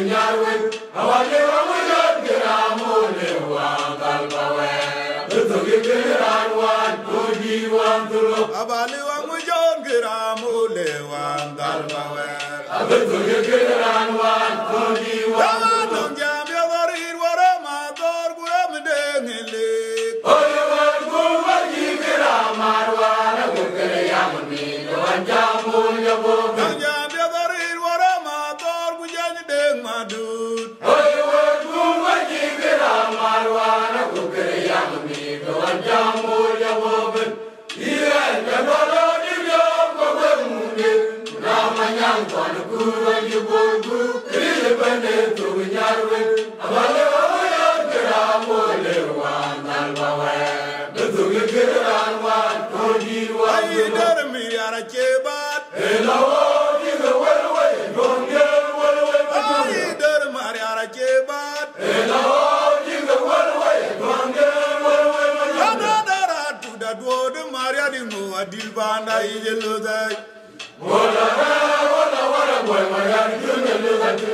nyarwen awale wa mujan kiramule wa kalbawe tugi kiran wan tugi wan tulo abali wa mujan kiramule wa kalbawe tugi kiran wan tugi wan tulo jam ya warir wara ma dor guram dengile oye wan gulwa ji kiramar wan gukere yamni wan jamul yabo jam ya warir wara ma dor gujan deng madut oye wan gulwa ji kiramar wan gukere yamni wan jamul yabo iya jabalo diyo kogemunde namanyang kon kurwa jiborgu ile bende tu nyarwe abale oya kiramule wan dalbawe tugi kiran wan tugi wan ay dar mi ara chebat elawo diga walwe donge walwe ay dar mari ara chebat elawo diga walwe donge walwe adadara tu da do de mari adi no adil banda yelo dai wala wala boy mayan junelu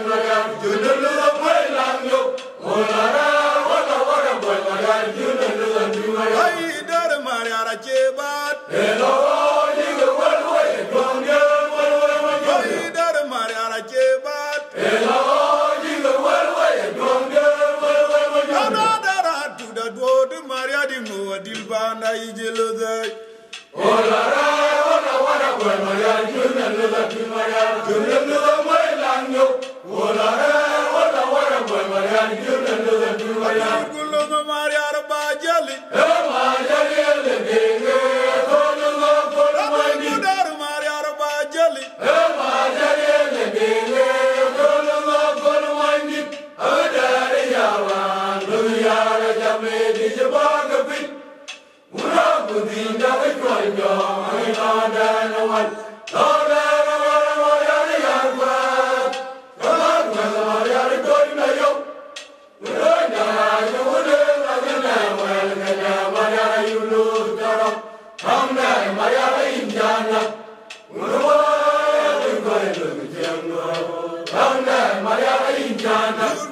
mayan junelu boy langyo wala boy mayan junelu mayan ay dar mari ara chebat elo diga walwe donge walwe ay dar mari ara chebat elo diga walwe donge walwe adadara tu da do de mari adi no adil banda yelo dai wala boy mayan junelu mayan junelu boy langyo wala boy mayan junelu mayan gulo no mari ara bajali dar mari ara bajali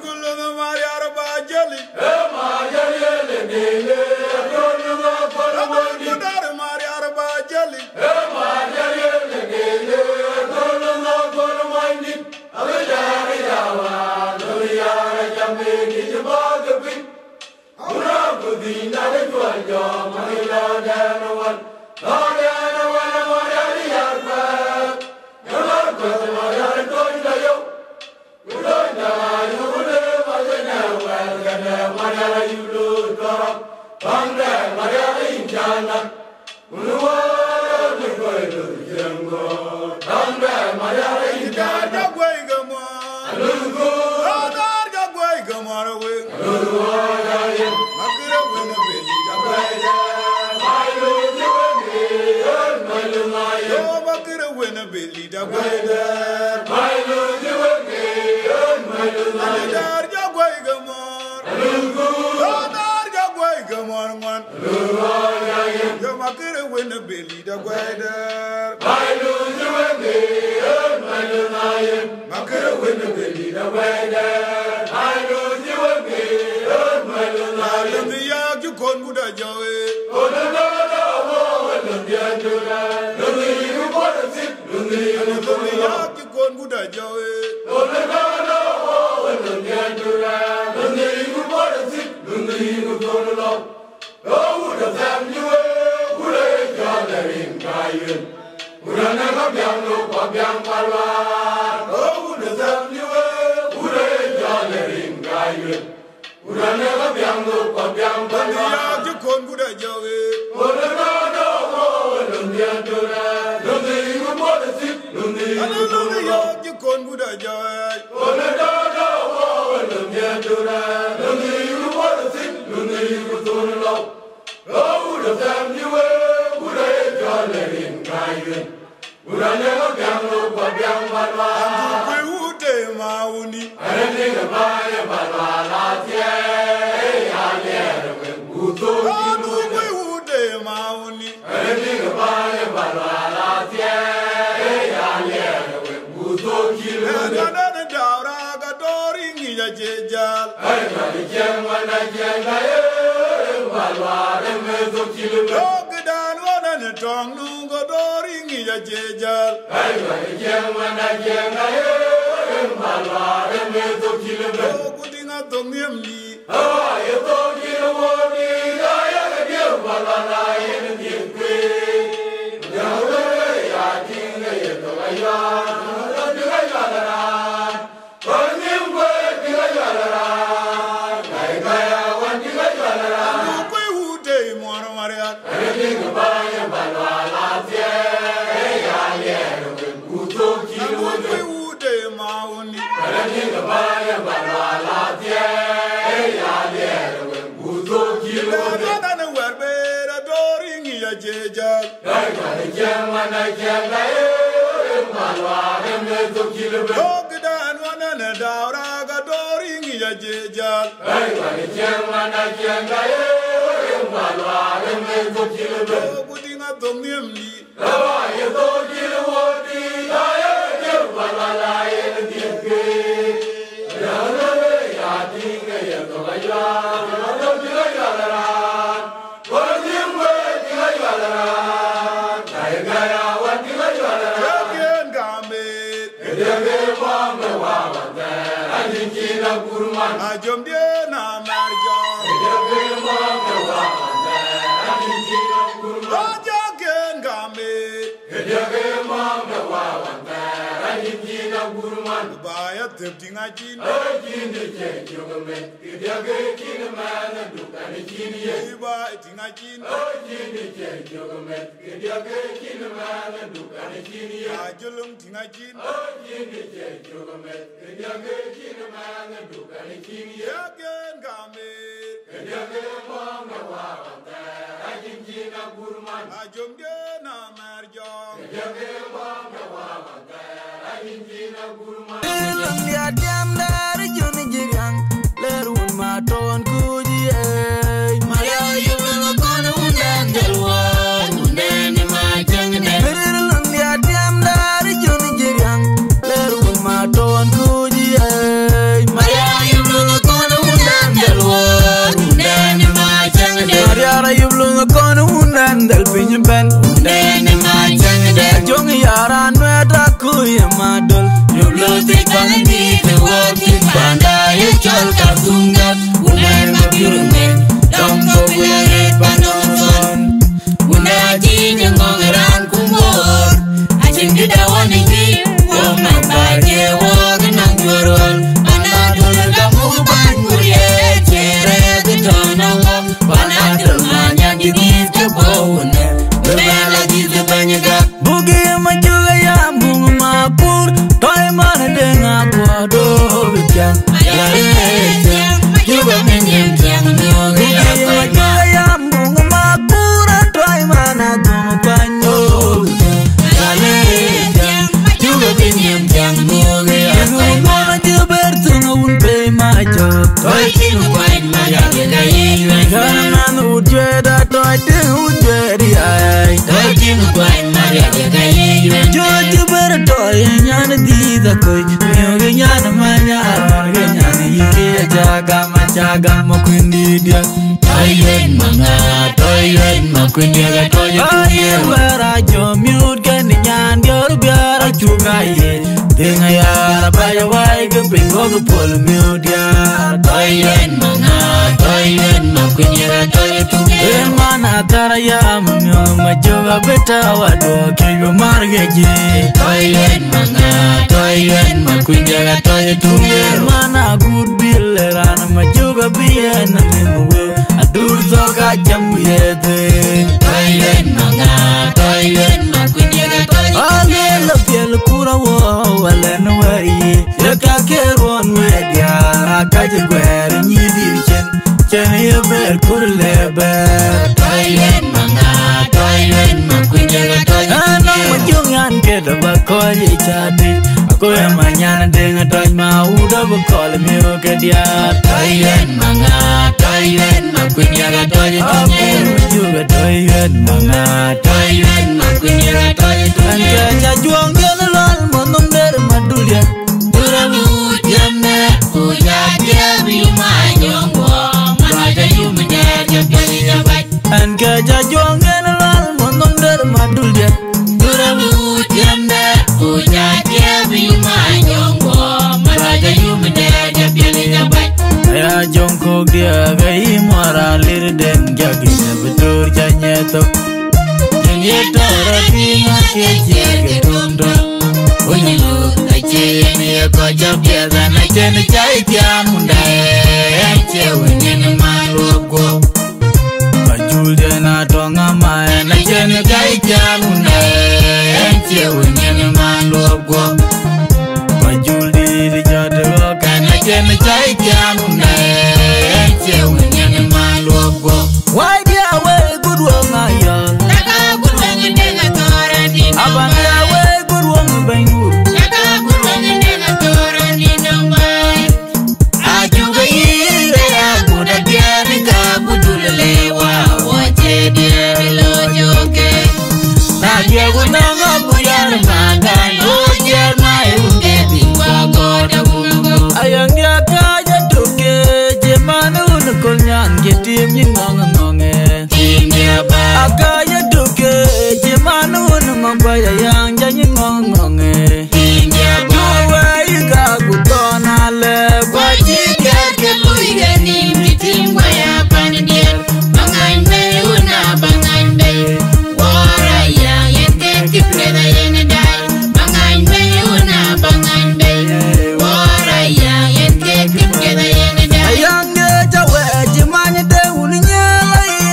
gulo no mari ara bajali dar mari ara bajali jejal ay wali jemana jengaye balware mezo kilbe Ogdan wana ne tong lungo dori ngiya jejal ay wali jemana jengaye balware mezo kilbe Ogudinga tongnyemli ay to kilwoni ay ge balala yen dikwe yawe ya tinga ye to ya Ogdan wana ne daura ga dori ngiya jejal Ogudinga tongnyemli Ajom dia na marjong Aja gen game Baya tepti ngajin Iba iti ngajin Ajulung tingajin Yagen game Ajom dia na marjong Dia diam dari juni jirang lerun maton kuji Maria yulu kono undan jalwan undan macang ne Berlun dia diam dari juni jirang lerun maton kuji Maria yulu kono undan jalwan undan macang ne Maria yulu kono undan dal pinjemban undan macang ne Jong yaran weda kuy madol Yublotik bangdi tewakin bandai chol kartungat Unar ngabirungen dong kobulare panoton Unaji nyengongeran kumbor Acing didawan iki Womang baje wog nang jorol Panadol kamu bangurye Cere ketonong Panadol manya didis kebawune Berbala gizi banyak Bugi majuga ya bunga mapur Toy mana dengar gua do bincang Ayah juga menyem tiang nyoge majuga ya bunga mapur Toy mana gua panyo Ayah juga menyem tiang nyoge Mana jeber tunga unpe majo Toy kinu kuain maya gegayi Karena mana ujeda toy ting ujedi ay Toy kinu kuain maya gegayi Jojo bertoy nyana dida koy Mioge nyana manya arge nyana yike jaga makundi dia Toyen makundi aga toyen tuye Wera jo miut gani nyan dior biara juga ye Denga yara baya wai ke bingo ke pol miut ya Toyen makundi aga toyen tuye Mana tara ya mamyo majoga beta wado Kego margeji Toyen makundi aga toyen tuye Mana good bill rana majoga biye na limuwe Adur zoga jamu yede Toyen makundi aga toyen tuye Alelo piel kura wo wale no wari Yaka keron media Kaje gwere nyidi chen Chen yeber kurlebe Toyen makundi aga toyen tuye Anong majungan keda bakori chati Ako yang manyana dengan toy udah bekol miu ke dia Toyen makundi aga toyen tuye Aku juga toyen makundi aga toyen tuye Angka juang dia nalal monong dari madulia Uramu jamna kujati mok dia gai moralir den jagina betul janyeto janyeto ratinga ke tundo unyilu ache ni ko jabya na chen chai tiam mundae che unyin malugo Julia na tonga mai na chen chai tiam mundae che unyin malugo Julia jadwa kana chen chai tiam mundae che unyin malugo why dia we good one ayo Taka good one in the authority. abana we good one bengu Taka good one in the authority number. ajuga ire aguda diani ka budulelewa Wache dear lojoke. na diego nanga buyar manga no jer mai unge Wa goda bungo. ayangya kaya toke jemanu nukolnyan getim yingonga ngonge India ba. akaya toke jemanu numambaya yang janyin ngonge India ba. Juwe iga gutona le Wache dear ke luiga ni mitim wa ya pandier. Bangan be una bangan be. Wara ya yente kipreda yene dai. Bangan be una bangan be. Wara ya yente kipreda yene dai. ayange jawe jimanye de uninya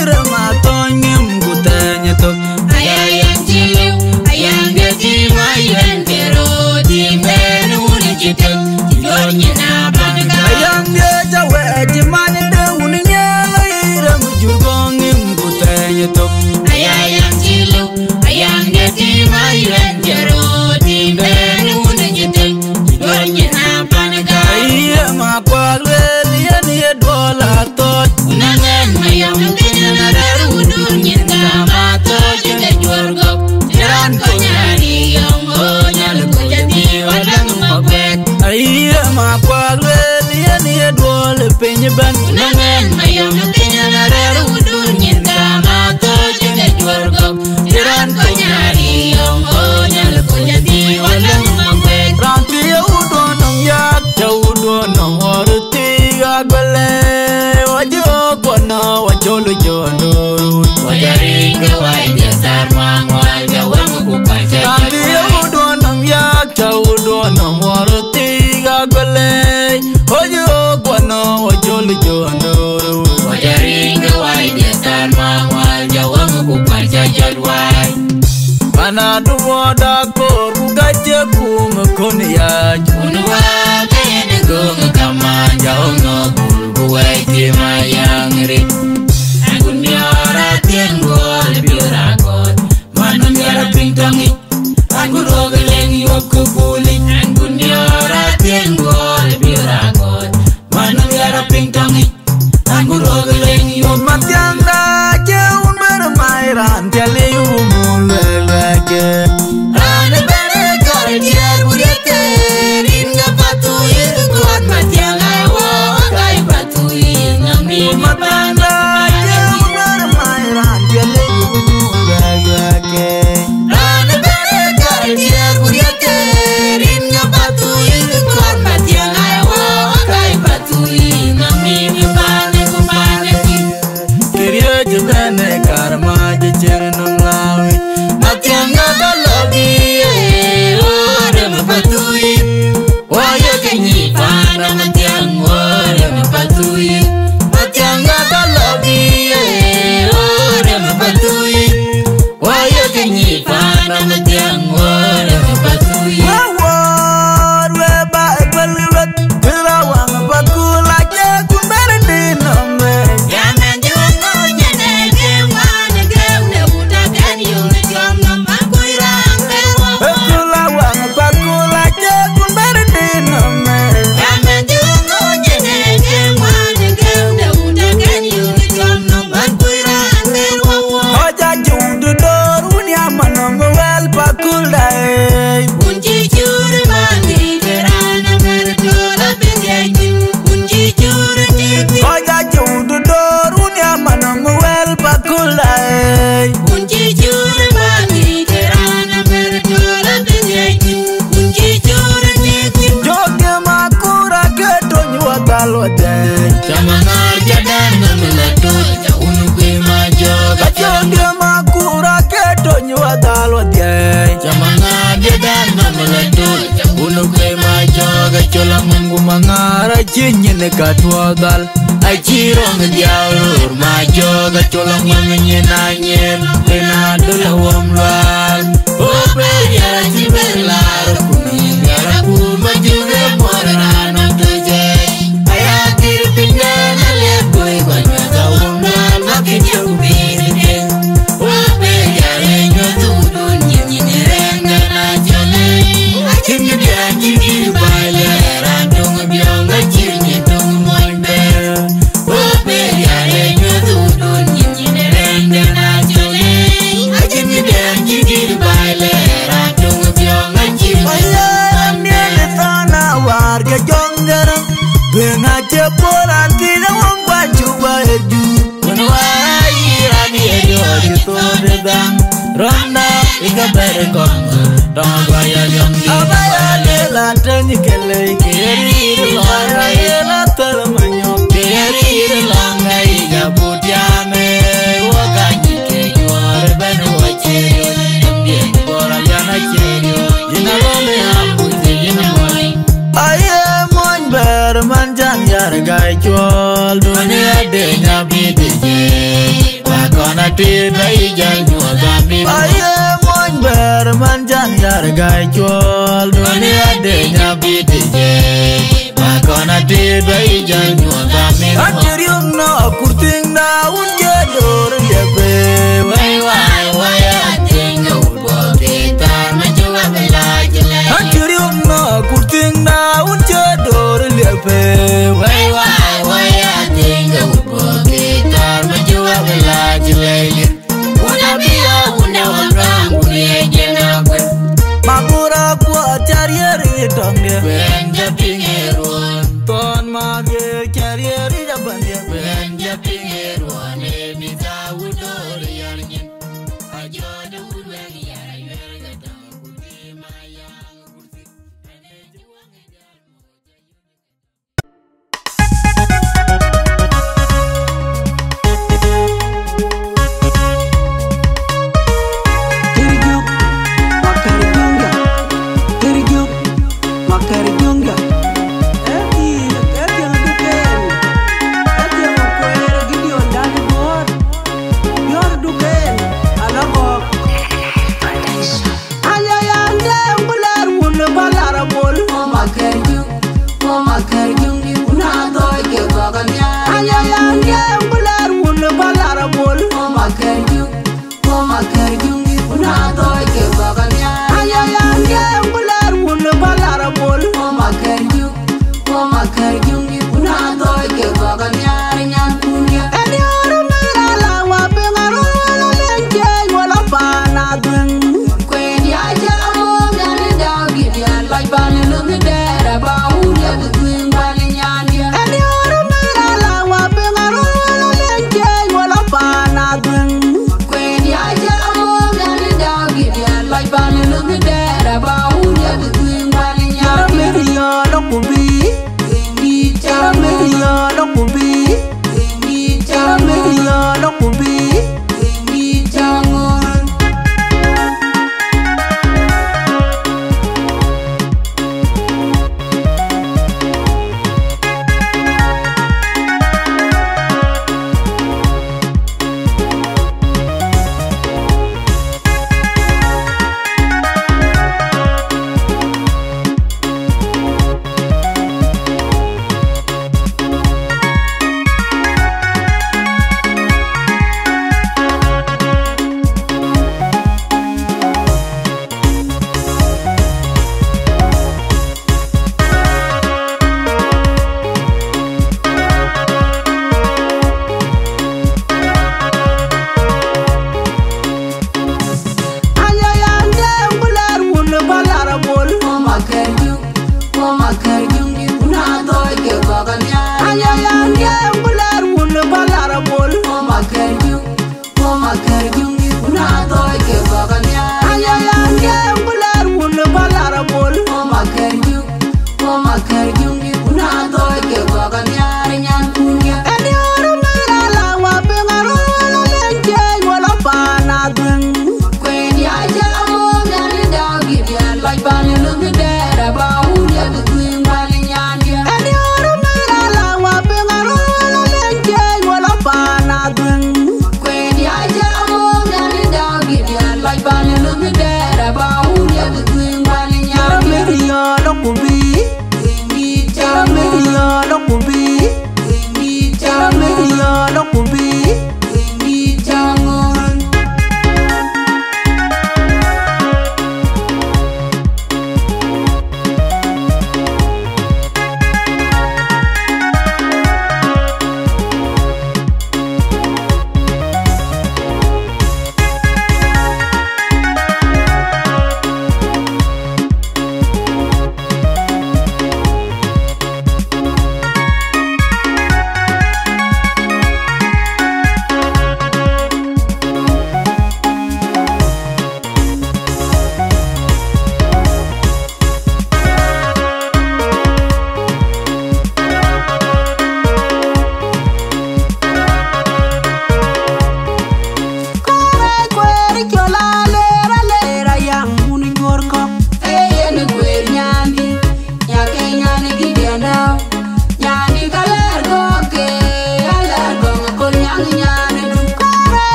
ire matonyim gutenye to Ayang jilu, ayang gati mayan pero di menu ni kita tidurnya nabang ayange jawe jimanye de uninya ire mujugongim gutenye to ayang jilu, ayang gati mayan pero di menu ni kita tidurnya nabang iye makwalwe liye dola tot unangan mayang kena nadaru dunia ngamato juga juargo jalan ko nyari yang oh nyalu ko jadi walang mabek iye makwalwe liye dola penyeban Nangan mayang kenya nadaru dunia ngamato juga juargo jalan ko nyari yang oh nyalu ko jadi walang mabek Ranti ya udonong yak ya udonong orti agbele wajo kono wajolo jono Wajari kawai jasar mangwal jawang kupaca Ranti ya udonong yak ya udonong orti agbele wajo kono wajolo jono Wajari kawai jasar mangwal jawang kupaca jadwai Mana duwa da kor gaje kum koni ya Unwa kaya negung kama jauh ngobul buai tima yang rit Anggun miara tiang gol birakot Manun yara pingtangi Anggun rogeleng yop kebuling Anggun miara tiang gol birakot Manun yara pingtangi Anggun rogeleng yop Matyang da je un bermai ran jale umulelake Rane bere kare tiar budete Ringa patu ir kuat matiang aiwa dalo day Chamangar jadan ngamelato Unugwe majoga Kachonge makura keto nywa dalo day Chamangar jadan ngamelato Unugwe majoga Chola mungu mangara chinyine katwa dal Achirong diaur majoga Chola mamenye nanyen Lena dola wamlal Ope yara chibelar Kuning yara kumajuge morana tuje Ayatir pingana lekoy Banyata wamlal makinyo kubirike Ope yara nyotudun Nyine renga na jone Achimye bianchi baile Rantung bionga chirnye tung moinde Ope yara nyotudun Nyine renga na jone Achimye bianchi baile Rantung bionga chirnye Mayam nele thana warga jongara Benga cheporan tida wangwa chuba edu Ronda ika bere kongo Tonga ya yongi Abaya lela tani kele Keri longa yela talamanyo Keri longa ika butiame Wakanyi kenyo Rebenu wacheyo Mbien bora yana cheyo Jina lome ambuze jina mwai Aye mon ber manjan yar gai chol Dunia denya bidije Wakona tida ijanyo Zambi Aye mon ber manjan yar gai chol Dunia denya bidije Wakona tida ijanyo Zambi Anjiriung no kurting na unje dor lebe Wai wai wai atinga ubo Kitar menjuwa belajile Anjiriung no kurting na unje dor lebe Wai wai wai atinga ubo Kitar menjuwa belajile Una biya una wakang Unie jena kwe Magura kwa charieri tonge Benja pingeruan Ton mage charieri jabanye Benja pingeruan Bisa udori yarnyin Ajo de ulwegi yara ywerga tang Kuti mayang kursi Ene juang ejar moja Terijuk, makari jonga. Eti yang duken, eti yang kuer gidi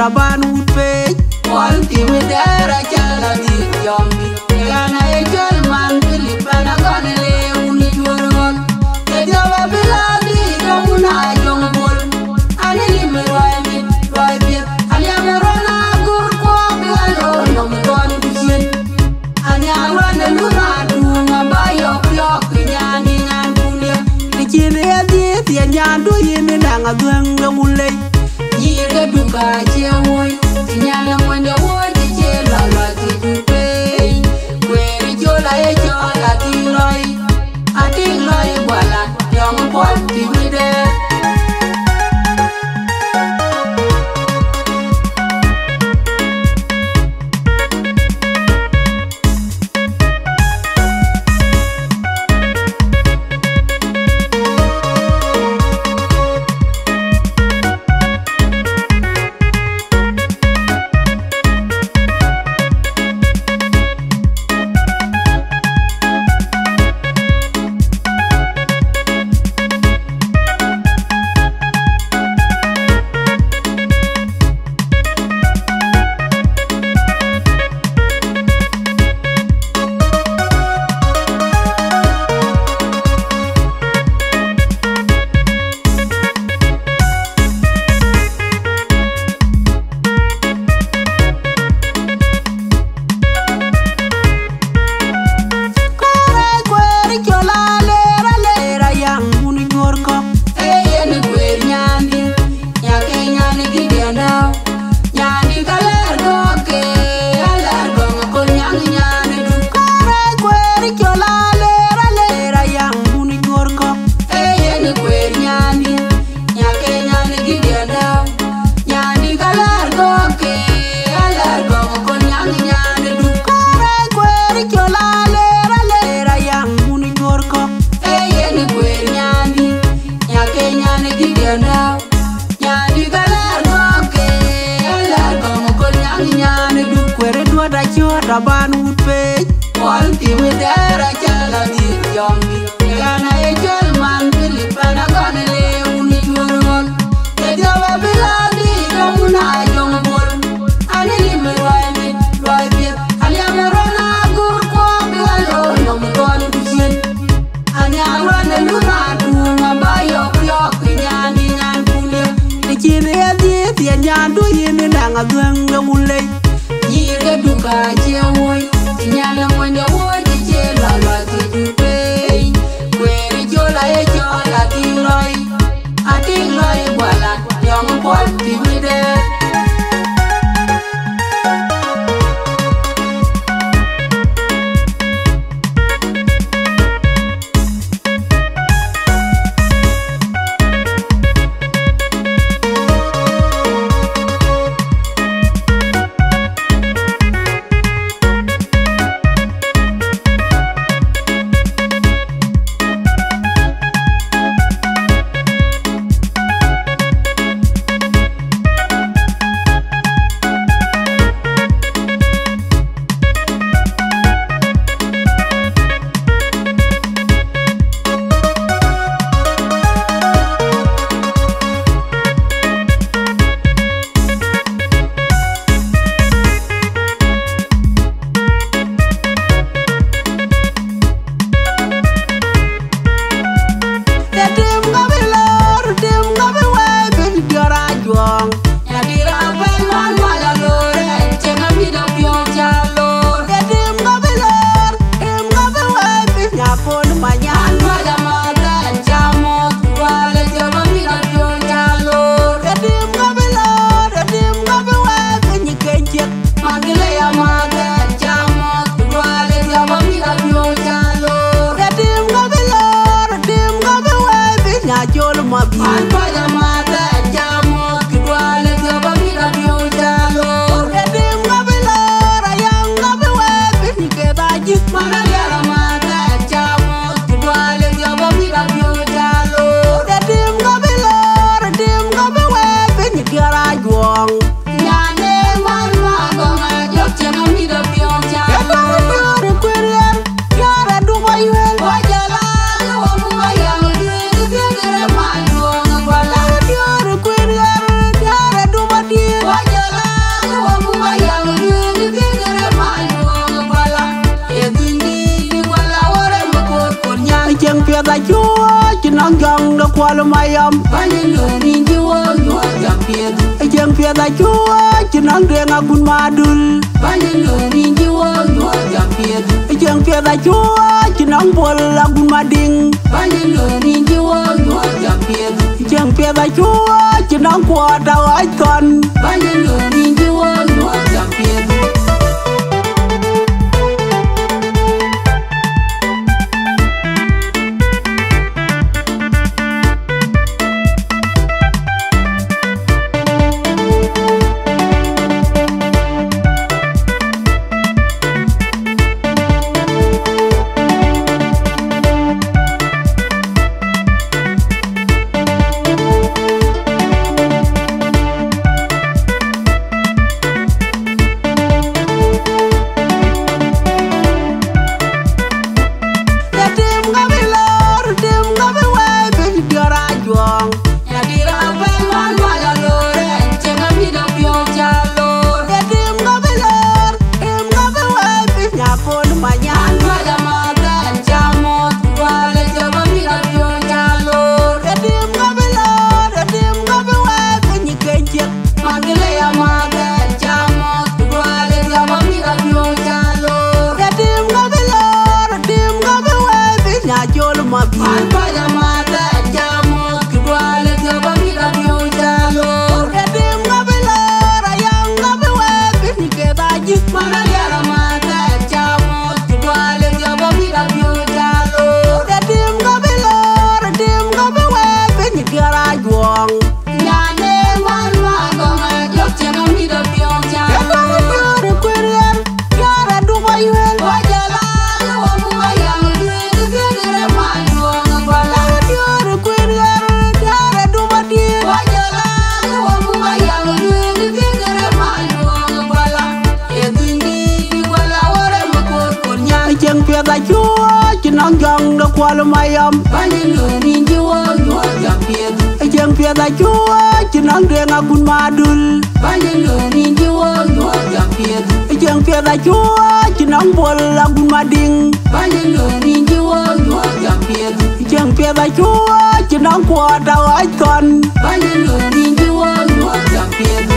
raban utpe wal timidera chala di yombi kana e jol man filipana gonele uni jorol e jawa biladi gamuna jombol ani limerwani roibi ani amerona gur ko bialo nom don bisin ani alwane luna dunga bayo yok nyani nyan kulia dichine adi ti nyandu yimi nanga dwenga mulei yirga duka chewoy nyala mwende wote chela la tijupe kweri chola e chola atiloi wala yong pol timide raban utpe wal timidera chala di yombi kana e jol man filipana gonele uni jorol e jawa biladi gamuna jombol ani limerwani roibi ani amerona gur ko bialo nom don bisin ani alwane luna dunga bayo yok nyani nyan kulia dichine adi ti nyandu yimi nanga dwenga mulei yirga duka chewoy nyala mwende wote chela la tijupe kweri chola e chola atiloi wala yong pol timide chinang jang da kwal mayam Panelo ninjiwo yo jampied jeng pia da chua chinang denga gun madul Panelo ninjiwo yo jampied jeng pia da chua chinang bol la gun mading Panelo ninjiwo yo jampied jeng pia da chua chinang kwa da ai kon Panelo ninjiwo yo jampied kwal mayam Panelo ninjiwo yo jampied jeng pia da chua chinang denga gun madul Panelo ninjiwo yo jampied jeng pia da chua chinang bol la gun mading Panelo ninjiwo yo jampied jeng pia da chua chinang kwa da ai kon Panelo ninjiwo yo jampied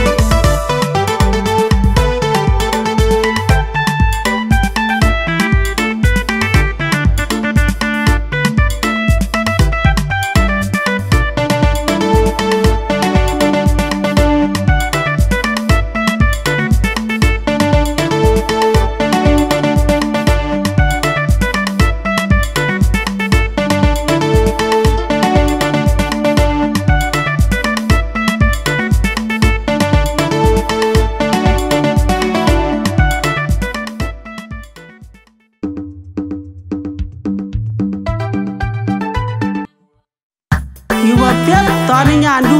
yuba pet tani nyandu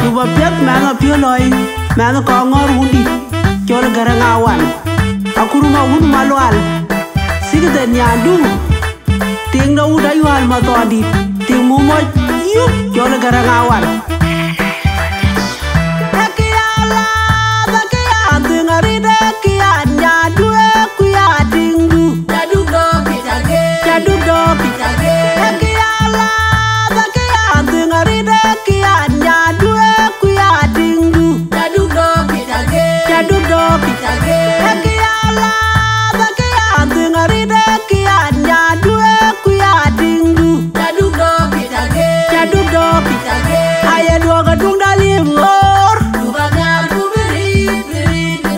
yuba pet manga pioloi manga ko ngor wundi chol garanga wan akuruma wun malwal sigde nyandu ting no uda yual matodi ting mumo yup chol garanga wan akiyala bakiya dingari de kiya nyandu kuya tingu Jadu do pitage akiyala ngari de kia nyadu kuya tingu Jadu do pitage kia la da kia ngari de kia nyadu kuya tingu Jadu do pitage aye do ga dung dalim lor Dubagar kubiri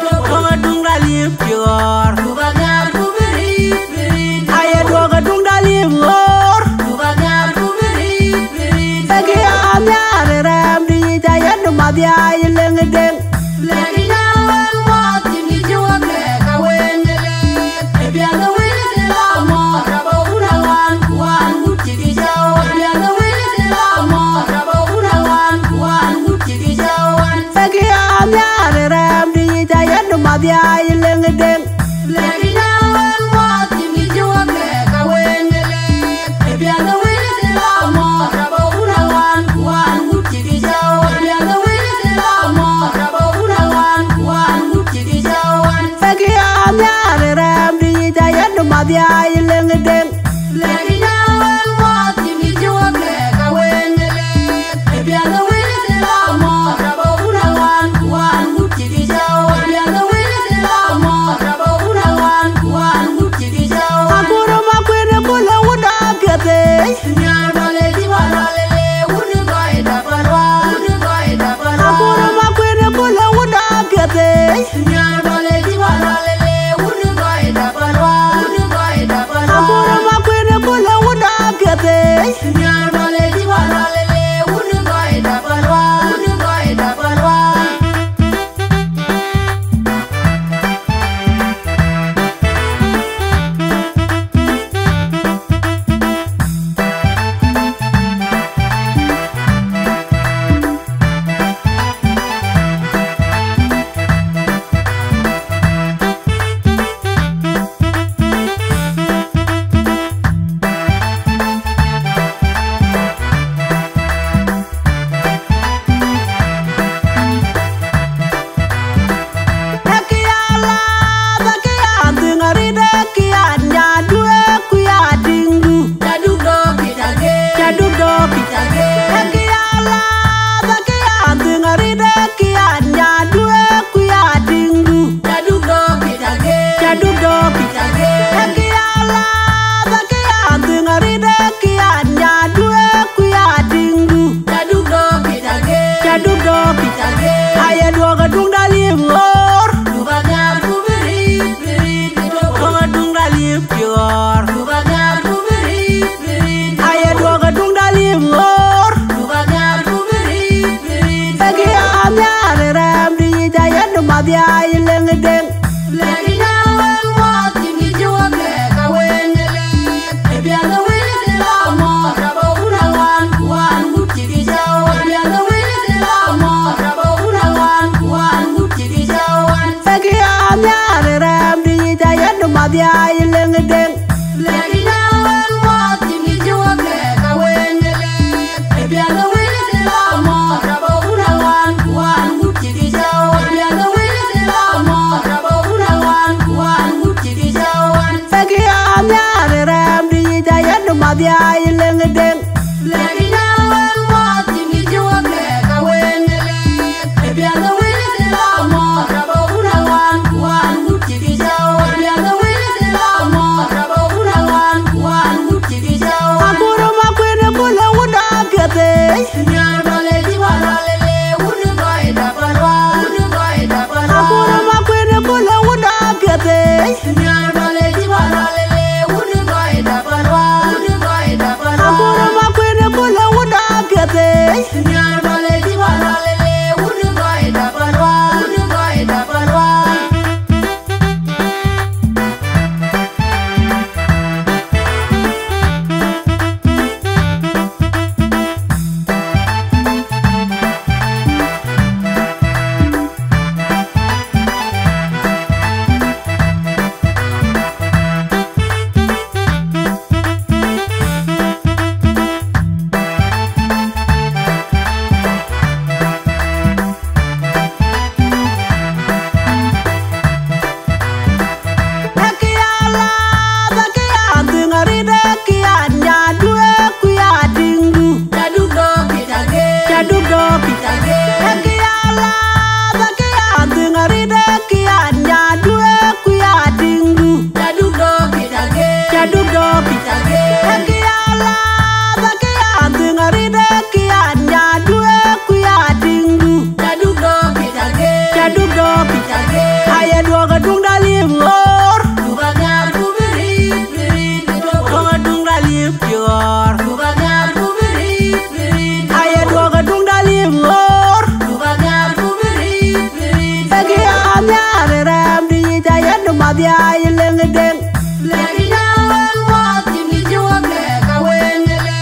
do ga dung dalim pior Dubagar kubiri aye do ga dung dalim lor Dubagar kubiri kia nyare ram di jayan madya ileng deng Lagi nyawang mo timi jiwa ke kawendele Ebianga wili de la mo Raba unawan kuan guti di jawan Ebianga wili de la mo Raba unawan kuan guti di jawan kia nyare ram di jayan madya ileng deng Lagi nyawang mo timi jiwa ke kawendele Ebianga wili de la mo Raba unawan kuan guti di jawan Ebianga wili de la dengaride kianya due kuya dingu. Jaduk do pitage. Kiala bakia dengaride kianya due kuya dingu. Jaduk do pitage. Aye doga dung dalim lor. Dubagar kubiri doga dung dalim pior. Dubagar kubiri aye doga dung dalim lor. Dubagar kubiri bagi amya ram di jaya dumadia ileng deng. Lagi nawang mati mi joge kawendele. Ebiala wele la mo rabo unawan kuan buti di jawan. Ebiala wele la mo rabo unawan kuan buti di jawan. Bagi amya ram di jaya dumadia ileng deng. Lagi nawang mati mi joge kawendele. Ebiala wele la mo rabo unawan kuan buti di jawan. Ebiala wele la mo rabo unawan kuan buti di jawan. Bagi amya ram di jaya dumadia ileng deng. Lagi nawang mati mi joge kawendele. Ebiala wele la mo rabo unawan kuan buti di jawan. Ebiala wele la mo rabo unawan kuan buti di jawan. Akuru makwene kule uda piate. Nyar bale di waralele udu goy daparwa. Akuru makwene kule uda piate. Nyar bale di waralele udu goy daparwa. Akuru makwene kule uda piate. Nyar bale di waralele udu goy daparwa. Kiala bakia dengaride kianya due kuya dingu. Jaduk do pitage. Kiala bakia dengaride kianya due kuya dingu. Jaduk do pitage. Kiala bakia dengaride kianya due kuya dingu. Jaduk do pitage. Aye doga dung dalim lor. Dubagar kubiri doga dung dalim pior. Dubagar kubiri aye doga dung dalim lor. Dubagar kubiri bagi amya ram di jaya dumadia ileng deng. Lagi nawang mati mi joge kawendele.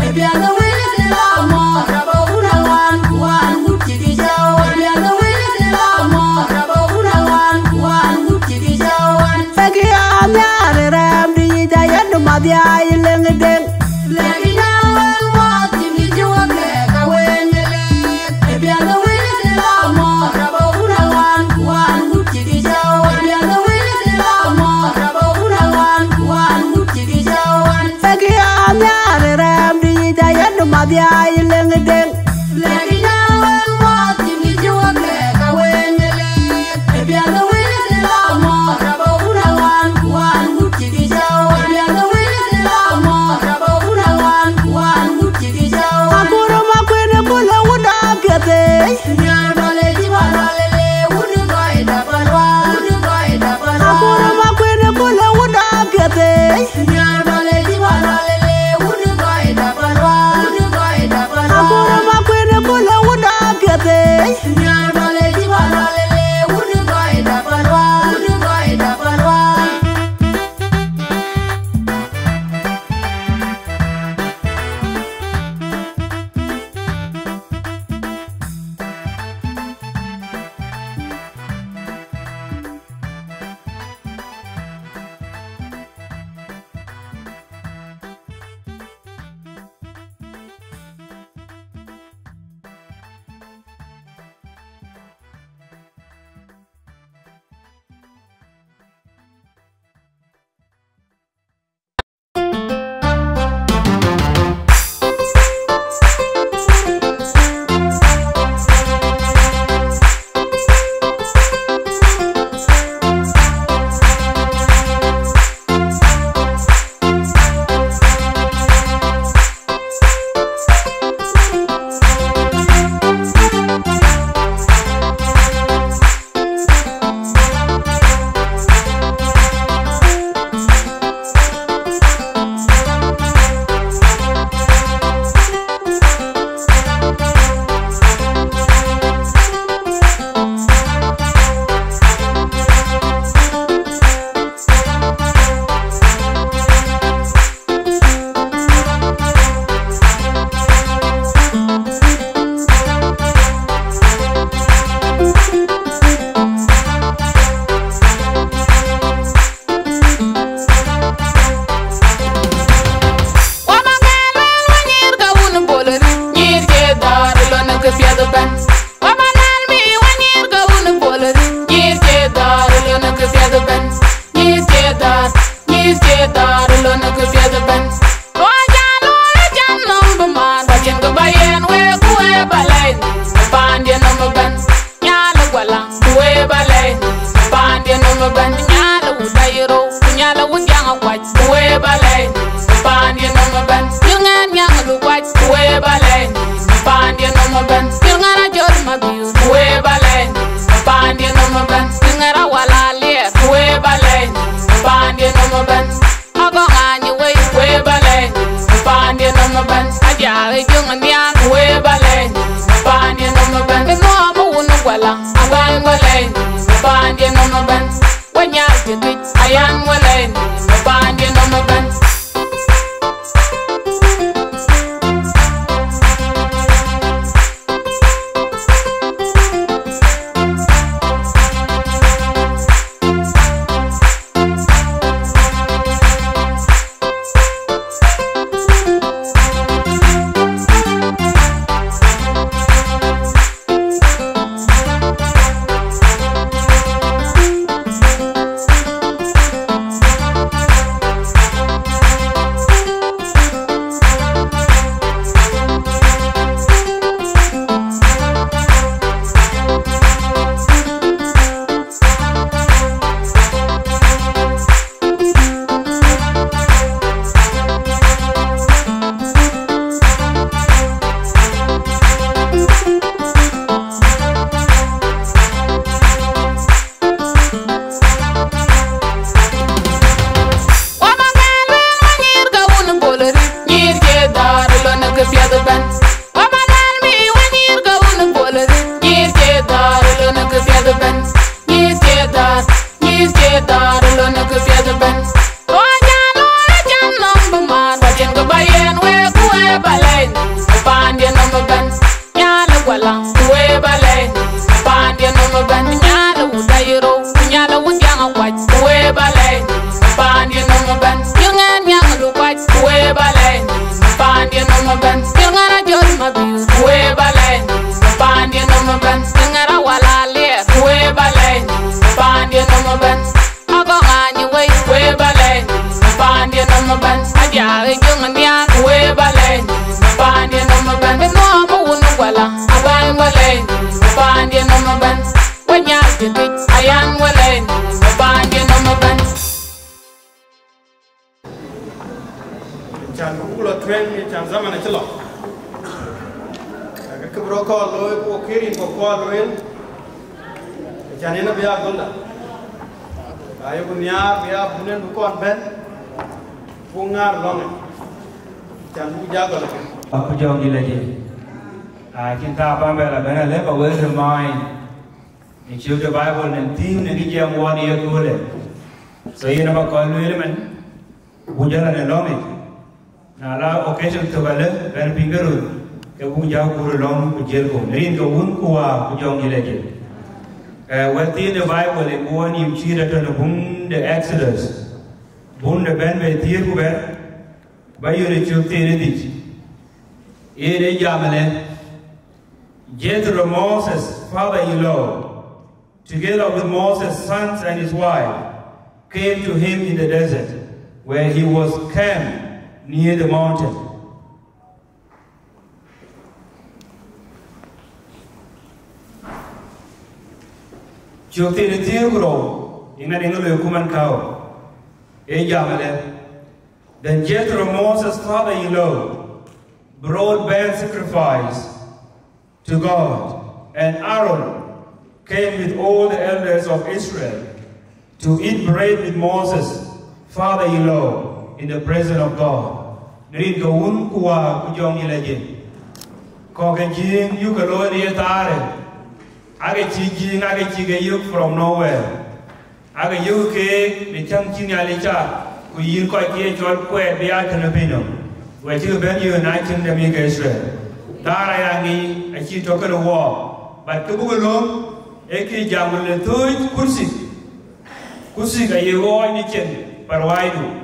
Ebiala wele la mo rabo unawan kuan buti di jawan. Ebiala wele la mo rabo unawan kuan buti di jawan. Bagi amya ram di jaya dumadia ileng deng. Lagi nawang mati mi joge kawendele. Ebiala wele la mo rabo unawan kuan buti di jawan. Ebiala wele la mo rabo unawan kuan buti di jawan. Bagi amya ram di jaya dumadia ileng deng. Lagi nawang mati mi joge kawendele. Ebiala wele la mo rabo unawan kuan buti di jawan. Ebiala wele la mo rabo unawan kuan buti di jawan. Akuru makwene kule uda piate. ban. Wamanal mi wanir ga un bolari. Nyir jedar lo na ke piada ban. Nyir jedar lo na ke piada ban. Wajalo jam number man. Bachin ga bayen we kuwe balay. Pandya number ban. Nyala walang kuwe balay. Pandya number ban. Nyala udayro. Nyala udyang kwaj kuwe balay. Pandya number ban. Yungan yang lu kwaj kuwe balay. Pandya number ban. Yungara jod mabiu kuwe balay. Pandya number ban. Yungara walalia kuwe balay. Pandya number ban. Ago ngani we kuwe balay. Pandya number ban. Ajare jungan yang kuwe balay. Pandya number ban. Keno amu unu wala abang balay. Pandya number ban. Wanyal jidit ayang walay. Pandya number ban. Aku jauh di lagi. Kita apa bela bela lepas well remind. If you the Bible and team ni dia muat dia kule. So ini nama kalau ni man bujalan ni lomi. Nala occasion tu bela bela pinggirun. Kebu jauh kuru long bujel ko. Nerin ko un kuah jauh di lagi. Well team the Bible ni buat ni ciri tu na bun the Exodus. Bun the ben be tiar ko ben. Bayu ni cuti ni di. Ini jamane. Jethro, Moses' father-in-law, together with Moses' sons and his wife, came to him in the desert, where he was camped near the mountain. Jokti ni tiagro, ingat ingat hukuman kau. Then Jethro, Moses' father-in-law, brought burnt sacrifice to God, and Aaron came with all the elders of Israel to eat bread with Moses, father-in-law, in the presence of God. Nerin kaun kuwa kujong ilajin. Kau kejing you kalau dia tarik. Aga cijing aga ciga yuk from nowhere. Aga yuk ke lecang cing alica. Kuyin kau kia jual kue biar kena pinum. Wajib ben you naik cing demi ke Israel. Darah yang ni aci token war. But kebukulum eki jamun letuj kursi kaya war ni cing parwaidu.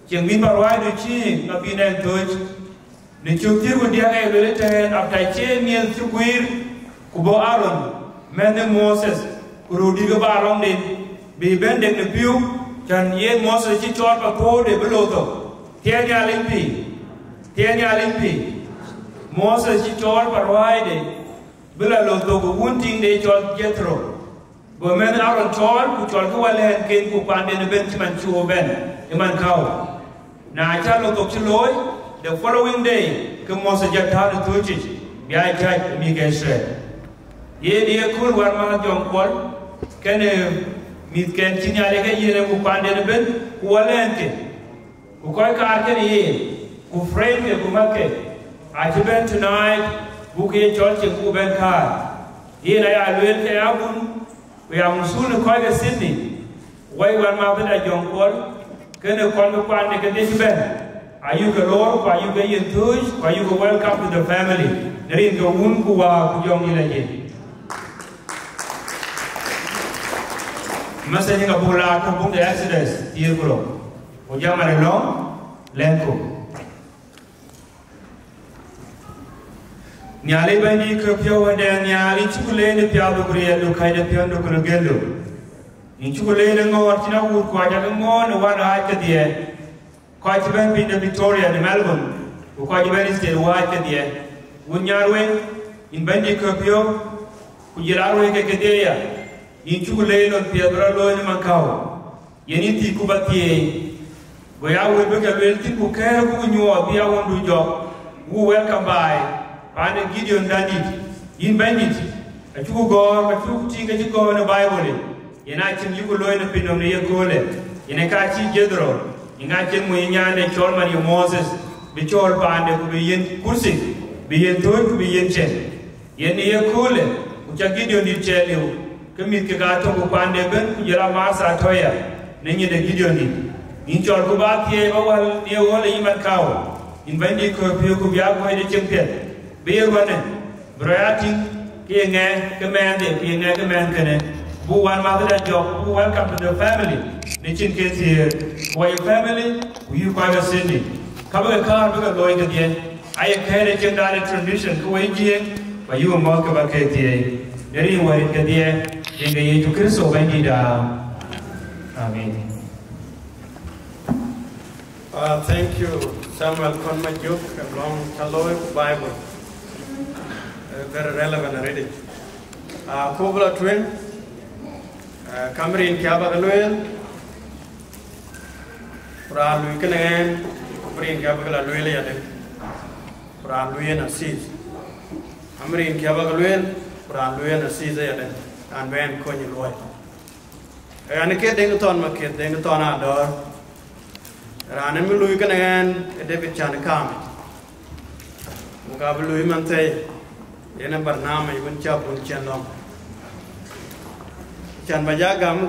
Cing min parwaidu cing ngabinan tuj ni chuktir ko dia e lele ten after che miel chukwir ku bo Aaron men Moses urudi go barong din bi ben de piu chan ye Moses chi chot pa ko de beloto tie nya limpi Moses chi chot pa roi de bila loto ko wunting de chot Jethro bo men Aaron chot ku chot ko walen ken ku pande ne ben man chuo ben man kau na cha loto chloi the following day ke Moses jata de tuchi bia jaj mi ke shre ye dia kul war ma jong pol kene mit ken chinyale ke yene ku pande ne ben ku walen ke ku koy ka ke ye ku frame ke ku make a ben tonight bu ke chol che ku ben ka ye na ya luen ke abun we am sun ko ke Sydney wai war ma ben jong pol kene kon ko pande ke de ben ayu ke lor ko ayu ke yin tuj ko ayu ko welcome to the family nerin ko un ku wa ku jong ile ye masanya ka bola ka bung de Exodus tier bro o jamare lo lenko nyale bani ko pyo wada nyali chukule ne pya do kuriya do kai de pyo do ko gelo in chukule ne ngor tina ur ko aja ngo no wara ka die ko ci ben bi de Victoria de Melbourne ko ci ben state wa ka die won nyarwe in bandi ko pyo ku jirarwe ke dia in chukule no pya bra lo ne makao yeni ti ku batie go ya we be ka wel ti ku kere ku nyo bi ya won du jo wu welcome by ane Gideon Dandit in bandit a chuku go a chuku tinga chuko no Bible yena chin yuko loy no pino ne yekole yene ka chi Jethro inga chen mo nyane chol man yo Moses bi chol pande ku bi yen kursi bi yen toy ku bi yen chen yene yekole u cha Gideon di cheliu kemit ke ga to ku pande ben ku jira masa toya ne nyede Gideon di in chol ku ba tie ba wal ne wole yiman kawo in bandi ko pio ku bia ko de chempet be wane broyati kienge kemende kienge kemenkene bu wan ma da job bu welcome to the family ni chin ke here for your family you kwa ga Sydney kabe ka be ga loy ga die ay kere chen da tradition ko yi je ba you mo ka ba ke die neri wa ga die inga Yesu Kristo bandi da amen. Thank you Samuel Konmajuk from Chaloy Bible. Very relevant already. Kubla twin, Camry in Kabagaluel, Pran Lukanan, Kubri in Kabagaluel, Pran Luyan Assis. Camry in Kabagaluel, Pran Luyan Assis, and Van Conyoy. And a kid Dingaton, my kid Dingaton outdoor. Ranem Lukanan, David Chanakam. Mugabu Mante. Yena barnama ibn chapun chandom chan bajagam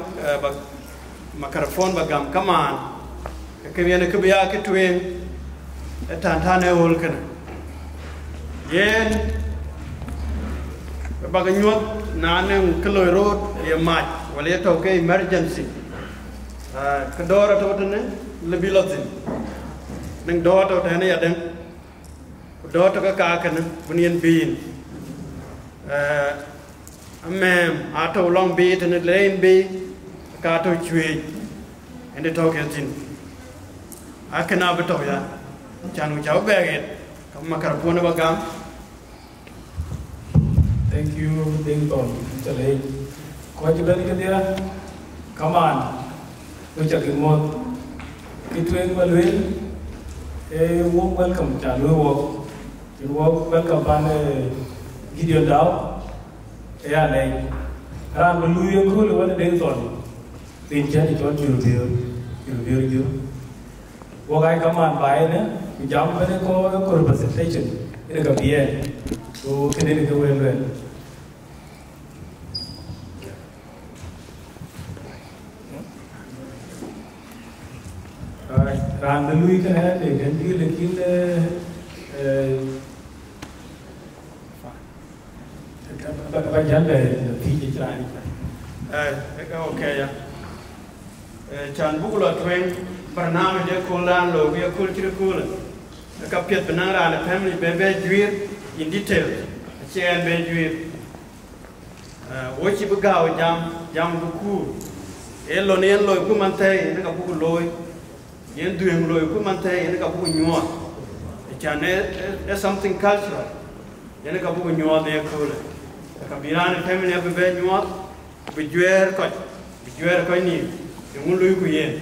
makarfon bagam kaman ke yene ke biya ke twin tantane holken yen baganyot nanen kloy road ye mat wala to ke emergency kedora to tane lebi lotin ning do to tane yaden do to ka kana bunien bin Mem, ato long beat and a lane be, Kato Chui, and the talking. I can have a toya, Chan Chow bag it, Macarapona Bagam. Thank you, Dington. Quite a there. Come on, which I can want. It will a warm welcome, Chan. You walk welcome on Gideon Dow, yeah, like around the Louis Cool, what they thought. The Jenny told you, you. What I come on by, you jump and a call presentation in a capier. So, can it go well? Around the Louis can have it, and you kill Okay, Chan Bukula twin, Parnam, Jacolan, Logia, Culture Cooler. ka piet benang ra family be juir in detail chen be juir wo chi bu gao jam bu ku e lo ne lo ku man te ne ka bu loy yen dueng lo ku man te ne ka bu nyua chan e something cultural yen ka bu nyua de ko le ka biran family be nyua be juer ko ni ngun lui ku yen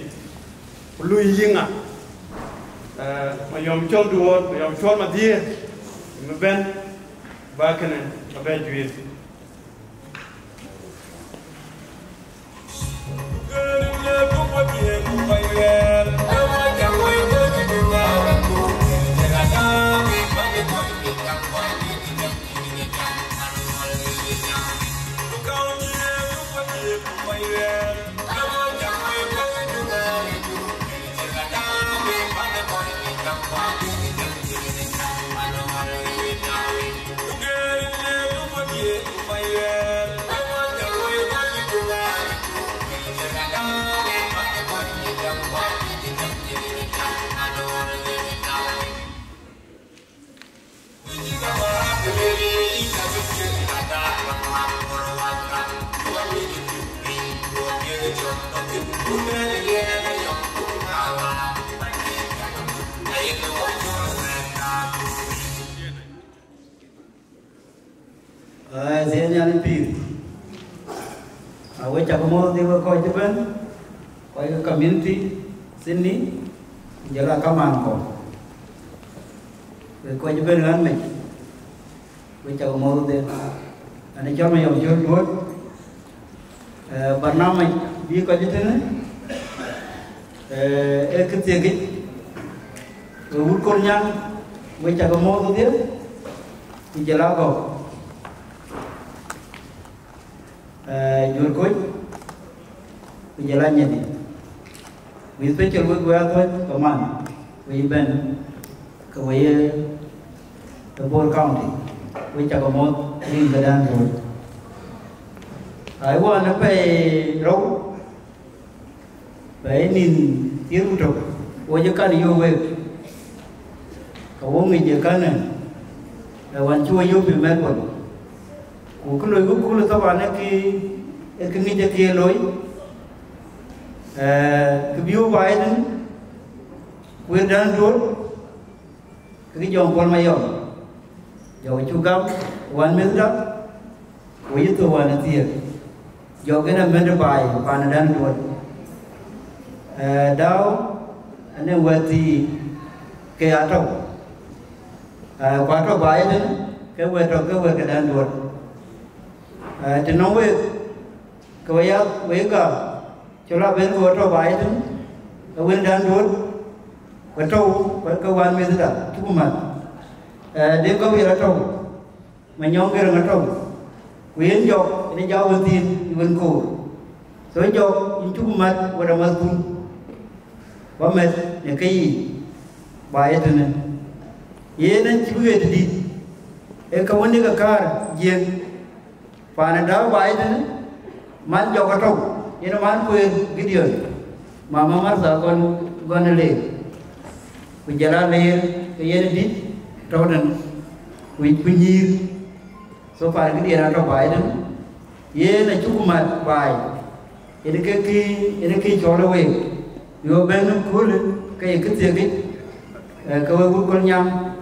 lui yinga ma yom chol duot ma yom chol ma die ma ben ba kene ma ben juir Saya nyari pir. Awak cakap mau dia kau jaban, kau community sini jalan kaman kau. Kau jaban kan me. Kau cakap mau dia. Ane cakap yang jauh jauh. Bernama dia kau jalan. Ketiga, ukurnya kau cakap mau dia. Jalan kau. Jur koi, jalannya ni. We special work we are command. We been kawai the Bor County. We cakamot in the Dan Road. I want to pay road. Pay in Tiruto. What you can you with? Kawong in your cannon. I want you be Melbourne. Kulo kulo tawana ki ngi je loy ke biu Biden wir dan dol ki jong pol mayo jo chugam wan menda wi to wan tier jo gena menda bai pan dan dol daw ane wati ke ato kwa to Biden ke we dan dol to know we go chola ben go to Biden when dan dul ko to ko wan me da tuman de ko wi to ma nyong ke ra to wen jo ni jaw tin wen ko so jo in tuman wa da mazun wa me ne kai Biden ye nan ci buge di e ka woni ga kar jen Panada Biden man jokato ina man ko Gideon mama marsa kon le ku jara le yene dit tawdan ku nyir so far Gideon to Biden yena chukumat bai ene ke cholo we yo ben kul ke tege ka we ko nyam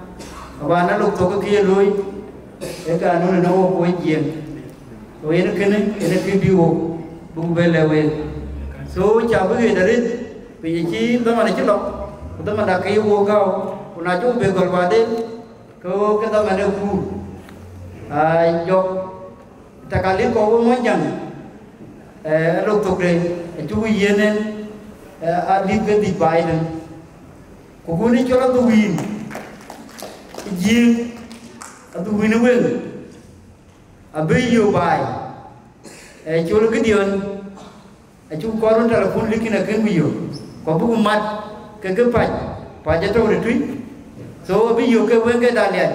abana lok to ke loy e ka no ko jen so ene ke biwo bu bele we so cha bu darit pi chi da mana chi lo da mana ke wo ga una ju be gol wade ko ke da mana ku yo ta kali ko wo monjang lo to re ju yene a di ke di Biden ko ko ni chola du win ji adu win we abeyo bai cholo Gideon chu korun telefon likina ken biyo ko bu mat ke pa jato retui so abeyo ke wenge dalian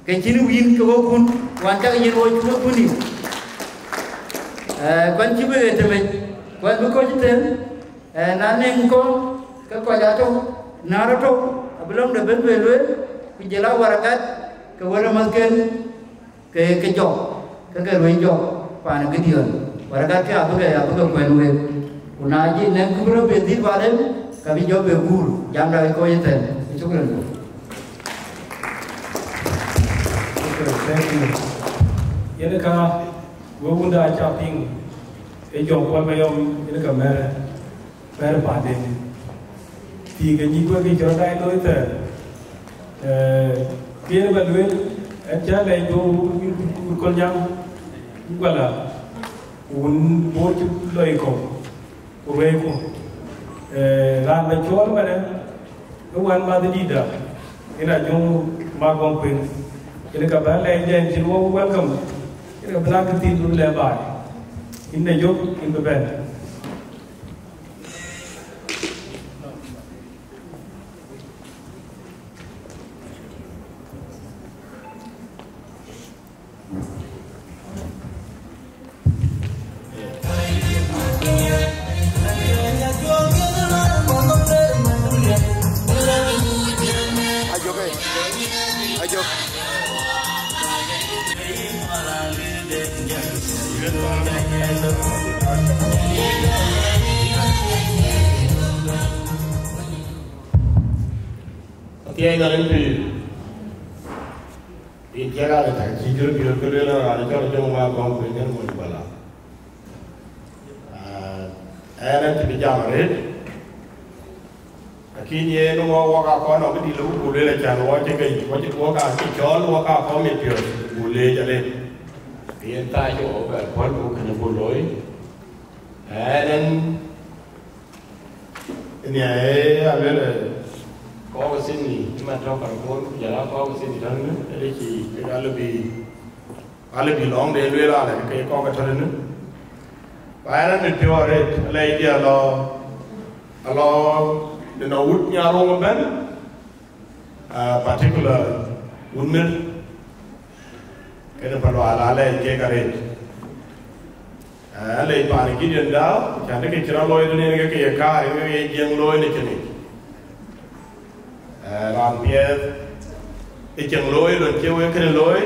ke chini win ke kun wanta yen wo chu kuni kwan chibe eteme kwan bu ko jiten naneng ko ke ko jato narato belum de ben belwe ku jela warakat ke wala masken ke jok ke ruin jok pan ke dion warakat ke apa ke kwenwe unaji nen ku bro be dil balen ka bi job be gur jam da ko yeten shukran thank you yene ka wo bunda cha ping e jok wa mayom yene ka mere pa de thì cái gì qua cái chỗ đây đối thế kia nó vẫn em cha này vô con nhau gọi là uống bố chút lời của về của làm về chỗ mà đấy nó quan mà đi đó cái là chung mà con quyền cái là các bạn này dân chỉ muốn welcome cái là bạn cái tin luôn là bài in này giúp in cái bên Tiada yang lebih di jaga ada jujur lah ada cara cuma kau dengan mulut bala. Ayat itu berjamaah. Kini ni waka kau nak di luar boleh le jangan wajib waka kicol waka kau mesti boleh jalan. Biar tak jauh berpol bukan boleh. Dan ini ayat kau sini, cuma tahu kalau jalan kau sini dan ada kita lebih long day lah, kayak kau kata ni. Bayaran itu orang lain dia Allah dengan urutnya orang ben, particular unmer, kena perlu ala kayak karet. Lain panik dia dah, jangan kita loy tu ni kayak kar, kayak jeng loy ni cini. Ram Pierre, ikan loy, dan cewek kena loy.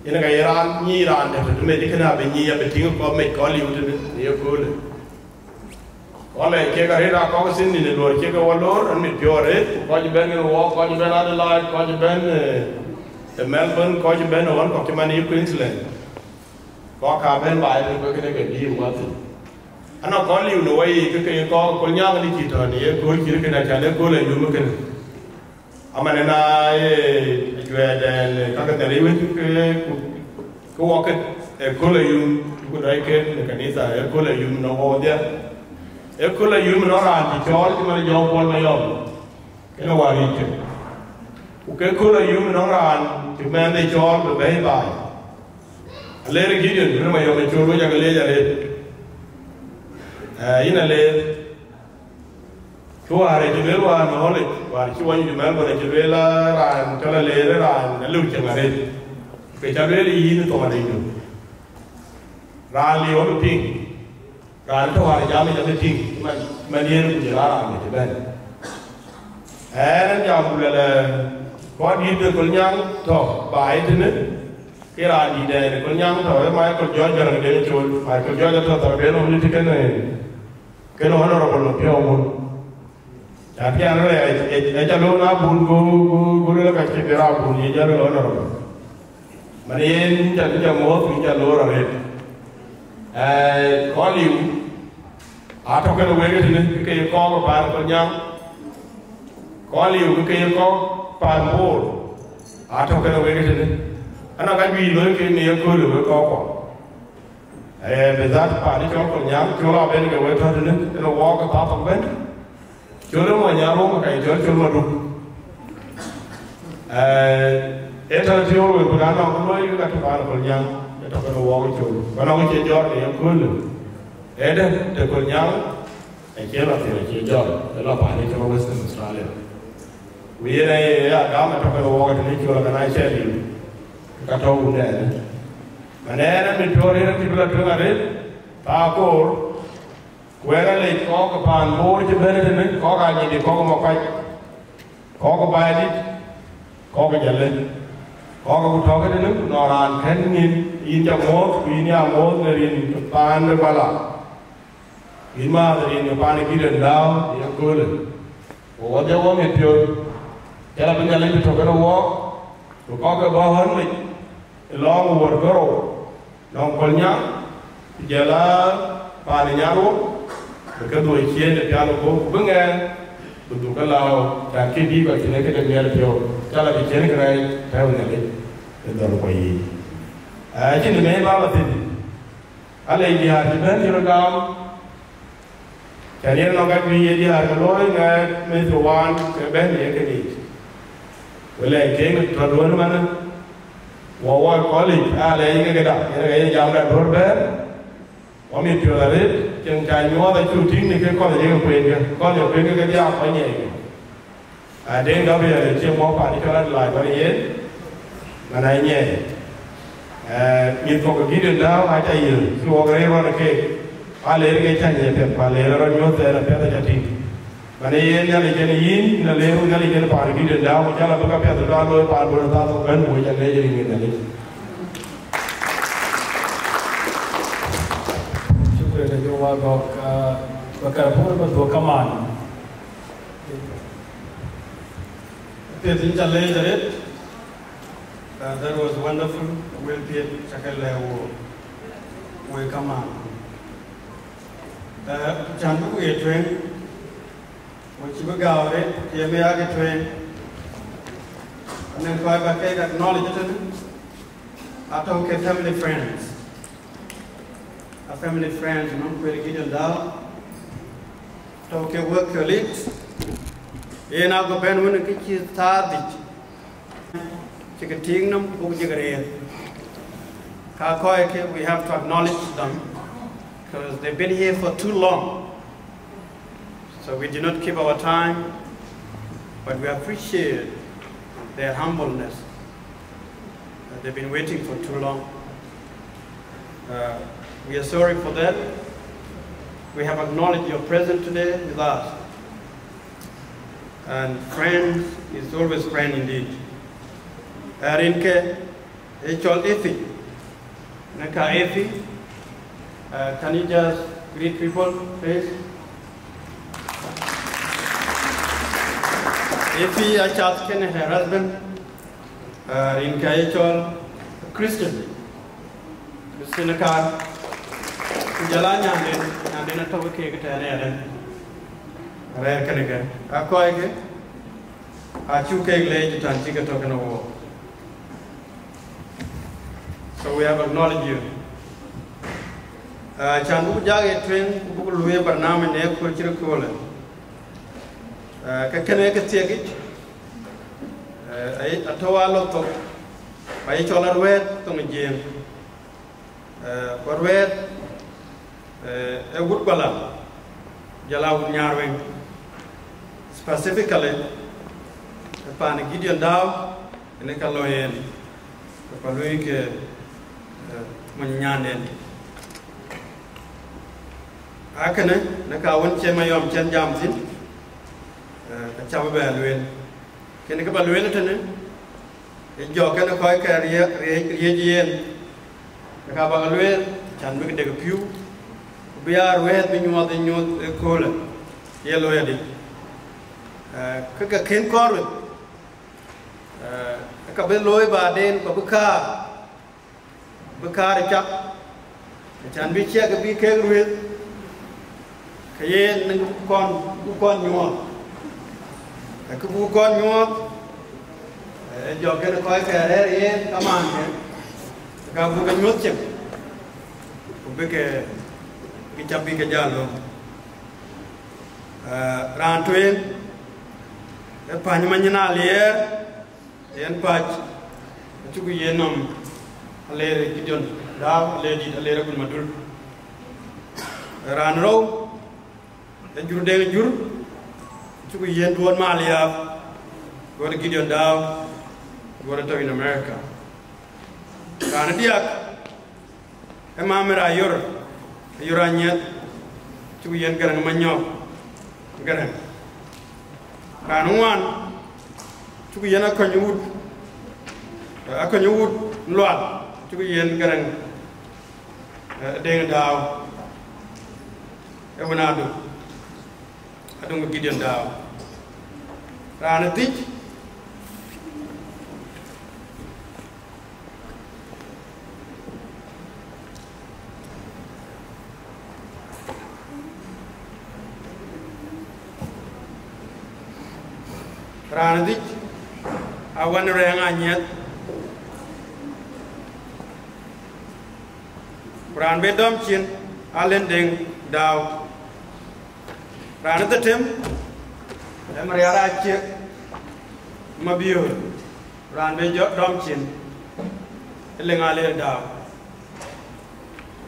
Ini kayak ram ni ram, tapi mereka kena benyi, betinggal kau kau liu tu ni, dia cool. Kalau kita kerja kau sini ni loy, kita walor, ane pure, kau jeben ni walk, kau jeben Adelaide, kau jeben Melbourne, kau jeben orang, kau cuma ni Queensland. Kau kaben bayar, kau kena kerja buat. Anak kau liu loy, kita kau nyang ni kita ni, kau kira kena jalan, kau le jumpa kena. Aman na jual dan kakak terlibat kau waktu kau le kau raikan kanisa, kau le nak dia. Kau le orang di Johor cuma jauh pun mayom, kena warik. Kau le orang cuma di Johor berbeza bay. Alir gideon, cuma mayom curu jaga lejar. Ina le tu hari jual wan mahal, hari cuan jual wan jual ran, kalau le ran lalu jangan le, pecajual ini tu mana itu, ran lihat ping, ran tu hari jam ping, manian jual ran itu kan, jam bulan kau di tu kulnyang tu baik tu ni, kira di dah kulnyang tu, mai kuljual jangan dia jual, mai kuljual tu terbiar orang itu kan kena honorable piawun. Tapi anu le, jalur na bun guru le kasih berapa bun, jalur honorable. Mari jalur mau jalur le. Kau liu, atau kalau mereka ni kaya kau pan kenyang, kau liu kaya kau pan bor, atau kalau mereka ni, anak kan bilu kaya ni aku lu kau. Bezat pari kau kenyang, kalau apa ni kau itu ni, kalau walk apa apa ben, kalau mana orang kaya kalau maduk. Itu jual bukan orang lain juga tu pari kenyang, itu kalau walk jual, kalau orang jual ni aku lu. Itu kenyang, kalau tu jual, kalau pari kau Western Australia. Biar ni agama tu kalau walk ni jual kan ai ceri, kata orang ni. Mana ni pure ni kita dengar ni, takor, kuera le kau kepan bor je benar ni, kau kaji di kau mau kai, có cái bài đi có cái nhận lên có cái thọ cái đó nó làm khen nhìn in trong mốt in nhà mốt người in pan được bao la in mà người in pan cái gì đó thì anh coi lên có cái ông ấy tiêu cái là bây giờ lên thọ cái đó có cái bao hơn mình long word cái rồi long còn nhá giờ là pan nhà rồi cái đôi khi để cho nó có vững nghe untuk kalau dan kini bagi mereka yang ada pio, kalau bicara kerai tahu nanti tentang apa ini. Jadi ni memang betul. Alai dia juga dia orang jadi orang kat dia kalau ingat mesuan keben dia kini. Boleh kini terlalu mana? Wawa college alai ini kita, ini jaman berber. Kami pio lari. Chẳng chạy nhớ tới chủ chính thì cái con là những quyền kìa, con là quyền cái giao phải nhẹ kìa. Đến đó bây giờ để chiêu món phải đi cho nó lại có gì mà này nhẹ. Nhìn có cái đường đó ai chạy gì, xua cái đó là cái lấy cái chạy nhẹ thì phải lấy nó nhớ tới là phải chạy đi. Mà này nhà lấy cái này nó lấy cái phải cái đường đó, cho là cái phải tự ra rồi phải bữa taต้องgần buổi chạy lấy gì người này. Berkata kaman. That was wonderful. We'll be we come on. Chandu we train. Which we go out it. Here we are get train. And then go back and acknowledge it. After family friends. Our family friends, we'll get it down. Talk work colleagues. In our band, when the kids started, chicken them, we have to acknowledge them because they've been here for too long. So we do not keep our time, but we appreciate their humbleness. They've been waiting for too long. We are sorry for that. We have acknowledged your presence today with us. And friends is always friend indeed. Rinke, Echol Efi. Naka Efi. Can you just greet people, please? Efi Achatken, her husband. Rinke Echol Christian. Christian Aka. Jalan yang na tahu ke kita ni ada, rare kan ke? Aku aje, acu ke le jutaan jika tahu kena wo. So we have acknowledged you. Chandu jaga train buku luwe bernama ni kultur kuala. Kekene ketiak it, atau alok tu, bayi colar wet tu menjem, berwet. Wood bala jalaw nyarweng specifically pan Gideon daw ene kaloyen ko loy ke mon nyanen akane naka won che mayom chen jam sin ka chaw ba lwen kene ka ba lwen tane e jo kana koy ka riye yen naka ba lwen chan bi de piu biar wet binyuat kola yellow yadi kaka ken korut ka beloy baden ko bekar chak chan bi chia ka bi ke ruet kayen nang kon nyuat ka bu kon nyuat jo ke ko ka re yen kaman ka bu ka nyuat chem ko be ke capi ke jalo rantuen panyamanya lier yen pach cukup yenom alere Gideon daw alere kun madul ranro jur de jur cukup yen duon malia gor Gideon daw gor to in America ran diak emamera yor Yuranyet, cukup yen garang manyok, garang. Kanuan, chuku yena akanyud loat chuku yen garang deng daw e wona do adunga Gideon daw rana tij rana tij awan renga nyet ran be dom chin alen deng daw ran ta tem mariara che mabio ran be dom chin lenga le daw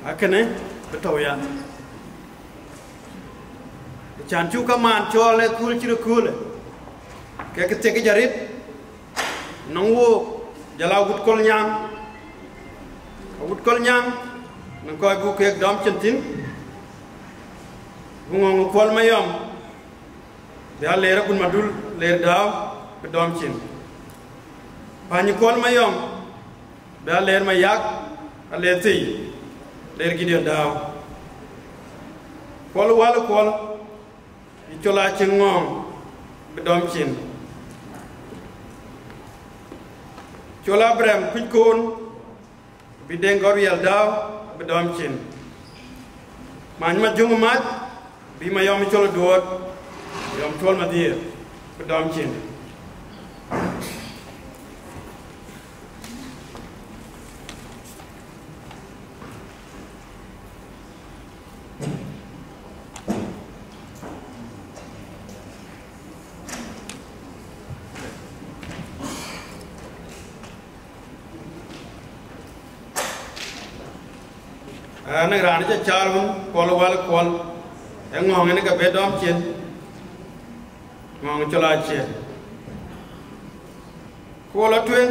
akene betoya chan chu kaman chole kul chiru kul ke ke jarit nangwo jala gut kol nyang nang koy bu ke dom chentin bu ngong kol mayom ya lera kun madul ler daw be dom chin pani kol mayom ba ler mayak ale ti ler Gideon daw kol wal kol ichola chingong be dom chin chola brem kuikon bideng gorial daw bedom chin man ma jung mat bi ma yom cholo duot yom tol ma dir bedom chin ana ran cha charun kol wal kol ngong ne ka bedom chen ngong chola che kola twen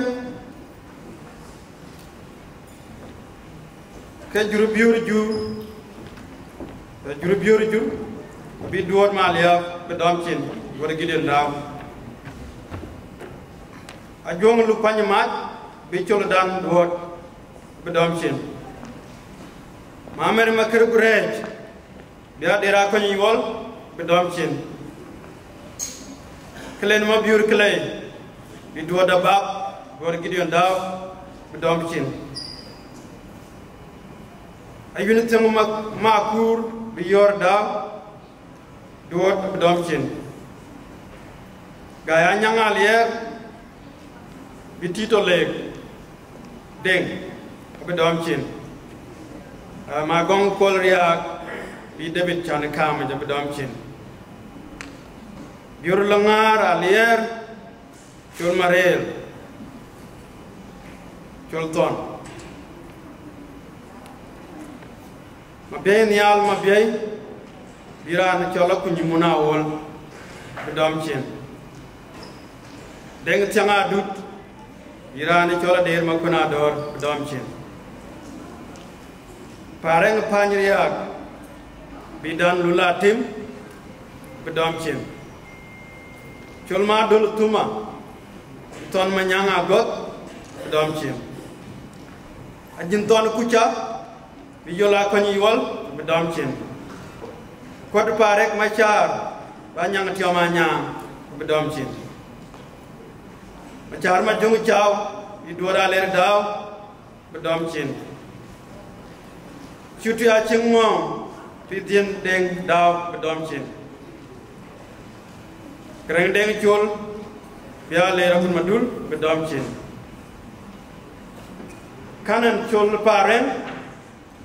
ke juru biur ju bi duot malia bedom chen wala Gideon daw a jong lu panyamat bi chola dan duot bedom chen Mamer makir kurej dia dera ko nyol be dom chin kelen ma biur klay bi do da bab gor Gideon daw be dom chin ayun temu makur bi yor daw do be dom chin gaya nyangal yer bi tito leg deng be dom chin ma gong kol riak bi David chan kam de bedom chin biur langar alier chul marel chul ton ma be nial ma be biran chola kunyimuna wol bedom chin deng changa dut biran chola der ma kuna dor bedom chin pareng panyriak bidan lulatim bedom chin chulma dul tuma ton manyanga got bedom chin ajin ton kucha bijola konyi wol bedom chin kod parek machar banyang tiomanya bedom chin machar ma jung chaw idora ler daw bedom chin chuti a chingong pidien deng daw bedom chin kreng deng chul bia le rakun madul bedom chin kanan chul paren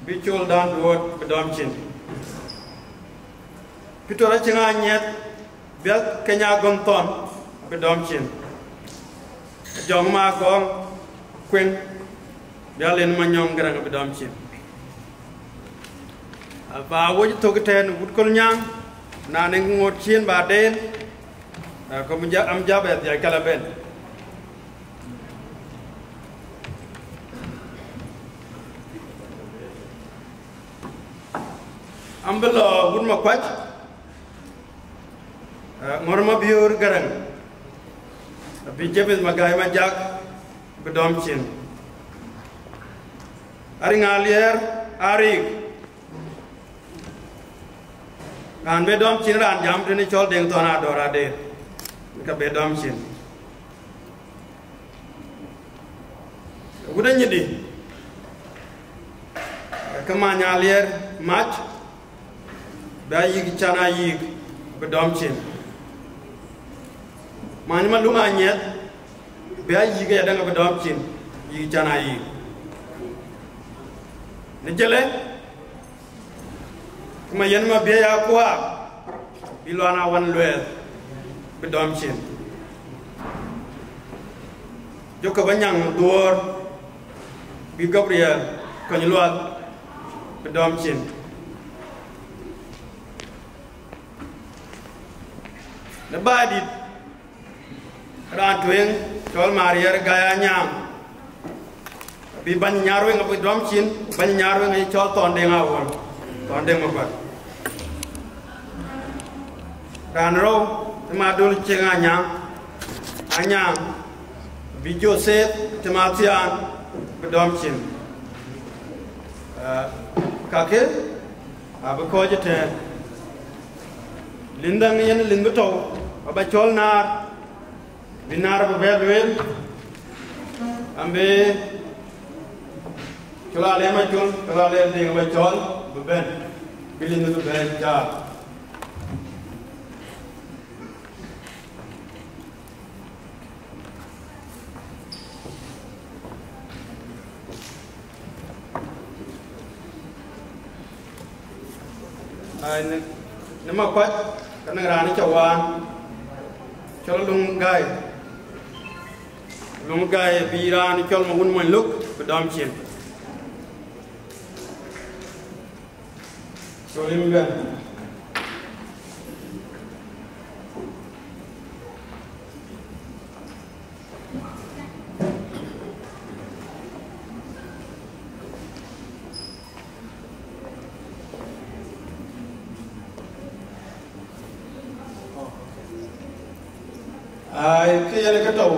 bi chul dan duot bedom chin pitora chinga nyet bia kenya gonton bedom chin jong ma gong kwen bia len manyong grang bedom chin và với thu cái tên vút con nhang na nên ngột chiên bà đen có một âm giá về giải cả là bên âm bê lò vút mà quách ngor ma biur garang bi jebes magay ma jak bedom chin ari ngalier ari kan bedom chin ran jam tini chol deng tona dora de ka bedom chin udah nyedi kama ngalier match bayi chana yig bedom chin man ma luma nyet bayi ga da bedom chin yig chana yig ni jele kuma yen ma biya kwa bilona wan lwe bedom chin joko banyang dor bi Gabriel kanyulwa bedom chin na badi ran tueng tol marier gaya nyam bi ban nyarwe nga bedom chin ban nyarwe nga chol tonde nga won tonde ma ba ran ro ma dul chenga nyam anyam bi Joseph Timatian bedom chin kake abako jete lindang yen linduto aba chol nar binar ba belwel ambe chola le ma chol chola le ding ba chol ba ben bilin du ben ja nama kwat kana rani chawan chol lung gai biran chol mun mun luk bedam chin so lim ben ai ke yana ka tau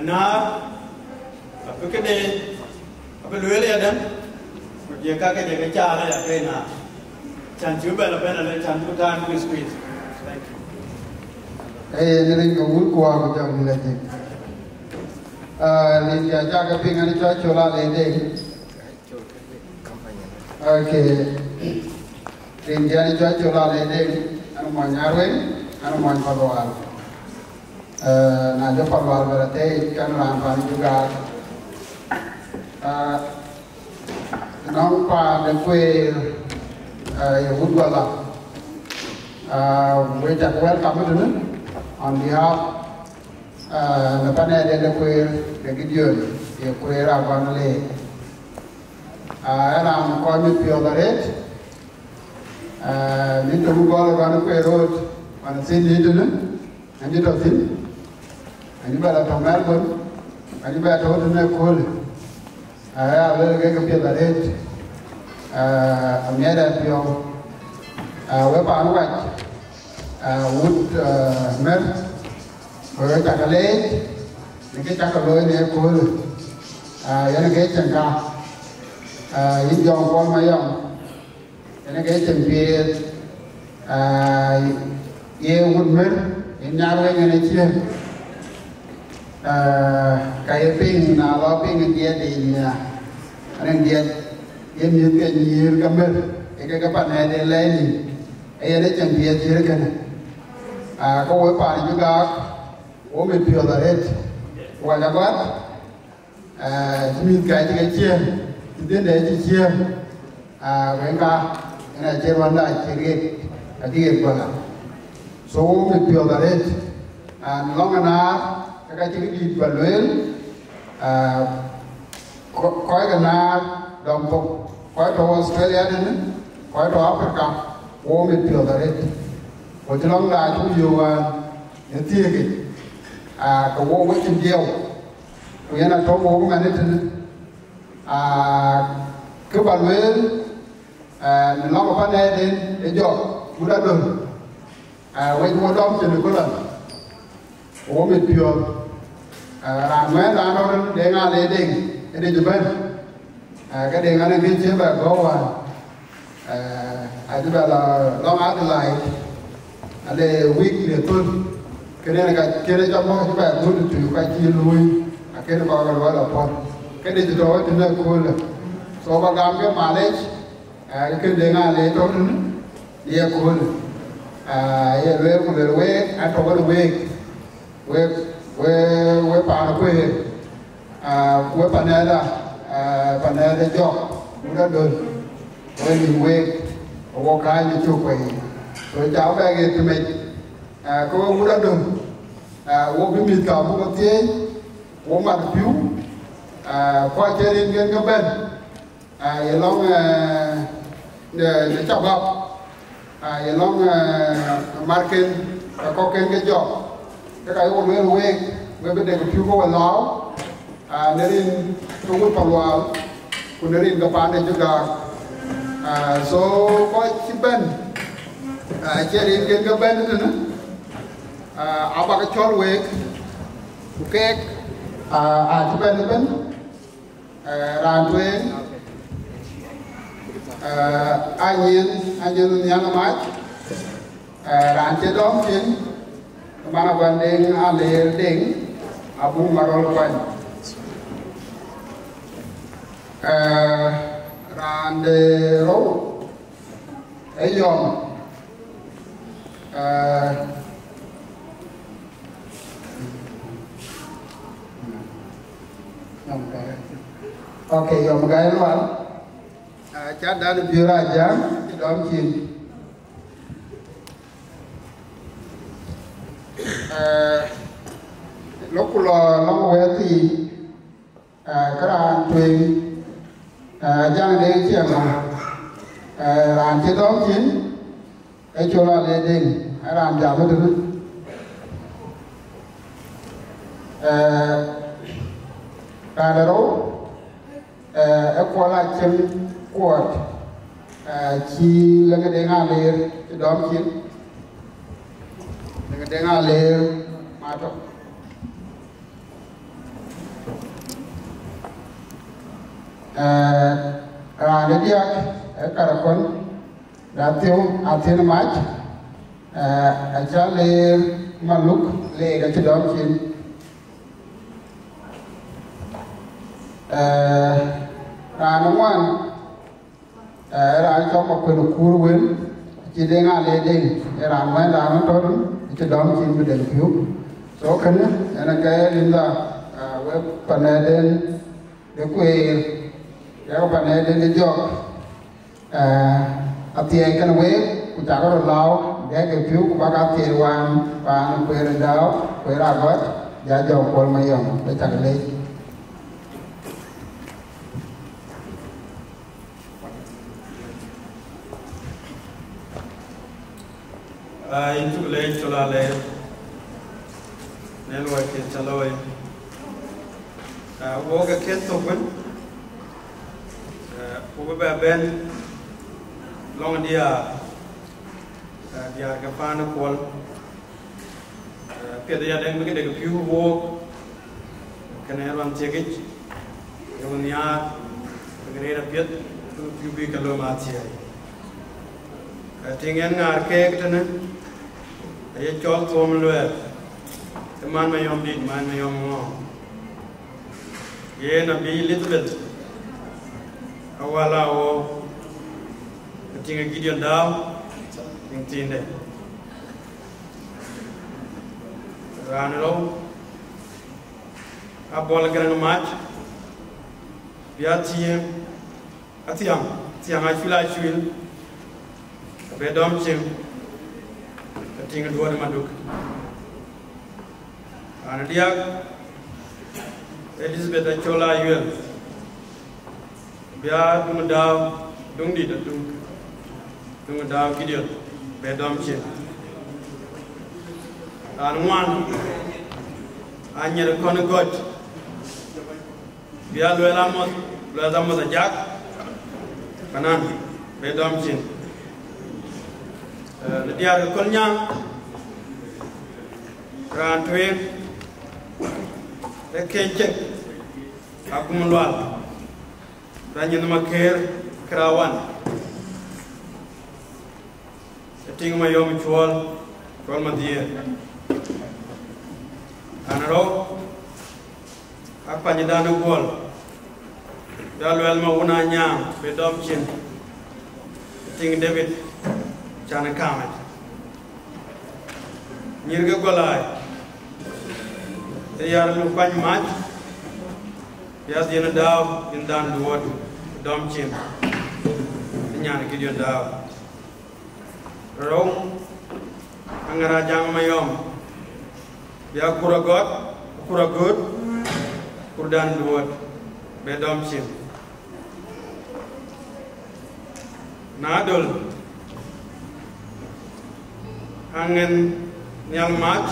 na apa ke de apa luele ya dan dia ka ke de cha la ya ke na chan chu ba la ba na chan tu tan ku squeeze thank you ni ring ko wul ko wa ko jam ni la ti ni ya ja ka ping ani cha chola le de okay ring ja ni cha chola le de anu ma nyarwe anu ma pagawal na jo pagawal berarti kan rampan juga nong pa de kue ya budwala we just welcome you on behalf the panel de kue de gideon ye kue rampan le era ko mi pio daret ni to gol kan kue road on sin ni dun ani to sin ani bala to Melbourne ani ba to ne kol aya le ke pio daret amera pio we pa no wa wood mer we ta kale ni ke ta kalo ne kol ya ne ke changa yin jong pol ma yong ene ke tempie ye wood mer in nyarwe ngene chien kaya ping na lo ping dia di nya ane dia ye mi ke nyir kamer e ke pa ne de le ni e ne tempie chire kana ko we pa juga o me pio da ret wa ja ba mi ka ji chien de de ji chien wen ka ene che wanda chire adi ko la so me pio da ret long na ka chi di balwel ko ga na dom ko to Australia den ko to Africa o me pio da ret ko ti long la chu yo ye ti ke ko wo wo chin dio ko yana to wo ma ne tin ke balwel ni long pa ne den e jo bu da don we mo dom chin ko la o mit pio ran men ran no de nga le ding de juban cái de nga ne bi che ba go wa adu ba la long Adelaide ale week le tun kene ga kene ja mo ba tu tu ka chi lui kene ba ga la pon kene de do de na ko le so ba gam ke malej cái de nga le to ni ya ko le ye le ko le we a to ga we pa na ko we pa na da jo mu do we ni we o ka ni chu ko rồi cháu bé kia thì mình có muốn đã được uống cái mì cà mua cái thế uống mặt phiếu qua chơi đến cái bên vậy long để chọc học vậy long market có cái job cái uống mấy người với bên đây cái phiếu có láo nên không có phòng vào cũng nên cái bàn này juga so có chip bên jadi cái bên itu na apa cái chol wek kek tu bên ran tuen anyin yang mat ran cedom cin mana banding alir ding abu marol kwan ran de ro ayom okay, yang gaya luar, cat dari biru aja di dalam cin. Lokulo long weti, keran tuing, jangan deh ciaman, ranci dalam cin. Chola leding aram jamu tu kadaro ekola cem kuat ci lagi dengar ler ci dom ci lagi dengar ler mato rane dia karakon Datiu atin mach aja le maluk le ga ci dom ci wan ra cho ma ko kur wen ci de nga le de ra ma la ma to ci dom ci bi de yu so kan ana ga linda we paneden de ko ya paneden de jok ati kan we ku ta ko lao de ke phiu ku ba ka ti wan pa no pe ra dao pe ra got ja jo ko ma yom de ta le into le chola le nel wa ke chaloy wo ga ke to ben wo ba ben long dia ke pana kol pe dia den ke de piu wo kana ran chegich yonya ngere piet tu piu bi kalo ma chia tingen ngar ke tane ay chol tom lue man ma yom dit man ma yom mo ye na bi litbet awala o tinga gideon daw ting tinde ranelo abol gran match biya tiang ay fila chuil be dom chim tinga duwa maduk ana dia Elizabeth chola yul biya dum daw dung di dung daw gideon be dom chim an wan anyer kon got biya lo la mo jak kanan be dom chim le dia ko nyang ran tuen e kenche akum lwal ranyin maker krawan ting ma yom chwal ma die anaro apa nyidanu gol dalwel ma una nyam be dom chin ting David chana kamet nyirga golay e yar lu kwany mach yas dina daw in dan duot dom chin nyana gideon daw rong angara jang mayom ya kuragot kurdan duot bedom chin nadol angen nyal mat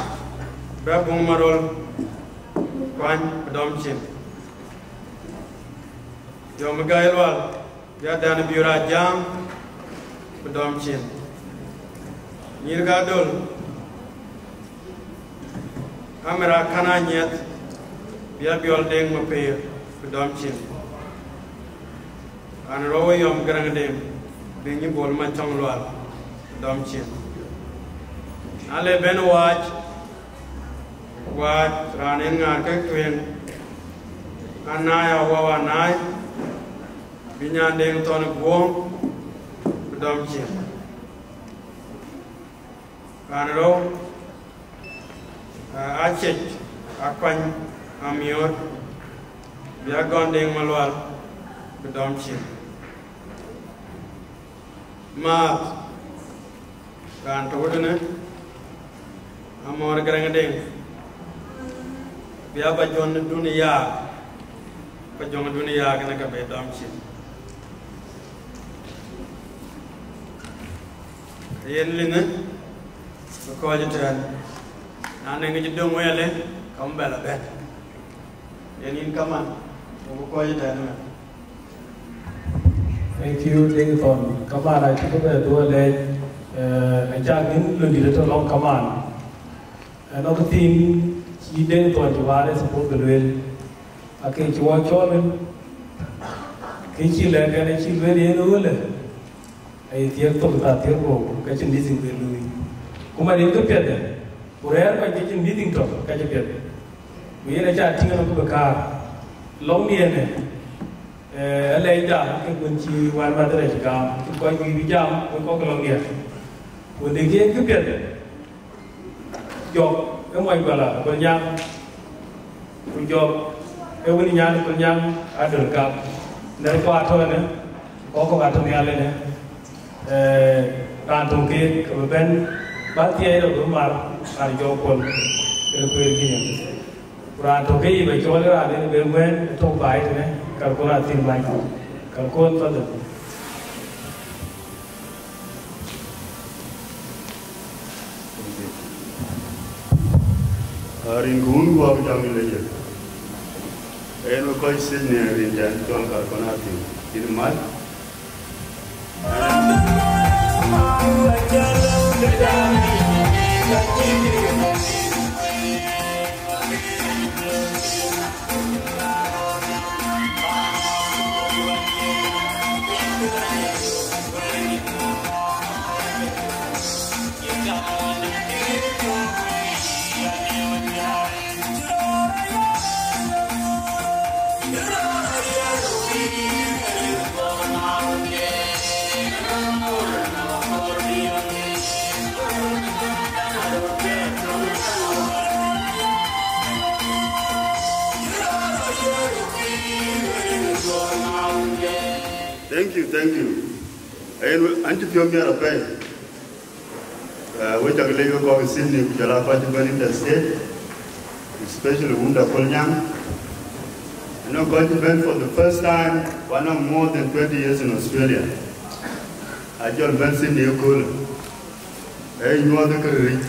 babung marol kwan bedom chin yom gailwal ya dan biura jam bedom chin Nyirgadol kamera kana nyet biar biol deng mape bedom chin an rowo yom garang dem benyi bol ma chong lwal bedom chin ale ben wach ranen ngar ke twen anaya wawa nai binya deng ton gwong bedom chin Kanro aceh akwan amiot biar gondeng malual bedom chin maaf kan tawudene amor garangdeng biar bajon dunia kena ke bedom chin yen lina ko jitan nane ngi dong wele kam bela bet yenin kaman ko jitan Thank you, Dington. Kaman ay tuwa tuwa le ajagin lundi to long kaman. Ano ko tin si Dington jaware support galwel. Ake chwa cholen. Kichi le gane chi veri no le. Ay tiek to ta tiek ro ka chin dising lui. Kuma din ke piade urer pa jicin meeting to ka je piade wi na cha tinga no ko ka long ni ne ale ja ke kunci wan ma dere ka ko wi jam ko ko long ni ko de ke piade yo e moy bala ko nyam ko yo e woni nyaan ko nyam adol ka nder ko ato ne ko ato ni ale ne kan to ke ko ben Batia itu rumah hari jopol berpergian. Kurang tu kaya berjual ada ni bermain tu baik ni kalau kurang tin baik kalau kurang tu. Hari ini gua berjalan lagi. Kau sini hari ini jangan tuan kau nanti ini mal. Thank you. Anti Pyomia Rapai. We take a little go Sydney, Kujala Fatiban in the state, especially Wunda Kolnyang. You know, Kontiban for the first time, one of more than 20 years in Australia. I joined Ben Sydney Okul. Hey, you are the career.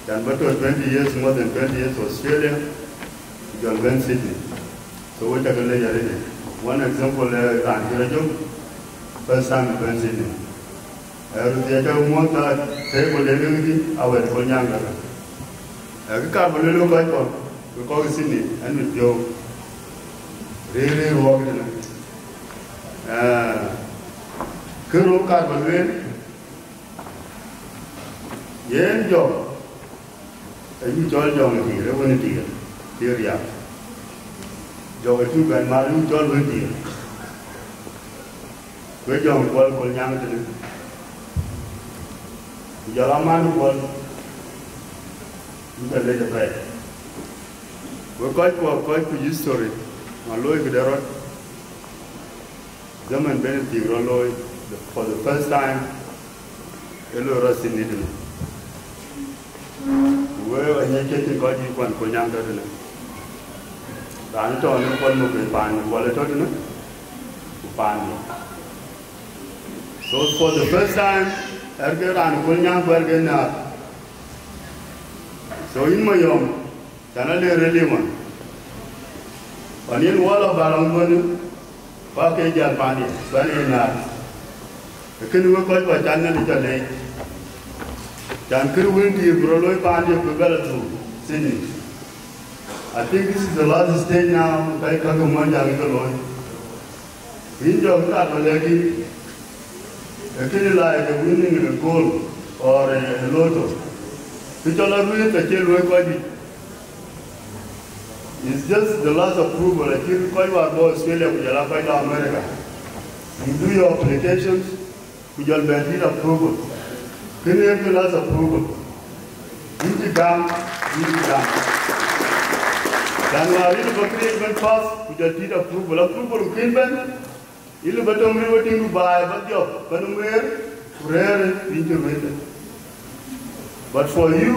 Then, but 20 years, more than 20 years in Australia, John Ben Sydney. So we take a little. One example, first time in Pennsylvania. I was the other one that table living our Konyanga. cái card mà luôn coi còn có cái xin này anh được vô re hoa cái này cứ luôn card mà luôn yên vô anh cho này thì nó vẫn thì điều gì vô cái thứ gần mà luôn cho luôn thì với dòng quân nhang thế này giờ làm ăn quân chúng ta lấy được vậy với coi history mà lôi cái đó zaman bên thì rồi lôi for the first time cái lôi ra xin đi được với anh ấy chết coi gì quan của nhang đó này đã cho nó quân một cái bàn gọi là thôi nữa bàn so for the first time erge ran của nhang của erge na so in my yom chana le relima panin wala balang bonu pa ke jar pani bani na ken wo ko ba chana ni chale chan kru win di broloi pani ko bela tu sini I think this is the last stage now kai ka ko man jang ko loy in jom ta ba legi ken like winning a goal or a lotto it's just the last approval. Like you call your Australia, you call America. You do your applications, you will get approval. Can you have the last approval? You come. Then we are in the creation fast, you will get approval. Approval can be. You will get everything to buy, but you are rare, you but for you,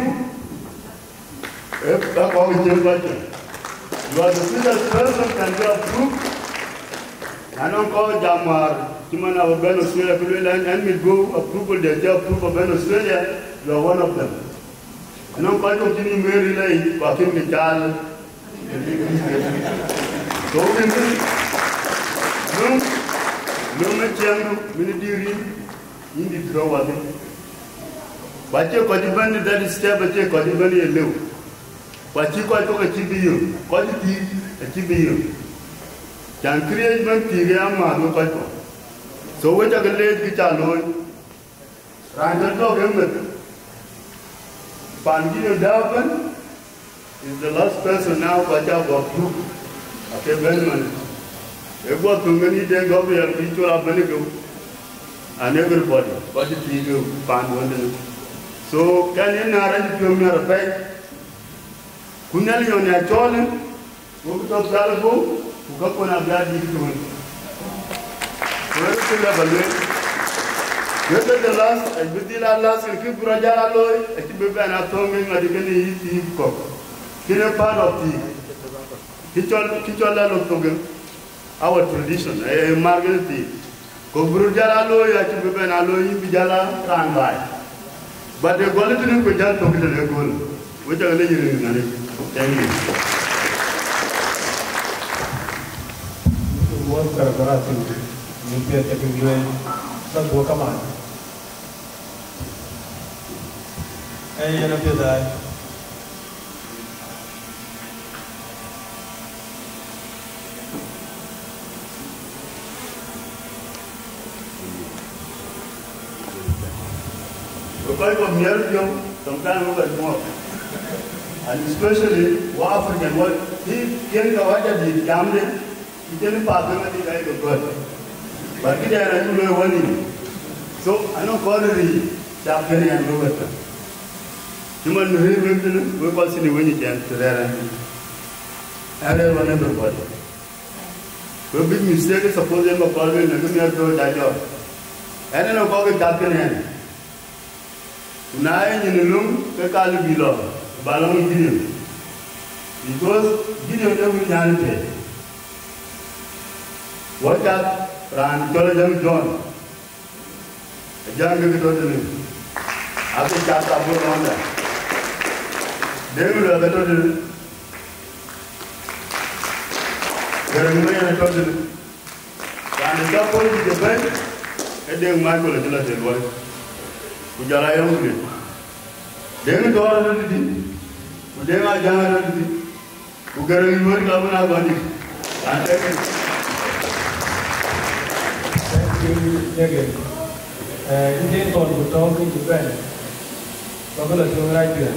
if that was your budget, you are the fittest person can be approved. I don't call Jamar, Timana or Ben Australia, and we go approval, they approve of Ben Australia, you are one of them. I don't call you Jimmy Mary Lay, walking the child. So, no, Ministry, in the draw. Bache ko di bandi dali step bache ko di bandi elew bache ko to ka tibiyo ko di tibiyo jan create man tire amma no ko to so we ta gele ki ta loy ran to gem pangi no davan is the last person now bacha go group ake benman e go to ngani de go ya ki to la bani go and everybody ko di tibiyo pan wonde so can you narrate to me a pay? Kunali on your children, who talk Salvo, who got one of that to him. The last, I did the last, and keep Rajala Loy, I keep a ban of Tommy, and you can eat cock. Get a part of the Kichola of Togan, our tradition, a Margaret tea. Kobrujala Loy, I keep a ban alloy, Bijala, ran by. But the quality of the job of the goal, which are living in it. Thank you. One paragraph in the taking UN, not work a man. And you know that. Because of Miriam, sometimes we get more. And especially what African, what he came to watch the gambling, he didn't pass the guy to God. But he didn't know one. So I don't call it the Japanese and Roberta. Human being, we call it when you can to there. Everyone, everybody. We big mistake, suppose them a call me and give me a job. I don't know how to Japanese. Now in the room, the car will be low. Balong Gideon. Because Gideon never done. What that ran Jolly John? A young girl to him. After Chata Bonda. They will have a total. There are many total. And the couple is the best. And then Michael is the last one. Ujala young. Then go on to the Udenga jangan nanti. Bukan ribuan kamu nak balik. Ada kan? Jaga. Ini tahun bertahun ke Japan. Bagus lah semua raja.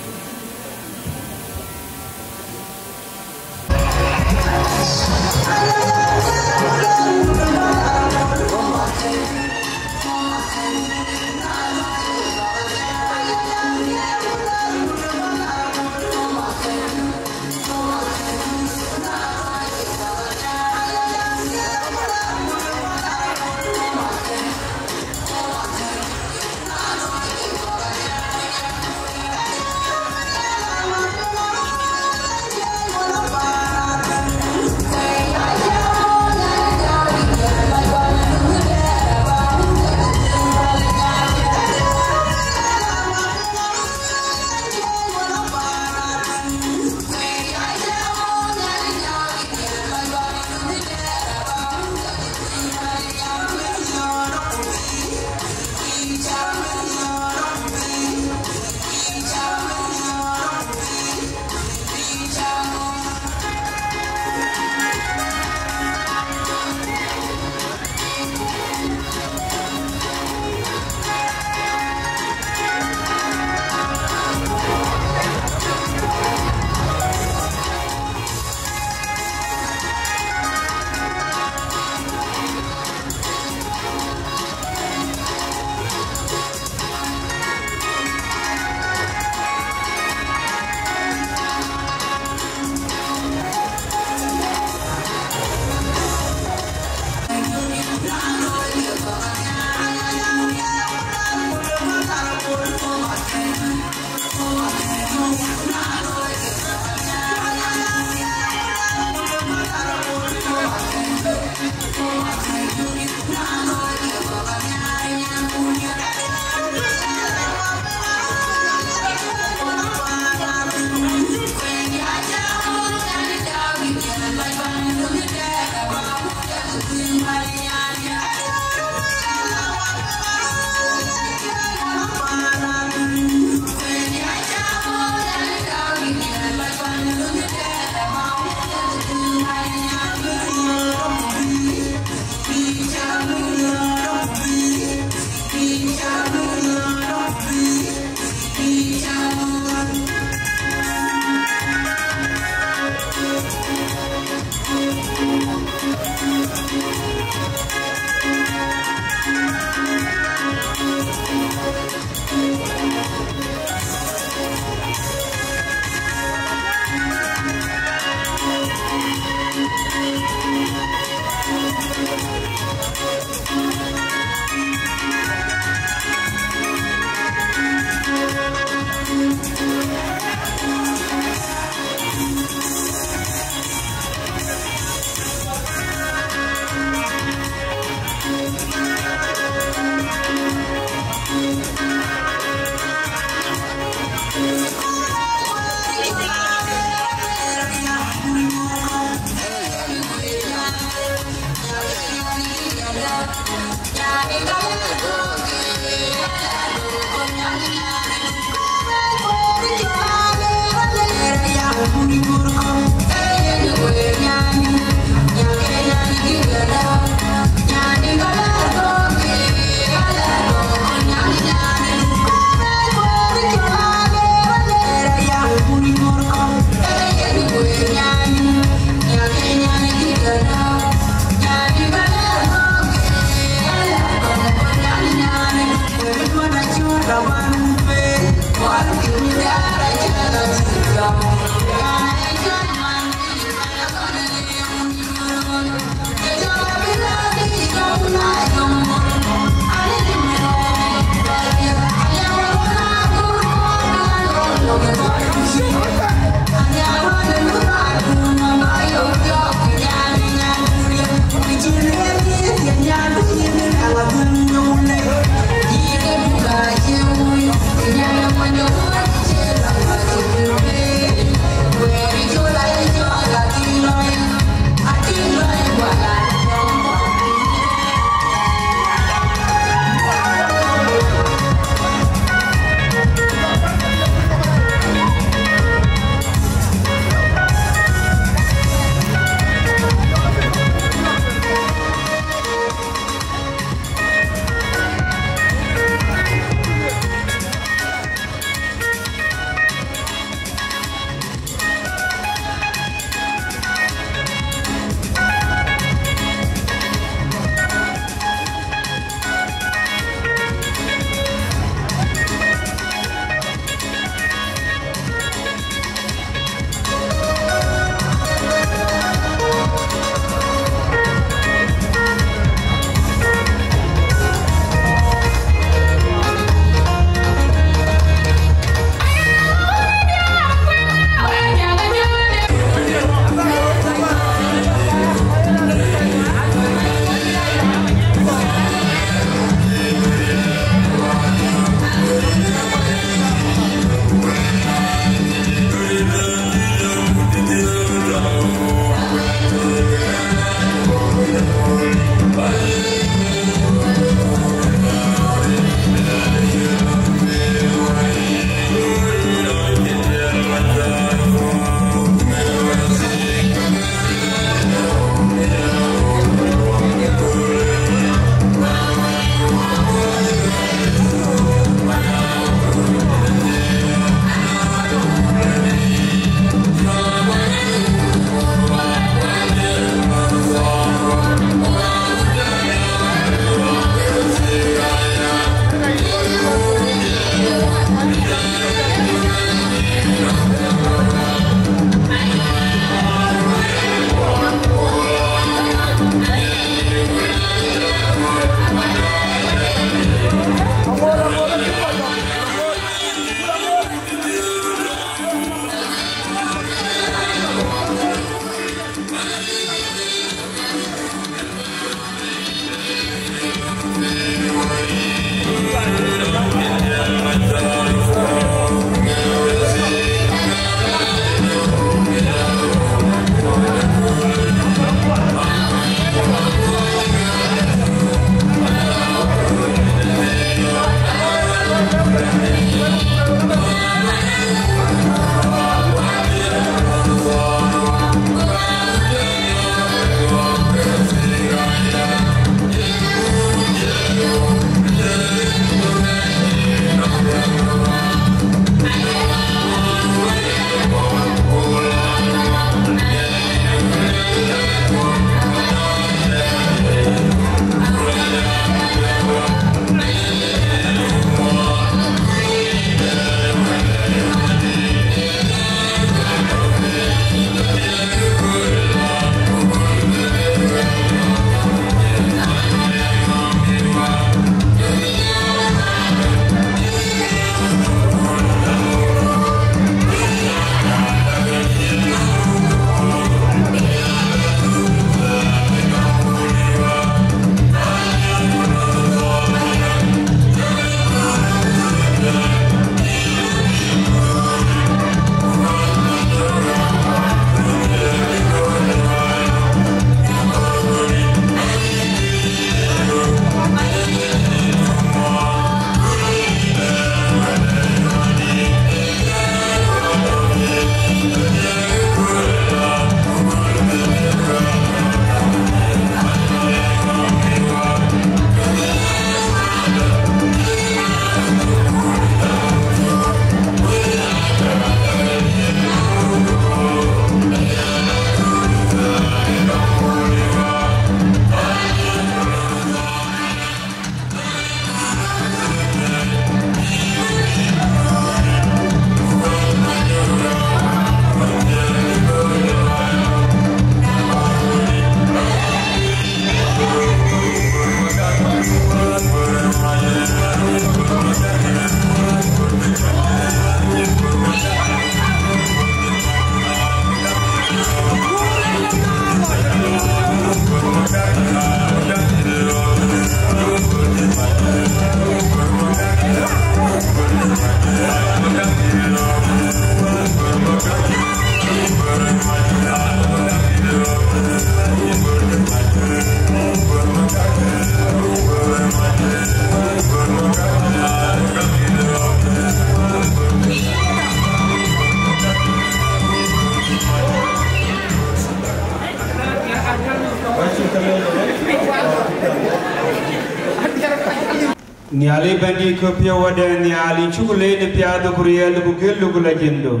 Niali bandi ko pia wada niali chukule ne pia do kuriel ko gelu ko lajendo.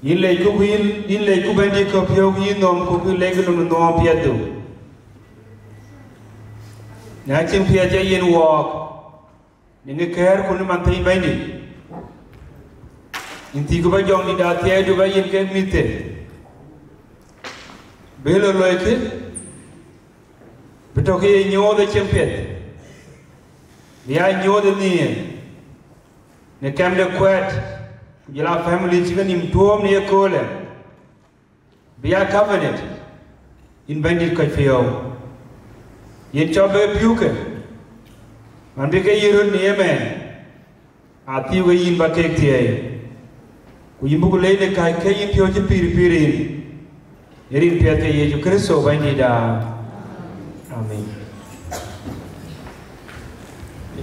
Yille ko bandi ko pia wi nom ko legelu no pia do. Na chim pia ja yen walk. Ni ker ko ni mantai bandi. Inti ko ba jong di da tie do ba yen ke mite. Belo loike. Betoke nyo de chempet. Dia nyo de ni ne kam de kwet jela family chicken im tuom ne kole bia covenant in bandit ko fio yen chobe piuke man be ke yirun ni men ati we yin ba ke tie ku yimbu ko leine kai ke yin pio je piri erin piate Yesu Kristo bandida amen.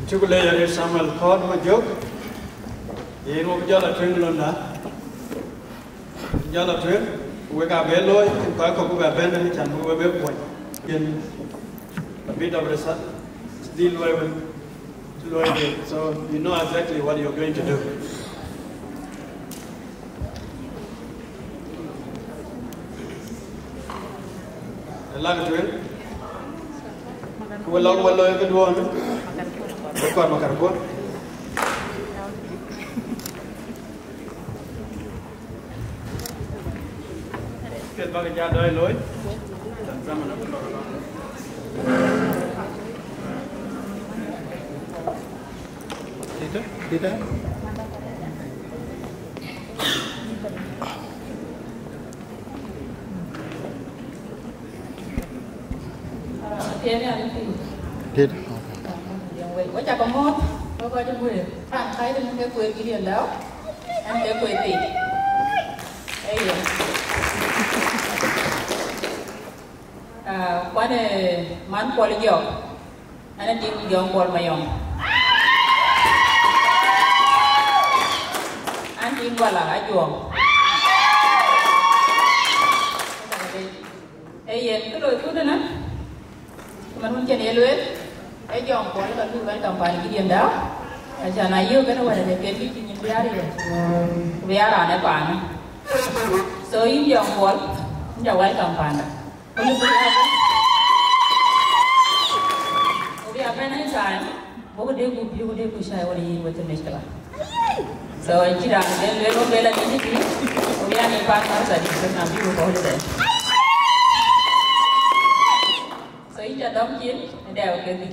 Chukule yare Samuel Kod ma jok ye mo jala twen londa jala twen we ka be loy ko ba ben ni chan mo be ko yen a bit of research still loy so you know exactly what you're going to do. La twen ko loy ke duon Bukan makan buat. Kita bagi jadoi loy. Dan sama nak berdoa. Tidak. Tidak. Có cha con mốt, có coi trong quyền, bạn thấy được cái quyền kỷ niệm đó, em cái quyền gì? Đây rồi. Qua đây mán qua lấy dầu, anh đi dầu qua mà dầu, anh đi qua là ở chuồng. Đây vậy, cái đôi chút đó nè, mình không chơi lưới. Jong ko la tu ban kampanye gideon da aja na yo kana wala de ke ti ni biari de biara ne pa na so yin jong ko nda wal kampanye ko ni biara ko bi apa na sa bo de ku shay wala yin wata meskala so jira de le ro bela ni ti ko bi ani pa na sa di na bi ko de so yin da dom jin đều ke bi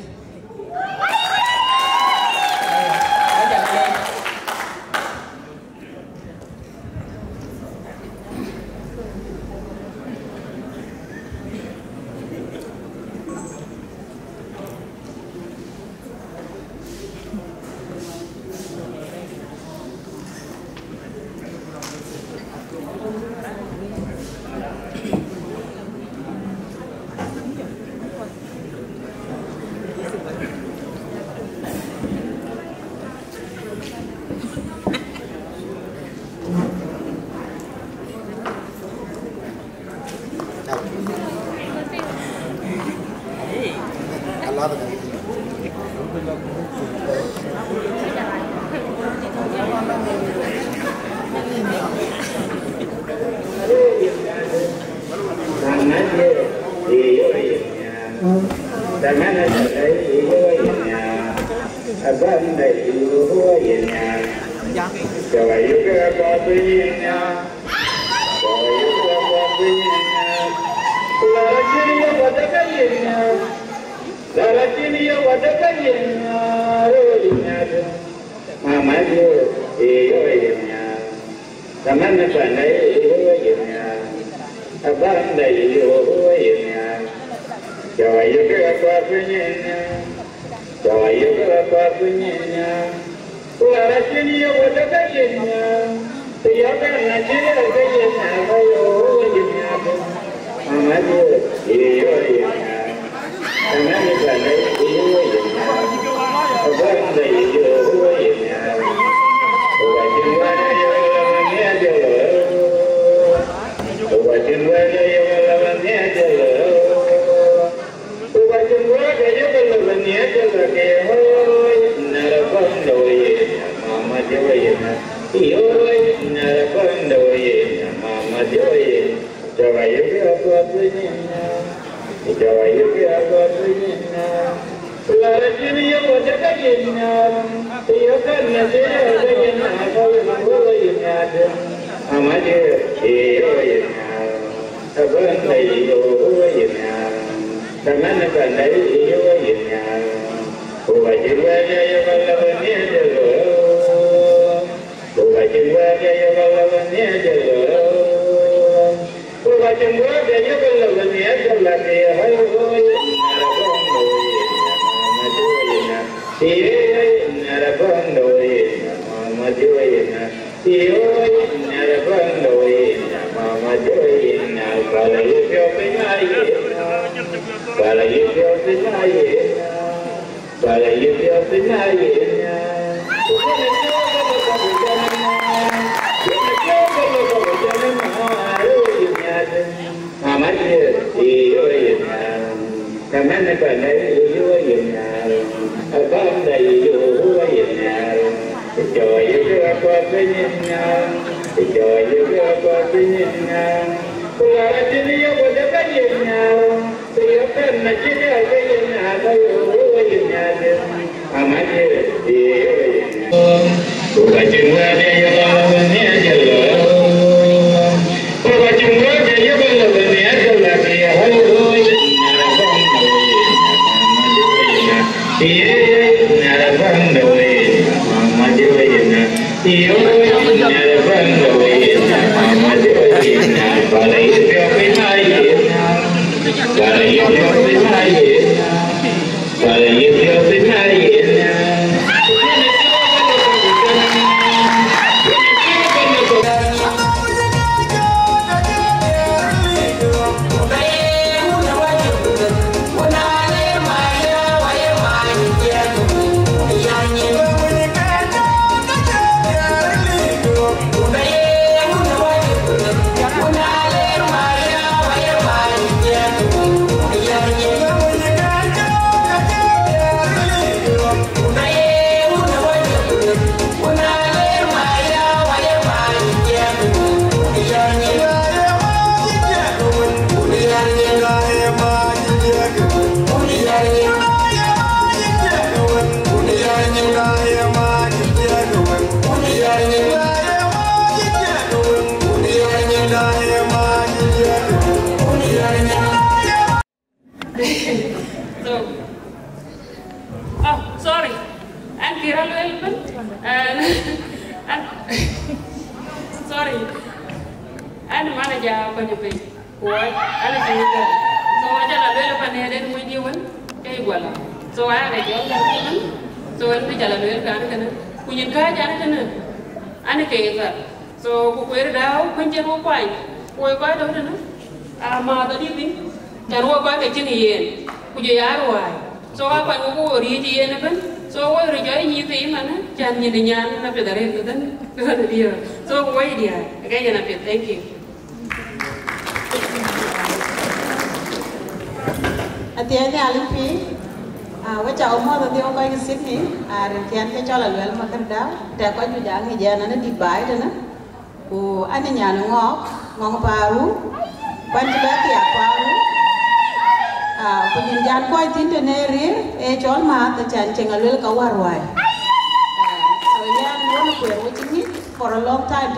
For a long time,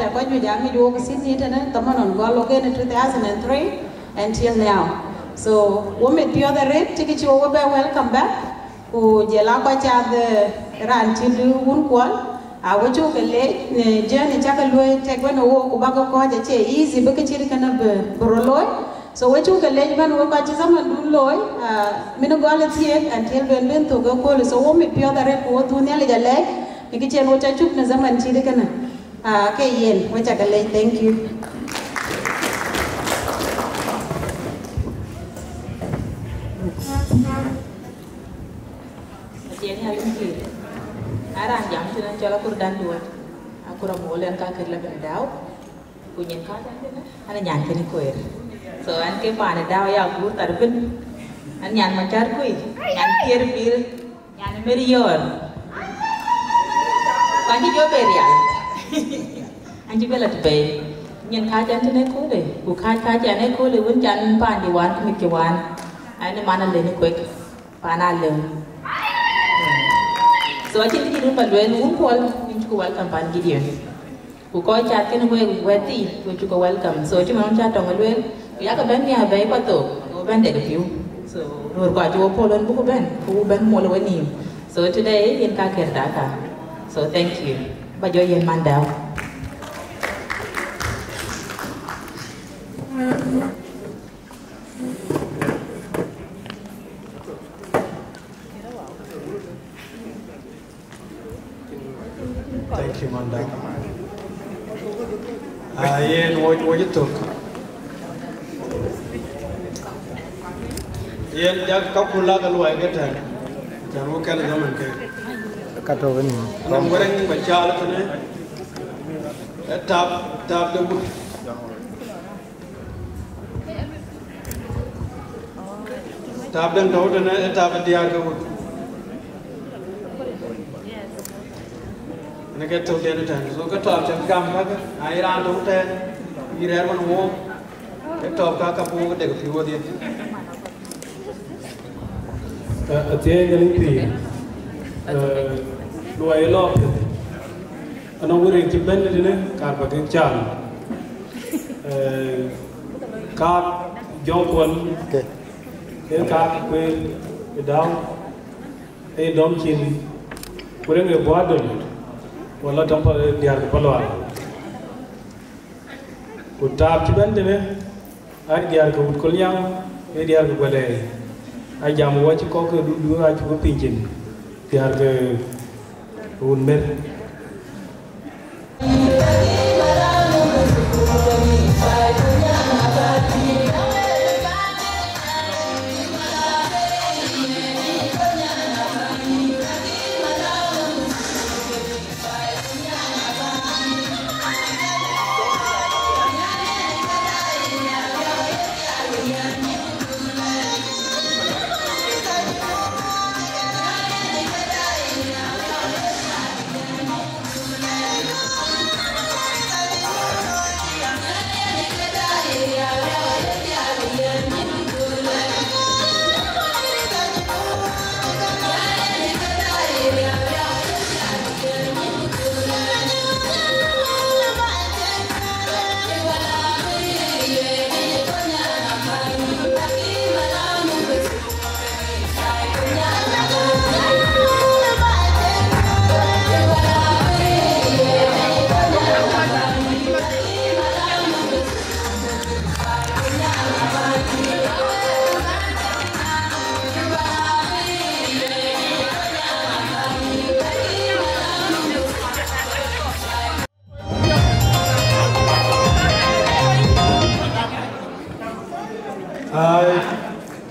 until now. So, women, the other rate, take you over, welcome back. Who Jelaka the Rantilu Wunquan. I would joke a late journey, Chakalu, take one walk, Ubago Koja, easy, Bukachirikan of Boroloy. So, we took a late man who got some Duloy, Minogality until when went to go call. So, women, the other rate, who to nearly a leg. The kitchen, which I took Nazam and Chirikan. Okay, which I can lay, thank you. Arah jam sudah jalan kurdan dua. Aku ramu oleh angka kerja berdau. Punya kata ada nyan kini kuir. So an ke mana dau ya aku terbun. An nyan macam kui. Nyan kir bir. Nyan merior. Panji jo berial. Anji bela tu be. Nyan kata tu nak kuir. Bukan kata nak kuir. Pun jangan pan di wan kemik wan. Ane mana le ni quick. Pana le. So I think you but when you call you welcome pan Gideon. Ku ko chat ken we weti ku ko welcome. So ti man chat tong le ya ka ben ya be pa to. Go ben de piu. So ro ko jo polon bu ko ben mo le wani. So today in ka ker da ka. So thank you. Ba jo yen mandao. Thank you, Manda. Yen what you took. Yen jak kapula ka luai ke tan. Jamu kan zaman ke. Kato kan. Nam goreng bacal tu ne. Tap de but. Tap dan tahu tu ne tap dia ke but. Nake to den tan so ka top chan gam ka ai ran to ten i rer man wo ke top ka pu de ko wo dia atie ngalin pi lo ai lo ana wuri ti ben de ne ka ba ke chan ka jong kon ke ka pe daw e dom chin wuri nge bo do wala tampa diar ko palwa ko tab ci bende ne ar diar ko ko liam e diar ko gole ay jam wo ci ko ko du wa ci ko pinjin diar ko won mer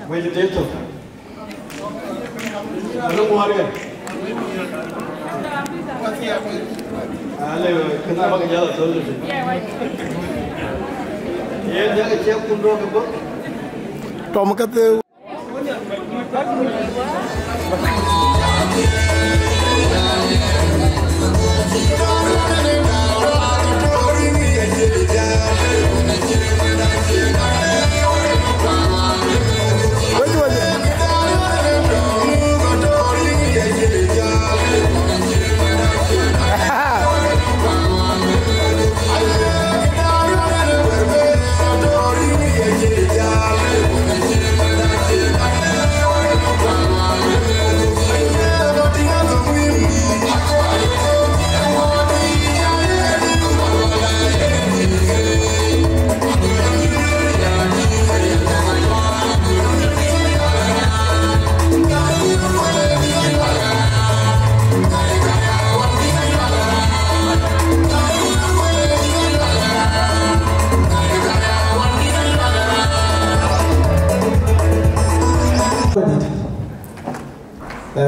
Vegetative. Ano mo hari kan? Ale, kenapa kerja tu? Ye, dia kecil pun dua kebun. Tom kata.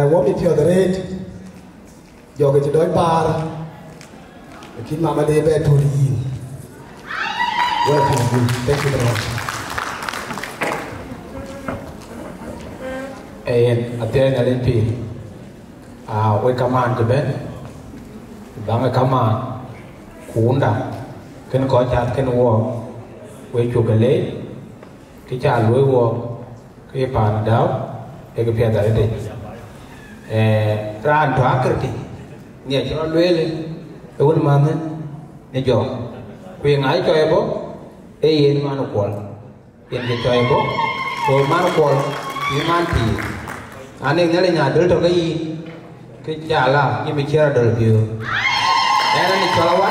What if you're the red? You're going to do bar. The kid mama they bear to the welcome. Thank you very much. And at the end of the day, we come on to bed. Bang come on. Kunda. Can call chat can walk. We took a late. Teacher will walk. ke pan daw e ke pia dare de ran to akrti ne jo lwele e won man ne jo ku ngai to ebo e yen man ko yen ke to ebo to man ko yi man ti ane ngale nya dol to kai ke jala ni me chera dol bio era ni cholawa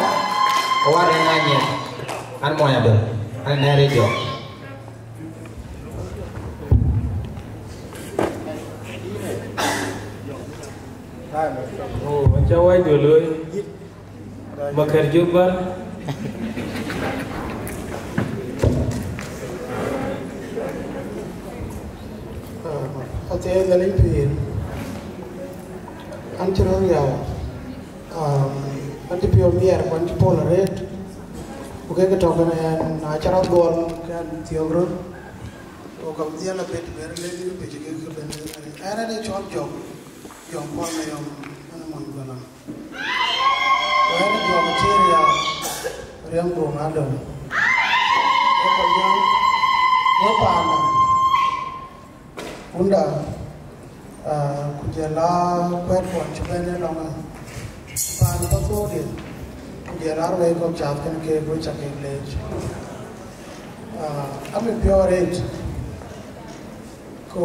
o wa nga nye an mo ya dol an ne re jo oh macam wai dulu bakar jumpa Ate galing pin antiro ya anti pio mier kwanti pola red uke ke tokana na achara gol kan tiogro o kam dia la pet ber le ni pe ke ke ben era de chop job yom pon na yom ana mon bana era jo materia riam bo ngado o ko jam o pa na unda kujela kwet ko chbene longa pan ko to de kujela re ko chat kan ke go chake le ame pure age ko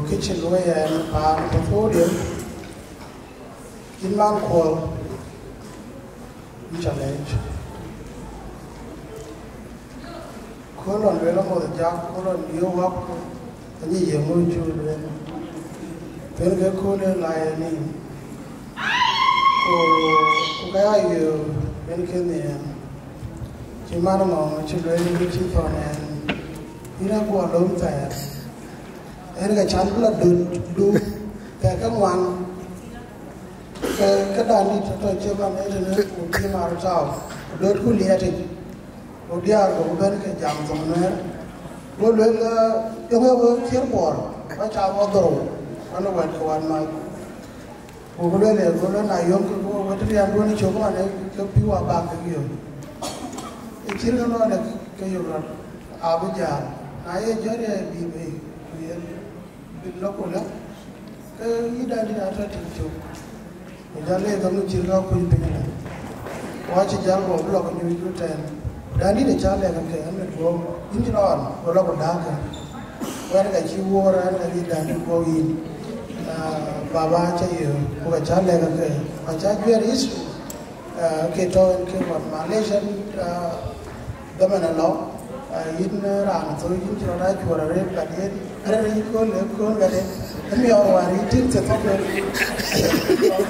kitchen loya pan ko to de in man ko challenge ko lon le lo mo ja ko lon yo wa ko ni ye mo ju le perché con la ni o ga io perché ne ci mano ma ci lo ni ci fa ne ira ko lo ta er ga chan la du ka ka wan ka da ni to che ba ne ne ko ki ma ro ta do ku li ati o dia ko ben ke jam so ne lo le la yo go tier bor ba cha mo do ano wan ko wan ma ko le ko na yom ko ko tri an do ni cho ko ne ko pi wa ba ka yo e chir no ne ke yo ra abu ja na ye jore bi be ye bi lo ko la ke yi da di ata ti cho e da le ga mu chir ga ko bi ne wa chi ja ko lo ko ni ku ten da ni de cha le ga ke an ko in ji no ko lo ko da ka wa ga chi wo ra na di da ni ko yi baba cha yo ko cha le ga ke a cha gwer is ke to ke wa malaysian da mana lo yin ra na so yin ji ra ju ra re ka de re ri ko le ko ga de mi o wa ri tin te to ko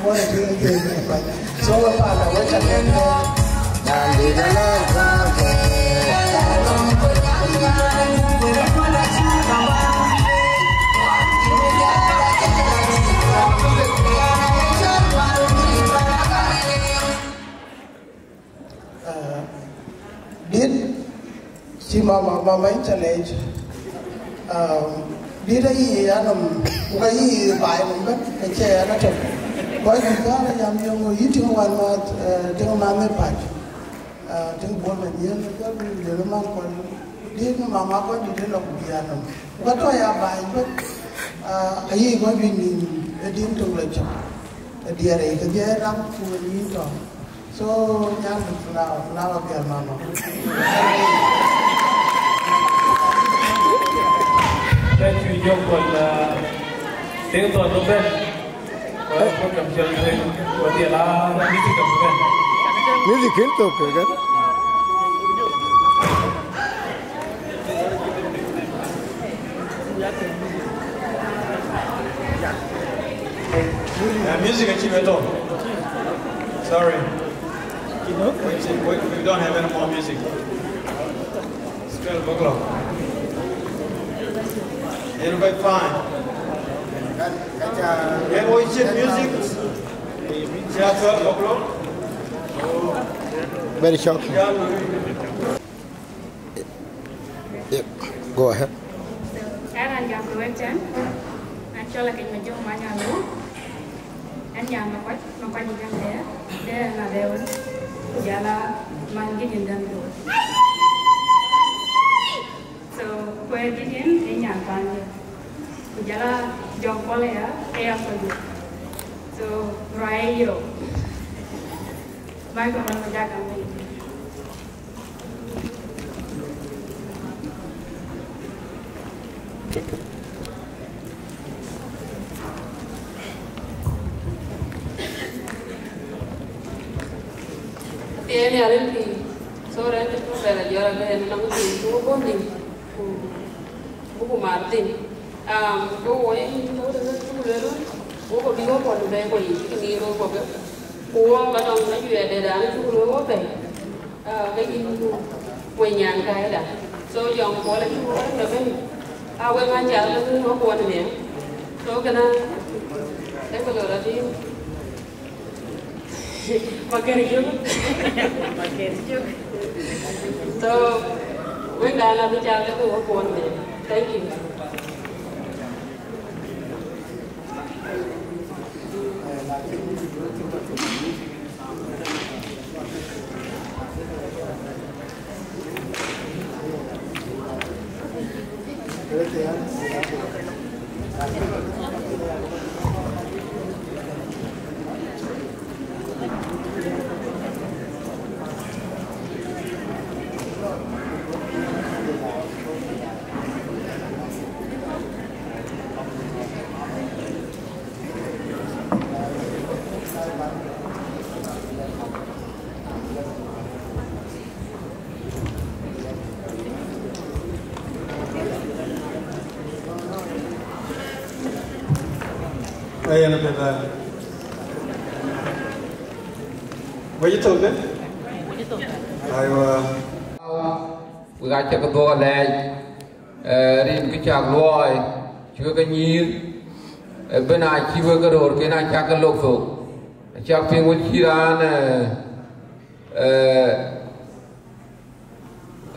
wa ri ge so wa pa la wa cha le da li da la ka ke did si mama challenge did ai anam ugai bai mun ban che ana che koi ki ka na yam yo yi ti wan ma ti ma me pa ti bol na ni ka bi le ma ko did mama ko di lo ku ya nam ko to ya bai ba ai ko bi ni din to le cha dia re ka dia ram ku ni to so yang flower girl mama thank you yo por la tengo no ben por kam chal the ko dia la music kam ben music to ko ga music achievement sorry we don't have any more music. It's 12 o'clock. Everybody fine? Everybody check music? It's 12 o'clock? Very shocking. Yep. Go ahead. Sekarang jam 2 jam. Actually kita jom macam tu. Anh nhà nó quay đi ra để là đều giờ là mang cái nhìn đơn rồi so quay đi đến để nhà con jala jong pole ya kayak apa so rai yo baik orang menjaga kami Tiene aren't so rent to better your and long to bonding buku Martin go away go to the little go be up on the day where you can hear over it or but on the you had it to go away making when young guy so young quality the baby I will my child no one in so can I take a lot of you Makin juga. So, we dah nak bicara tu apa ni? Thank you. Ayan na ba? Wajito na? Wajito. Aywa. We got to go lay. Rin cái chạc loài, chưa cái nhín. Bên này chỉ vừa cái đồ cái này chắc cái lộc rồi. Chắc phim của chị ra nè.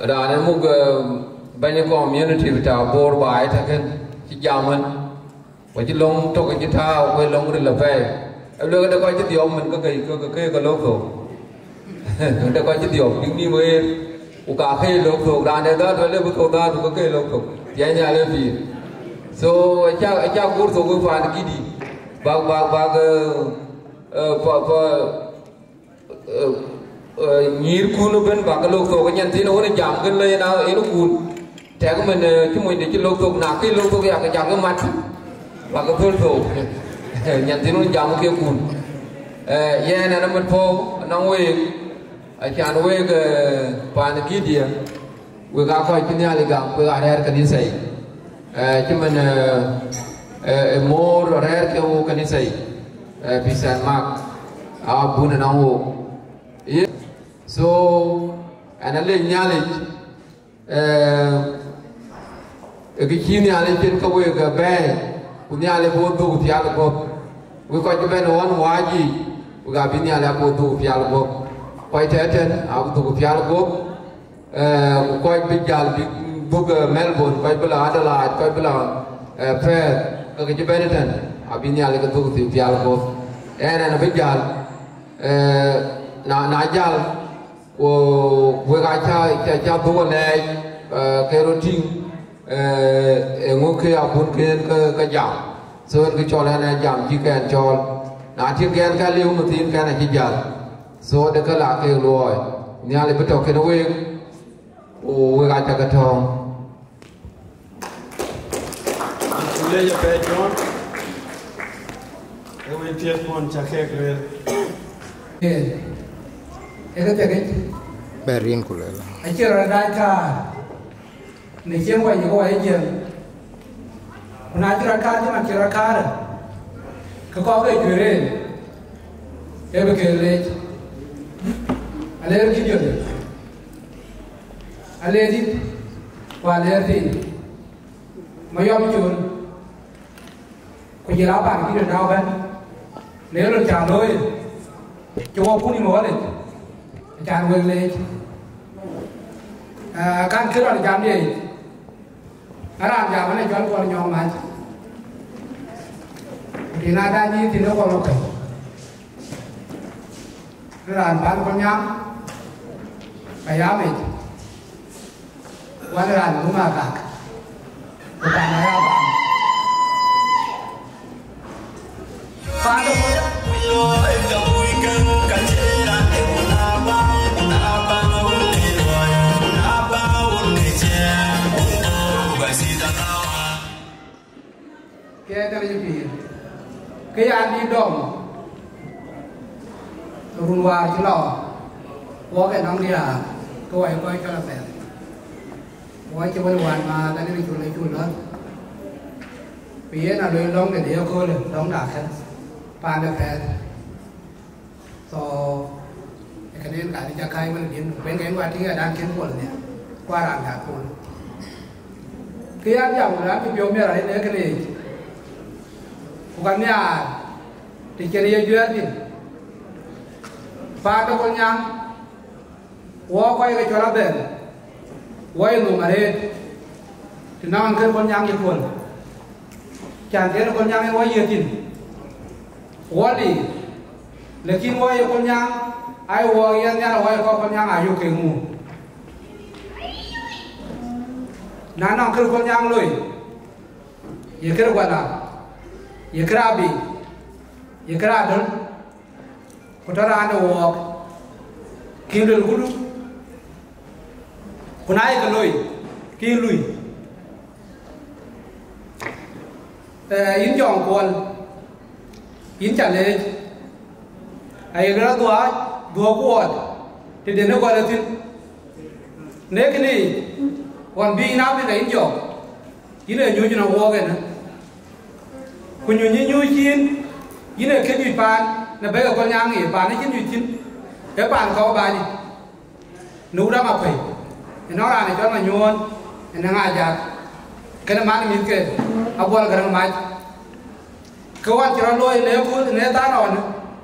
Ra nên một bên những community của ta bor bài thay cái chị giàu mình. Và chỉ lông trong cái thao quay lông lên là về em lừa đã coi cái điều mình có cái lốp rồi đã coi cái điều những đi mới của cả khi lốp rồi đàn này đó rồi lên bút ta có cái lốp rồi vậy nhà lên gì so cha cút rồi cái phản cái đi bag nhiều cuốn bên bag cái lốp rồi cái nhận tin nó giảm cái lên nào ấy nó cuốn thế cái mình chúng mình để cái lốp rồi nạp cái lốp rồi cái giảm cái mặt và cái phương thủ nhận tin nó giảm kia cùn yeah nè nó mình phô nó quên chàng quên cái bàn kia đi we got coi cái nhà ligam we got hair cái gì chứ mình more hair cái ô cái gì pisan mak bún nó ô so anh lên nhà lịch cái chi nhà lịch trên cái quên cái bé punya le bodu piala go we ko je ben won waji uga binya le bodu piala go ko teten abdu piala go ko bi jal bi bug Melbourne ko bela Adelaide ko bela Perth ko je ben ten abinya le go piala go na bi jal na jal o we ga cha do le ke routine ngô kia bốn kia cái giảm sơn cái cho này giảm chỉ kèn cho nãy chỉ kèn cái liu một tin cái này chỉ giảm số để cái lá kia rồi nhà lại bắt đầu cái nó quên ô cái cái thòng Leia pe John em tiệt con cha khe rồi cái cái Berin kule. anh chưa ra đại ca này chiếm quay những cái gì nãy chưa ra ca chứ mà chưa ra ca rồi có cái chuyện này em bị kêu lên anh lấy cái gì anh lấy gì và lấy gì mà yom chuồn có gì lão bạn kia được đâu bên nếu được chàng thôi chúng ông cũng đi mua đấy chàng quên lên kan kira ada jam dia, ada jam mana jual kuala nyong mas, di nada ni di no kuala kai, ada ban kuala nyang, ayam itu, ada rumah kak, bukan ayam ban, ke ta ni pi ke ya ni dom run wa chi lo wo ke nong dia ko ai ko cho la pe wo chi wan wan ma ta ni chu lo pi na lo long de dia ko le long da khan pa de pe so cái nên cả đi ra khai mà điểm bên cái quan thì đang kiến quần này qua làm cả quần cái ăn dòng là cái biểu miệng là thế cái này còn nhà thì cái này duyên thì pha cho con nhang qua quay cái chỗ là bền quay ngủ mà đây thì nó ăn cơm con nhang như quần chẳng thế là con nhang quay gì thì qua đi là khi quay con nhang ai wo yan ya wa ko ko nyang ayu ke mu na na ko nyang loi ye kra wala ye kra bi ye kra don ko tara anda wo ki lul gulu kunai ka loi ki lui yin jong kon yin cha le ai ra dua kuat, tidak nak kuat itu. Nek ni, wan bi na bi kain jok, ini nyuci na kuat kan? Kunyuci nyuciin, ini kerja pan, na bega kau nyangi, pan ni nyuciin, ya pan kau bagi, nura apa? Ini orang ni kalau nyuan, ini ngajak, kena mana mikir, abual kerana maj, kawan cerita loy, nekul, netan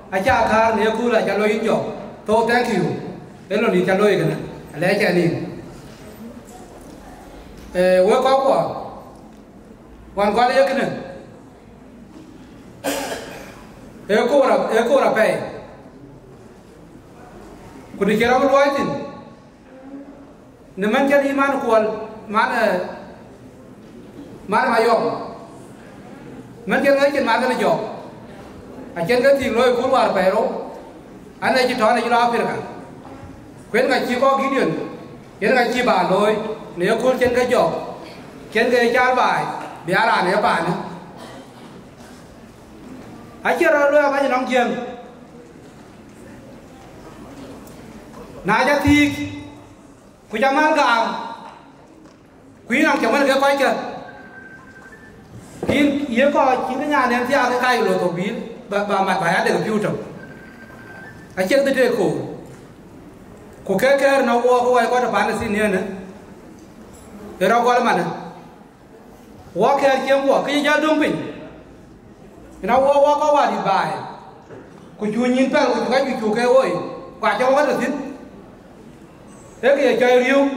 acha khar nekul acha loy jok. So thank you. Hello ni chalo ikana. Ale cha ni. We ko ko. Wan ko le ikana. E ko ra pe. Ku di kera lo aitin. Ne man cha iman ko mana mayom. Man cha ngai chen ma ga jok. A chen ga ti loy ko war pe ro. Anh ấy chỉ nói là chỉ lo việc cả, quên ngày chỉ có kỷ niệm, quên ngày chỉ bà lôi, nếu cô trên cái cha bài, bé là nếu bà nữa, anh chưa ra lôi bao nhiêu năm chiên, nãy giờ thì, quý cha mang gạo, quý nào chẳng phải cái quay chân, khi yếu có chính cái nhà nên theo cái cây lột tổ bí, bà mặt bài để được tiêu trồng. Acier de ko keke na wo ko way ko ta pan sin ne ne era ko la man wo ke kem wo ke ja dum pin na wo ko wa di bai ko chu nyin pa ko ga chu ke oi kwa cho ko ta tin e ke ja riu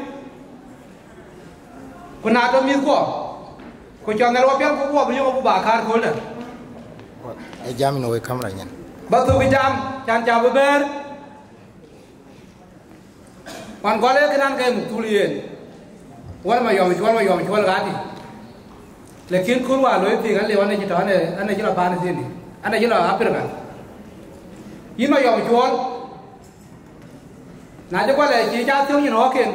ko na to mi ko cho na ro pe ko wo bi ko ba khar ko le ai jam no kam la nyen batu bijam chan cha beber wan gole kenan kay muktulien wal ma yom chwal gati lekin kurwa loy ti gal lewan ni tane ane jila ban sini ane jila apir ga yima yom chwal na je kwale chi cha thiu ni no ken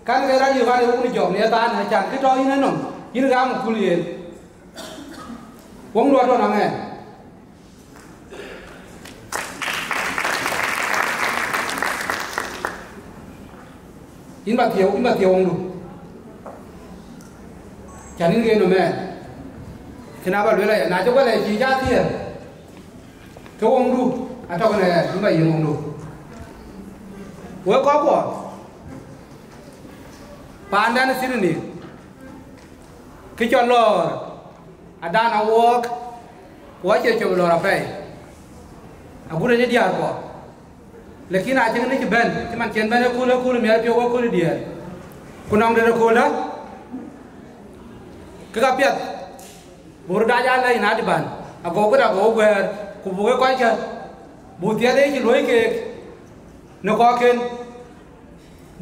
kan ga ra yu ga ni jom ni tan ha chan ki to yin no yin ga muktulien wong ro do na nge in ba tieu ông lu chẳng nên cái nó mẹ thế nào bảo là nãy cho cái này chỉ ra tiền cái ông lu à cho cái này in ba yên ông lu với có của pan đan xin đi cái cho lò à đan à work quá chơi cho lò là phải à bữa nay đi à của लेकिन आज के नहीं बन कि मन chain बने cool मेरा पियो को कूल दिया कुनांग दे कूल का पियत बोरडा जा ले ना दिबान अब को दा को गर को बुगे कोई छ बुतिया दे कि लोई के न को केन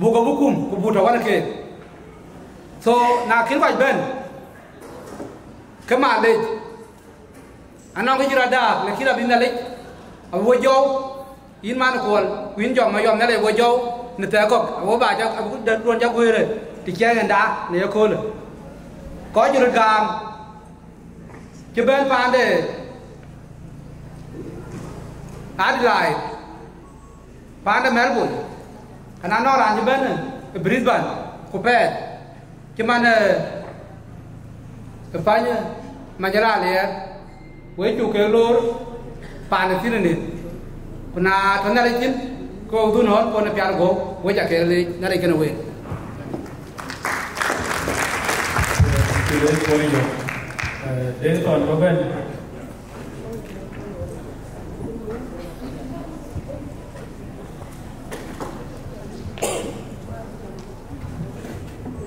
बुगा बुकुम को बुta wan ke so na kin vai ben ke ma le anong ke jira da le kira bin le अब वो जो in man koal win jom ma yom na le wo jo ne ta ko wo ba ja abu da don ja ko re ti che ga da ne ko le ko ju gam ke ben pande Adelaide pande Melbourne kana no ran ke ben Brisbane ko Perth ke mana ke panya majara le we chu ke lor pande tinit kuna tanare chin ko du non ko na pyar go we ja ke le na le kana we Denton Robin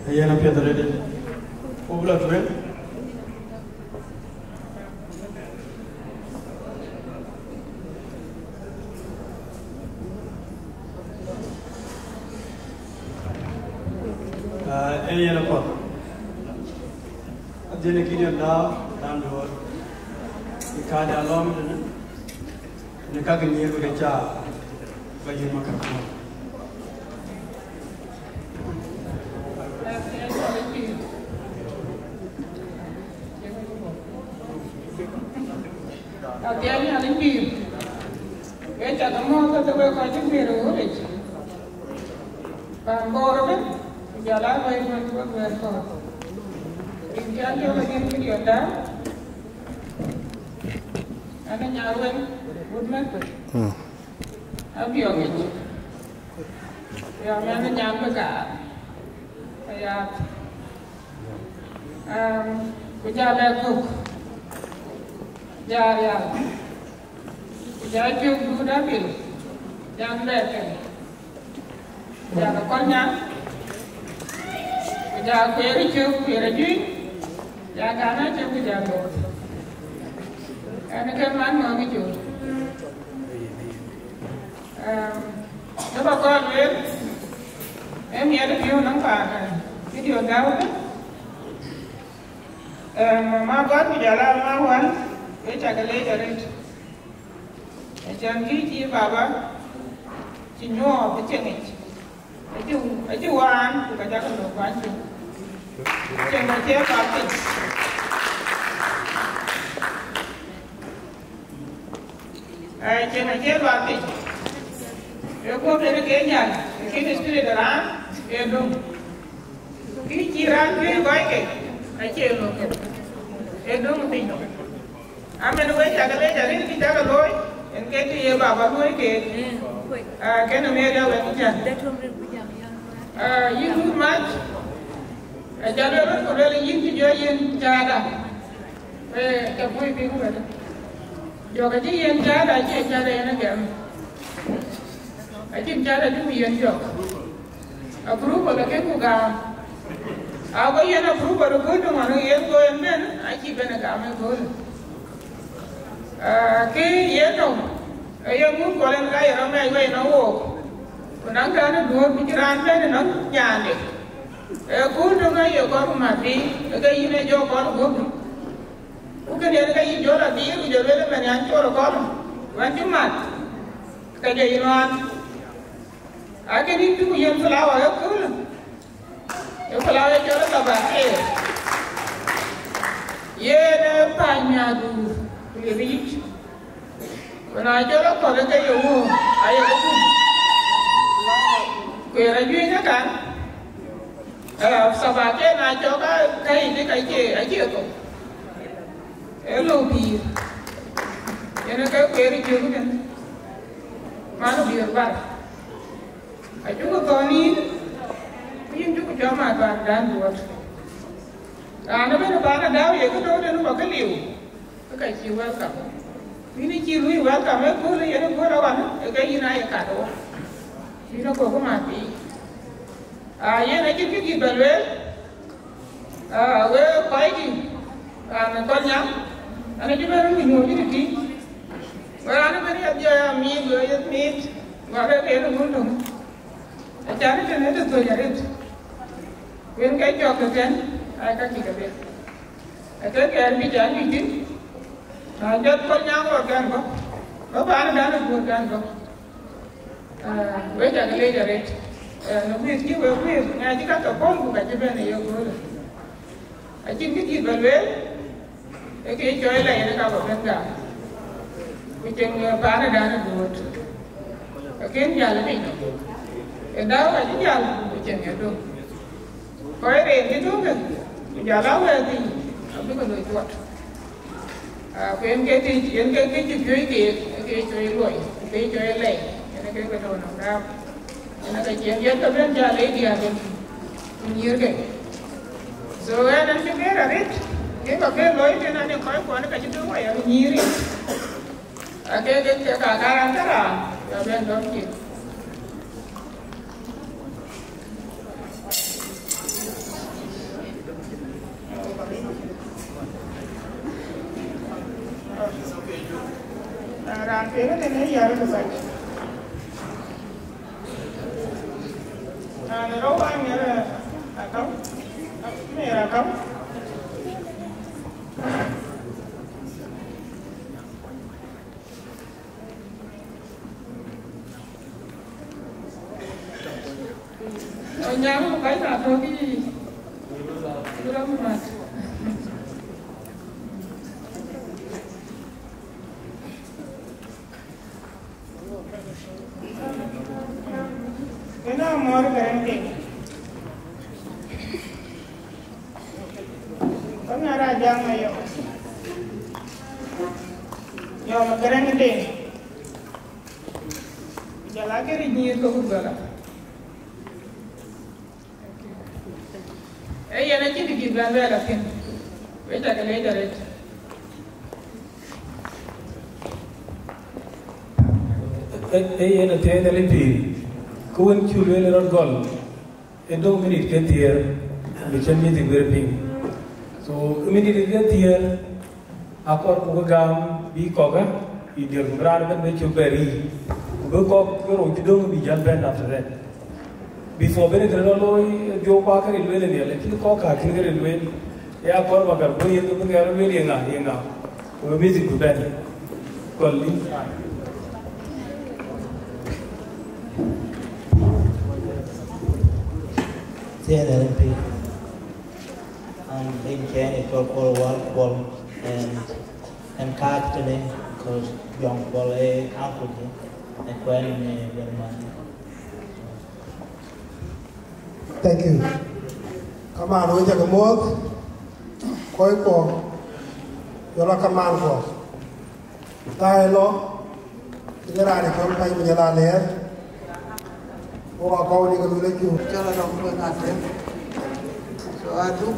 Ayana Pedro de Obla Tren Ayana Pot Adina Kidio now down the road Ikada along the Nakagan Yeru Gacha by Yamaka. Tiani alin pi. Echa tamo ka tabe ka tin pero hore. Pambor be jala bai ko ko. Injan jo lagi ni ada. Ada nyaruan budman. Abi oke. Ya mana nyampe ka. Ya. Kujala cook. Ya. Jadi sudah bil, jangan lepas. Jangan kornya. Jangan kiri cukup kiri, jangan kanan cukup jangan. Karena keman mau ngejur. Coba kau lihat, ini ada video nampak, video tahu kan? Mama buat bicara mawan. Echa kale jarit. Echa ngiji baba. Cinyo pecengit. Eju wan kaja kan bantu. Cenga je pati. Cenga je pati. Eko bere kenya. Kini spirit dalam. Edom. Kini jiran kini baik. Echa lo. Edom tino. Amen we jagale jari ni jagaloy en keti ye baba loy ke ken me ya we jan you do much jalo ko le yin ti jo yin jada ke boy bi ko da jo ga ji yin jada je jada ena gam ajin jada du yin jo approval ke ko ga ago yen approval ko do mano yen ko en men aji bena ga me ko ke yeno ayo mun kolen ga yero mai we no wo kunang ga na do pikiran le no nyane ku do ga yo ko ma bi ga yine jo ko go ku ke ne ga yi jo la bi ku jo le men an ko ko wan ju mat ka je yino an a ke ni tu yen flawa yo ku yo flawa jo la ba ye ne pa nya du reach when I get up on the day you move, I am where are you in a gun? Sabake, I joke, I go. Hello, dear. You know, very good. Man of your back. I took a pony. You took a job, my back down to what? I never about a down, you could order a you. Okay, you welcome. We need you welcome. I go to you go on. Okay, you know, I can't. You know, go my be. Yeah, I can give you the well. We're fighting. And Konya. And I never know you. Well, I never had your meat. Whatever you want. I can't even do it. When I talk again, I can take a bit. I think I'll be done with it. I just put down for Gango. Oh, I don't know Gango. Wait a later. No, please give a quiz. I think I got a phone book at the Benny. I think it is well. ke joy la ene ka ba benga mi teng ba na dana dot ken jal ni e da wa ji jal mi teng do ko re ti do ke jala wa ti abi ko do tot a ko en ke ti en ke ji joy ke joy loi ke joy le ene ke ko do na da ene ka jen ya ka ben jale dia ke nyir ke so ene ke ra rit ke ka be loi ke na ne ko ko ne ka ji do wa ya nyiri a ke ka tara ya ben do ki ran pe ne ne ya ro sa ne ro ba ne ra ka me ra ka nyang cái là thôi cái gì đâu mà cái nào mua được cái gì có nhà ra giang này yo mà cái gì giờ lá cái gì nhiều không được ella no tiene que hablar a la gente. Vete a que le derecha. Ella tiene el pi. Kuan chule le ron gol. E 2 minutes ke tier. Mi chen mi de ping. So minute ke tier. Akor ko gam bi ko ga. I dir ngrar ben me chuberi. Ko ko ro ti dong bi jan ben after that. Before bene kena loi dio pa kari lue le dia lekin ko ka kini kari lue ya kor bakar bo ye tu ngara lue yenga ko music ku ben ko li TNLP in Kenya for all and card today because young boy Africa and when young man. Thank you. Come on, we take a move. Koi ko. Yola come on ko. Tai lo. Tingara ni kam pai menjala ler. Owa kau ni kalau lagi. Cara dong ko ngate. So aduk.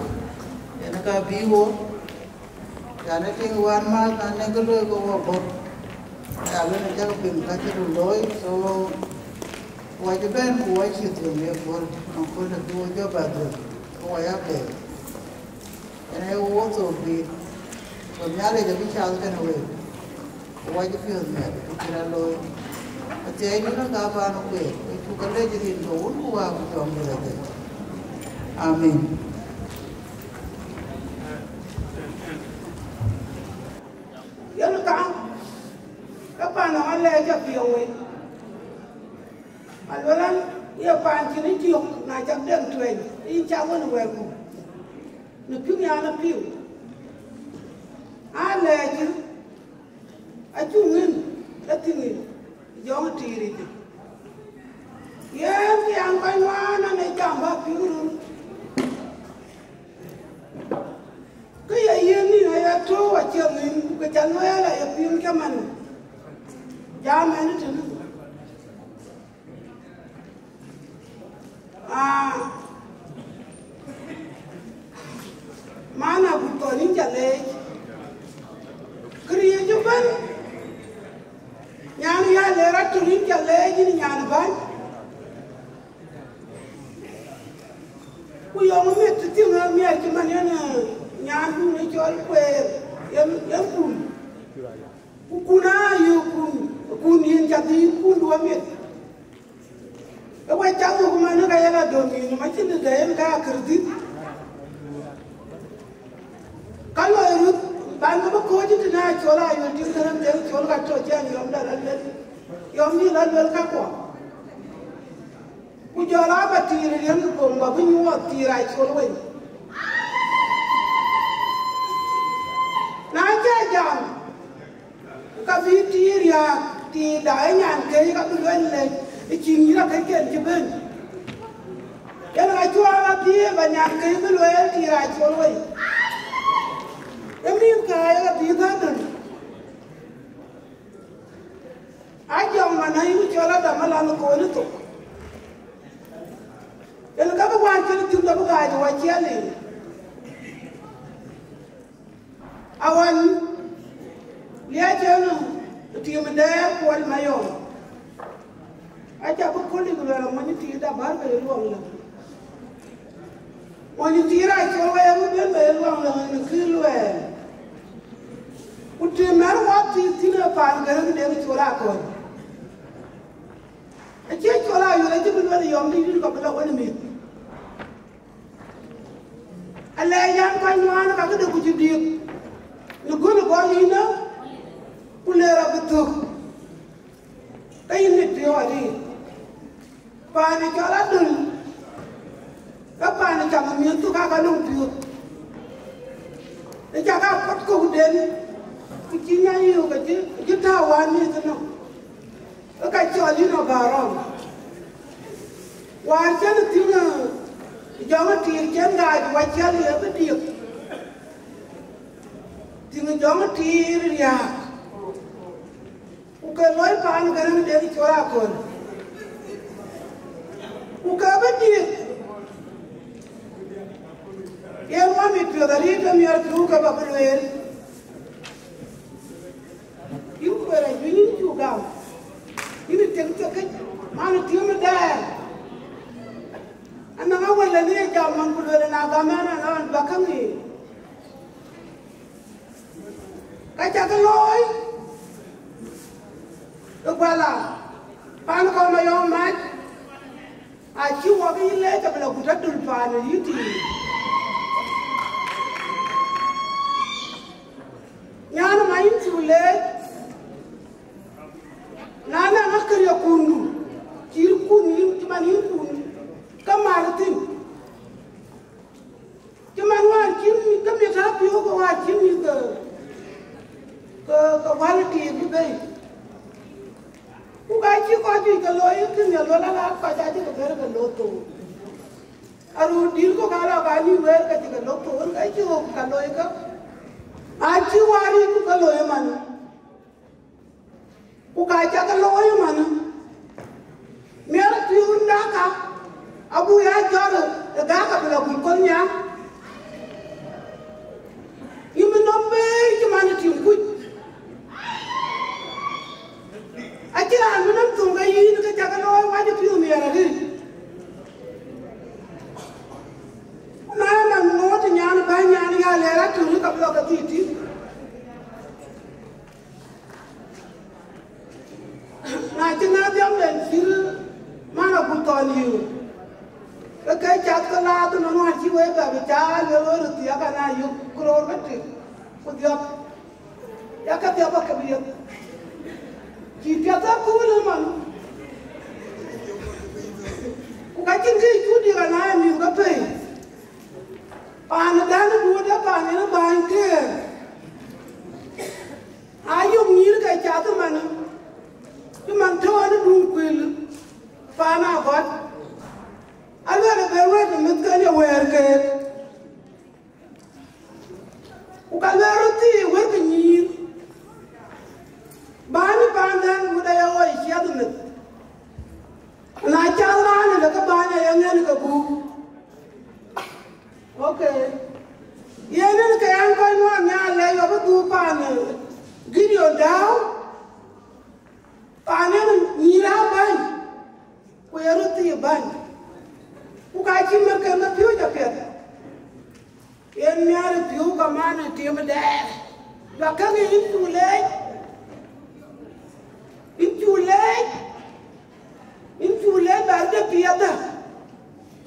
Ena ka biwo. Jana ting wan mal ane kalau ko wo. Ya le na jaga pin ka ti loi so wajib ben kuai situ ni pun aku nak dua jabat tu, kuai apa? Ini awak tu bi, sebenarnya jadi cakap kan awak, wajib film ni, kira lo, macam ini nak apa nak awak, itu kalau jadi loan kuai aku jom berada. Amin. Ya nak apa nak Allah jadi awak. Alwalan ia panci ni tiok na jam deng tuan, ini cawan weku. Nupiu ya nupiu. Alaju, ajungin, latingin, jangan tiri. Yang tiang kainwana na jamba piurun. Kaya ini ayat tu wajibin, kejangan ayat ya piur kaman. Jangan itu. Mana bukan ini jalan, kerja juga. Nyani ya lera turin jalan ini nyani ban. Kuyong met tinggal miat cuman yana nyani ni jual kue yang pun. Kuna yu kun yin jadi kun 2 met. Awak jangan ke mana kaya lah domi, macam ni gaya kaya kredit. Kalau erut, bangga berkoji tu nak cola, yang di dalam dia cola kacau jangan yang dah lalu, yang ni lalu kakak. Ujola apa tirai yang tu pun, babu nyuat tirai cola ini. Nah ka vi ti ria ti dai nyan ke ka tu len le chi ni ra ke ken chi ben ya na chu ala ti ba nyan ke bu le ti ra chu le em ni ka ya ti ta tu a jong ma na yu chu la da ma la ko ni to el ka ba wan ke ti da ba ga wa chi ale awan liya jenu ti me de ko ma yo aja ko li gulo la mo ni ti da bar be lo la mo ni ti ra ko wa mo be be lo la ni ki lo e uti mer wa ti na pa ga de ko ra ko aje ko la yo la ti bi lo yo mi ko ba woni mi ala yan ko no ana ka de ku ti di no golo go ni na kulera betu kayin ni teori pani kala dul ka pani chama mi tu ka ka lum piu e ja ka pot ko den ki nya yu ka ji ta wa ni no ka choli no barom wa chen ti na jama ti chen ga wa chali e be di ti na jama ti ria uka loy pan garan de chora kon uka beti ye mo mi piodari to mi ar tu ka babel yu kwera yu ju ga ini tem to ke man ti me da ana ga wala ne ja man ku le na ga mana na bakangi ka cha ka loy Kepala, pan kau mayong mat, aci wabi le kepala kuda tulpan itu. Nyana main sule, nana nak kerja kundu, cir kuning cuma ni kundu, kemaratin, cuma wajib kami tapi aku wajib ke walti itu baik. Uga chi ko ji ka loy kin ya lola la ka ja ji ka ber ka loto aru dir ko ka la ga ni wer ka ji ka loto ur ga ji ko ka loy ka a ji wari ku ka loy man uga ja ka loy man mer ti unda ka abu ya jar ga ka bla ku kon nya yimu no be ji man ti ku Aja menang tunggu ini ke jangan orang wajib film ya lagi. Nah, ngot nyan banyak ni ya lera tunggu kapal ke titi. Nah, jangan dia menfil mana buton you. Kekai cat kelah tu nong haji wei berbicara lelur tiap kana you kuror betul. Kudiap, ya ketiap apa kebiat. Kita tak kulah man. Ukacin ke itu di mana mi ukapai. Panadan buat panen banter. Ayu mir ke jatuh mana. Cuma tahu ada bungkul. Pana kot. Ada berwa demet kan ya werke. Ukalah roti werke nyir. Bani pandan budaya oi siapa net. Na jalan ada ke banyak yang ni ke bu. Okay. Yang ni ke yang kau ni nyala ya betul pan. Gini odau. Panen nyira ban. Kau roti ban. Ukaci mereka nak piu japet. Yang ni ada piu kamana tiap dah. Bahkan ini tulai. Inchulek barda piada.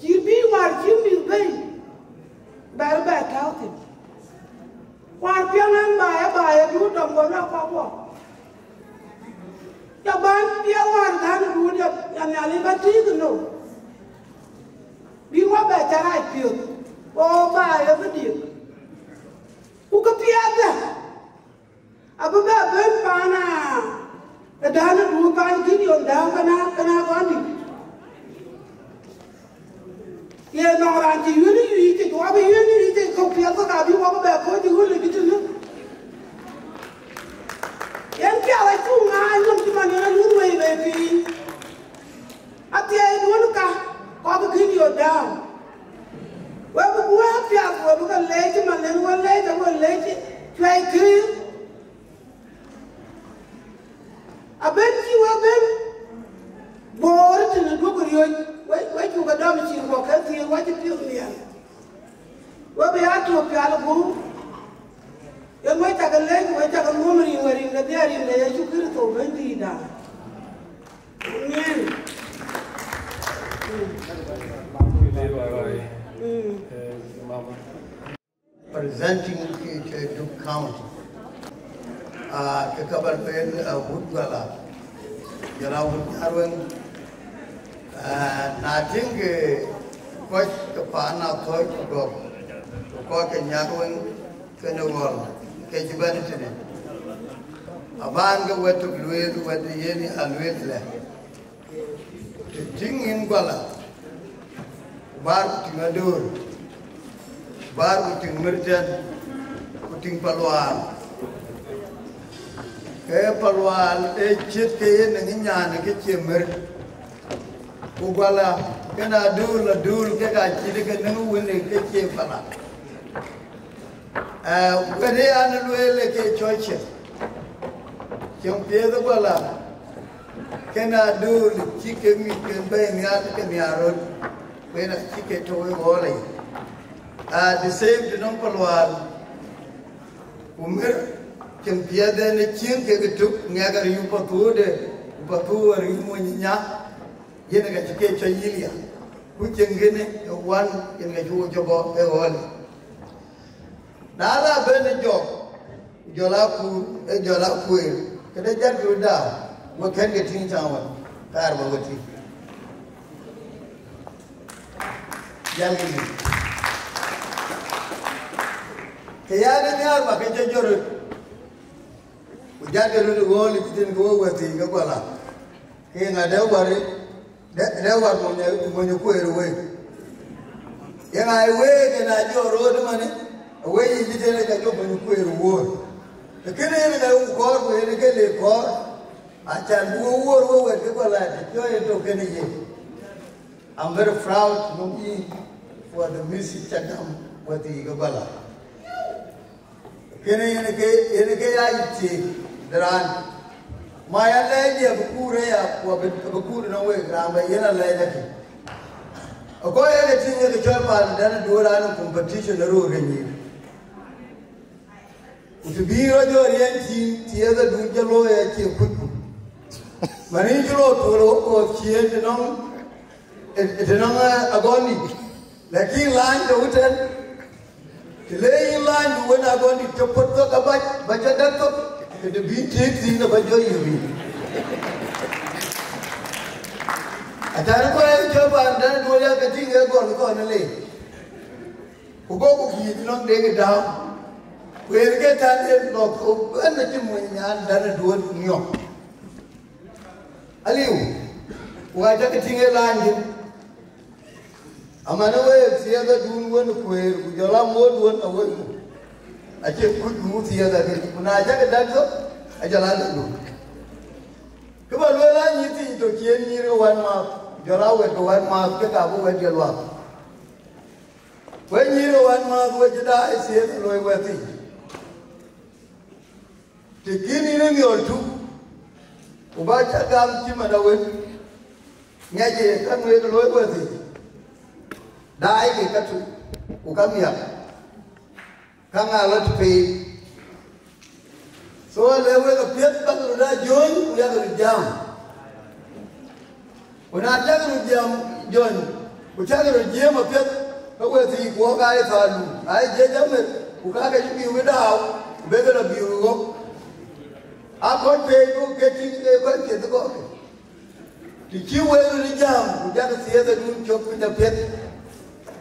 Kirbi war kimi bay. Barba tautin. War piangan baya du tombona papo. Ya ban pia war dan du dia yang ali bati no. Biwa ba tarai piu. O baya bedi. Uka piada. Abu ba ben pana Dana du pan kini on da kana gondi. Ye no ran ti yuni yi ti wa bi yuni ti ko pia ko ka bi wa ba ko ti hulu bitu no. Yan ki ala tu nga no ti man na lu we be fi. Ati ai du ka ko bi kini on da. Wa bu wa pia ko bu ka le ti man ne wa le ta wa le ti try ki. Aben ki wa ben bor ti na du ko yo wa ju ga dam ci ko ka ti wa ti pi ni ya wa be atu pi ala bu ya mo ta ga le wa ta ga mo ri ngari na dia ri na ya ju kir to ben di da nyen presenting to county ke kabar pen hudgala jara hudgarwen na tinge ko ke pana toy ko ke nyagwen ke no gol ke jibani tene aban ga wetu luel wetu yeni alwel le tingin gala bar tingadur bar ting merjan ting palwan ke palwan e chit ke ne nyane ke chemer ugala kana dul ke ka chit ke ne wone ke che pala wede an luele ke choche chom piedo gala kana dul chike mi ke be nyat ke nyarot wena chike to wole the same to non palwan umir chom piede ne chin ke tuk ngagar yu patude patuar yu munya yene ga chike chayilia ku chengene wan yene ga ju jobo e wole nala bene jola ku kada jar da mo kan ga tin tawa kar ba wati yalini kayane ni arba ke joro ujade ru woli tin go wati ga kwala ke na da wari da war mo ne ku eru we yana ai we ke na joro de mane we yi jide ga jo mo ku eru wo kene ne ga ko ko ne ke le ko acha wo we ke kwala jo e to kene ye I'm very proud to be for the music chakam wati ga bala kene ne ke ya iti daran maya leje bukure ya ko bukure no we gramba yana leje ki ko ya ga tinye ga chapa dan dora no competition na ro ganyi utubiro jo rienti tieda du jalo ya ki kuku mani jalo to ro ko chiende no etenanga agoni lakini line to utel Kilei line when agoni to put to kabaj bajadato the beat takes in the bajoyi atara ko ay joba dan do ya gati e gon ko na le ko go ki no de ga we get tan no ko na ti mo nya dan do nyo aliu wa ja gati e line amana we siya da dun won ko er ku jola mod won awo ake ku mu siya da kuna ja ga dakko ajala do ko ba lo la ni ti to kien ni ro wan ma jola we ko wan ma ke ka bu we jelwa we ni ro wan ma bu jida siya lo we ti ti kini ni yo tu u ba cha gam ti ma da we nyaje kan we lo we ti dai ke katu ukamia kanga lot pe so lewe ka piet ba da jon ya ga jam una ja ga jam jon u ja ga je ma piet ko we ti ko ga ai salu ai je jam ku ka ga bi we da be ga bi go a ko pe ko ke ti ko ke ko ti ki we ni jam u ja ga ti da dun chok da piet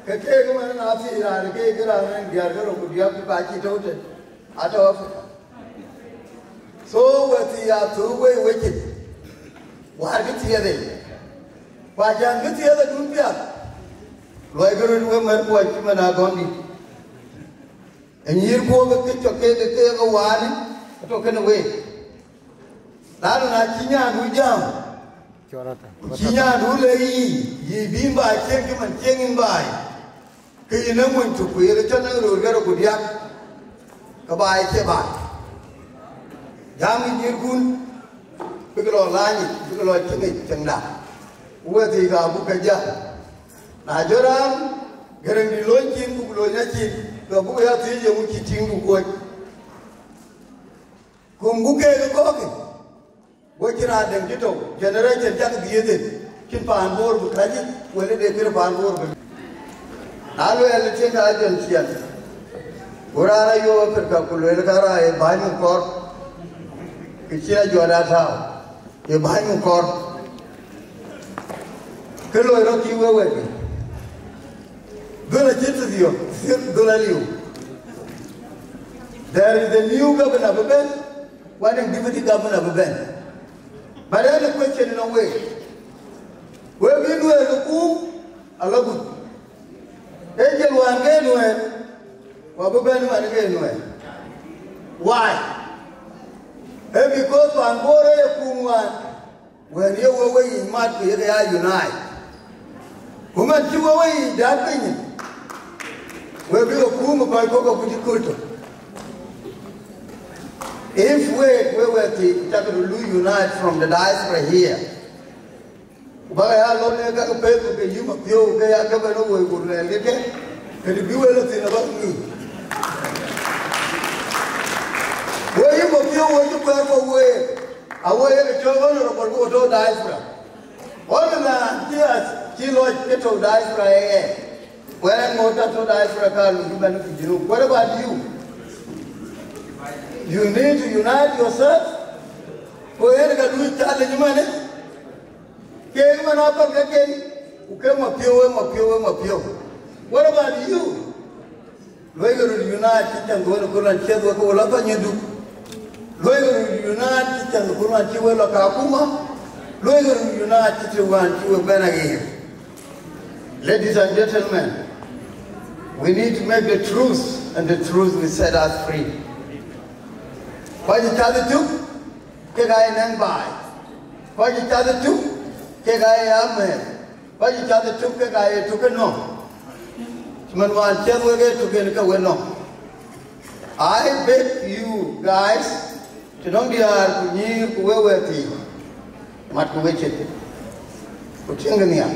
keke ko man na fi ra ke ra ne gyar ko dia ki ba ki to te ato So what the way wicked. Why get the other? Why can't get the other group yet? Like a woman, what you are going to. And you go over the picture, okay, the one, talking away. That is not Kenya, we jump. Kenya, who lay ye being by checking and checking by. Can you know when to queer a channel or get a good yak? Goodbye, Cheba. Young Yirgun, because all line, because all Chimmy Changa. Where they got Bukaja. Najaram, getting the launching, Bukaji, the Buka 3 year which you think to work. Kumbuke the coffee. Working at them, generation Jack the Yedin, Kimpan board, Bukaji, when they get a pan board. Allo election agency. Urara yo perkakulera e banyu kor. Kichina juara tao. E banyu kor. Kelo ero kiwe wewe. Guna chitu dio. Guna liu. There is a new governor of Ben. One deputy governor of Ben. But I have a question in a way. Where we do as a coup, a lot. Angel one gain why? Because one boy, when you were away in Mark, they are unite. Woman, you were away in that thing. Where we were Kuma by Coco Pujikulto. If we were to unite from the diaspora here, but I have got a paper that you must go, they are coming away with their little, and if you anything about me. Where you must go, when you go away the children or go to diaspora. All the man, yes, she lost get to diaspora. When I'm going to diaspora, you benefit you. What about you? You need to unite yourself. Where can we challenge money? What about you? We're going to unite and go to Kulan Chedo Lapanyadu. We're going to unite and Kulan Chiwela Kakuma. We're going to unite to one to Benagir. Ladies and gentlemen, we need to make the truth, and the truth will set us free. What each other do? Take I and by. What each other do? Take I am. What each other took a guy took a no. One to no. I beg you guys to don't be a new Kuwati Matkuwich. Kuchingania.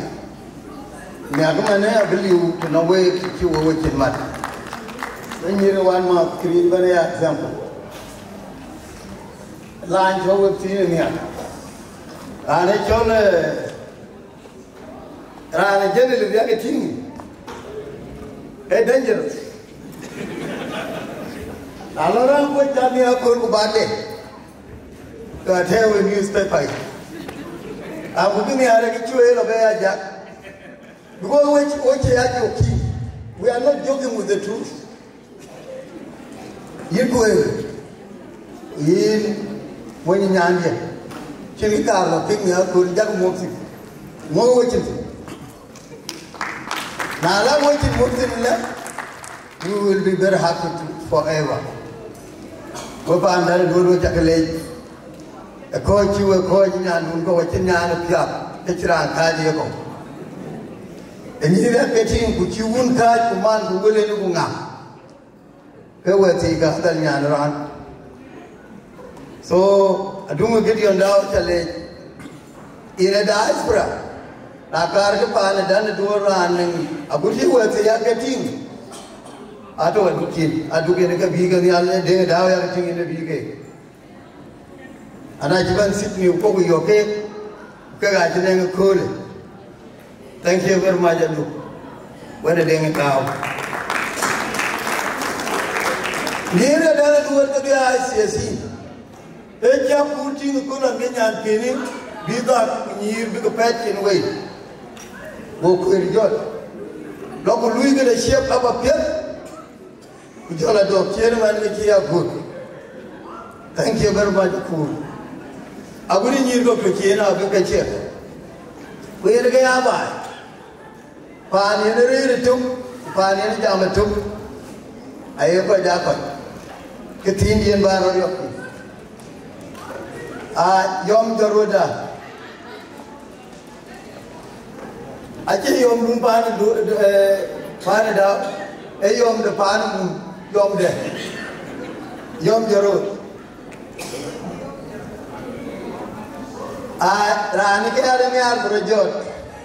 Nagamane, I believe to no way to you which in Mat. When you one more three example. Lines over Tinia. And it's on a generally the other thing. It's dangerous. Alora put down the apple bade. That have a newspaper. I'm looking at a ritual of a jack. Because what you are joking, we are not joking with the truth. You go in when you're young. Chilika, pick me up, good jack moxie. More watching. Now, I'm waiting more than left. You will be very happy forever. Go and go to chocolate. A coach you were coaching and go to Yana Piap, Petran Kadiaco. And you are getting which you won't catch command who will in Bunga. Go where they got Yan around. So, I don't get you on down challenge. In a diaspora. Nakar Pala done the door running. A bushy was a yakking. I don't get I do get a vegan the other day, everything in the vegan. And I even sit me over your cake. Kagajan cool. Thank you very much. What a dang cow. Near the word of the ICSC. They kept putting the cool and Kenyan pinning. Be that near big patch in way. Go query God. Local Louis get a shape of a pit. Jola dog, chairman, which he are good. Thank you very much, Cool. I wouldn't need to go to China, I'll get you. Where the guy? Pan in the real took, Pan in the Jama took. I have a jacket. Get Indian bar. Yom Garuda. I tell you, Yom Pan it out. Yom the Pan, Yom there. Yom Garud. Rani Academy Arbrajot.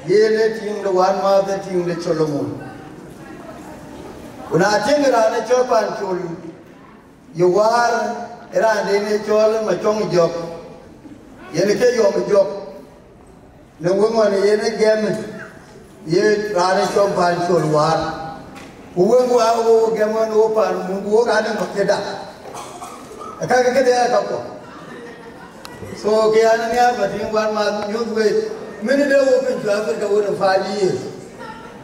Yele team the one mother team the Solomon. When I think around a chop and chol, you are around any chol, my tongue job. Yenike Yom job. No woman in a game. Ye ran a chop and chol war. Who will go gammon open, who ran a makeda. I can't get there a couple. So, Kiana, but in 1 month, youth wait. Many days open to Africa within 5 years.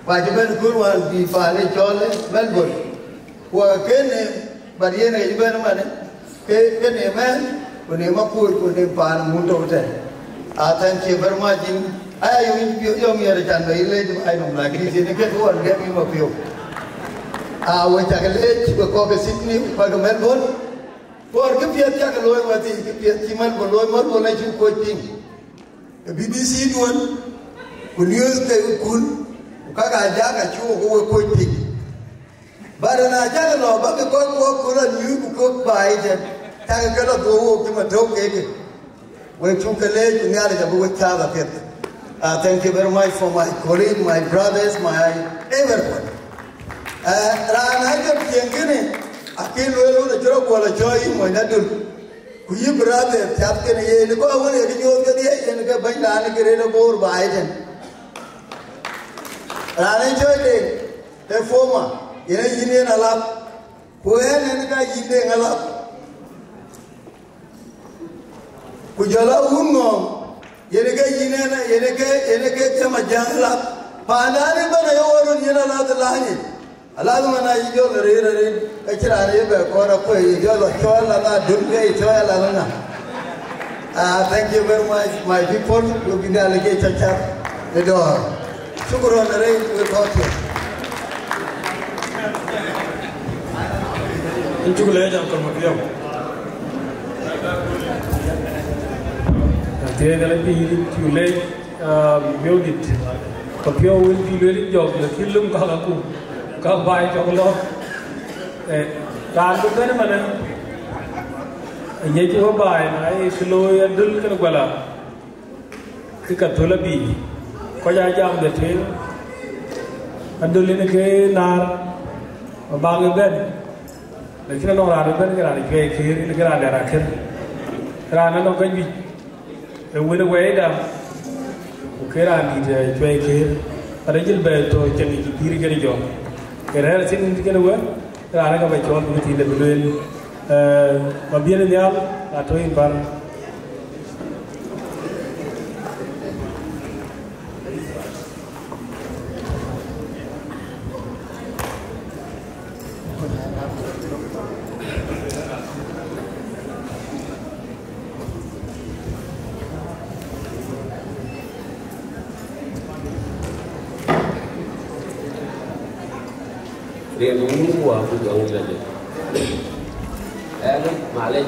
But you better good one be Fale, Jolly, Melbourne. Who are Kenny, but you know, you better money. Kenny man, when they were poor, when they pan Mundo. I thank you very much. I you me at a channel, I don't like this. You get one, get him a few. I went to a lake, we call Sydney, but Melbourne. For give you a jack and lawyer, what is the man for lawyer, what let you quoting? The BBC one, who news they could, Kaka Jack, who were quoting. But an Ajaka, but the court could you cook by it, Tagala go to a token. We took a leg to Nala with Tava. Thank you very much for my colleagues, my brothers, my everyone. Rana Jangini. I can't really joke while I join you, my nephew. Could you brother, Captain, you go away and you get the and get by the greater board by it. I enjoyed it. The former, in a union a lot. Who had any guy eating a lot? Could you allow Ungo? Yenega Yinena, Yenega Jamajanga, Panani, but I ordered Yena the line. Alazumana you the reader, a child, or a way, you're a chola, Dunga, Chola. Thank you very much, my people. You'll be delegated the door. Sugar on the rain will talk you. Into the legend from a film. They will be too late, build it. But you will be very job, the Kilum Kalaku. Come by Jogolo. Ran to Benamana. Yet you by my slow and Dulkanabella. Kikatula B. Koya jam the tail. And Dulinake Nar. A bag of bed. The Kino Arabian Grand Cake here in the Grand Arakan. Rana no Benji. And went away down. Ukera need a Drake here. But I did bed to Jenny Pirigan. Kerana sini kita luar, kerana kami jual begitu tidak berdua. Babian dia atau ini bar. Dia nunggu aku jauh saja. Malay,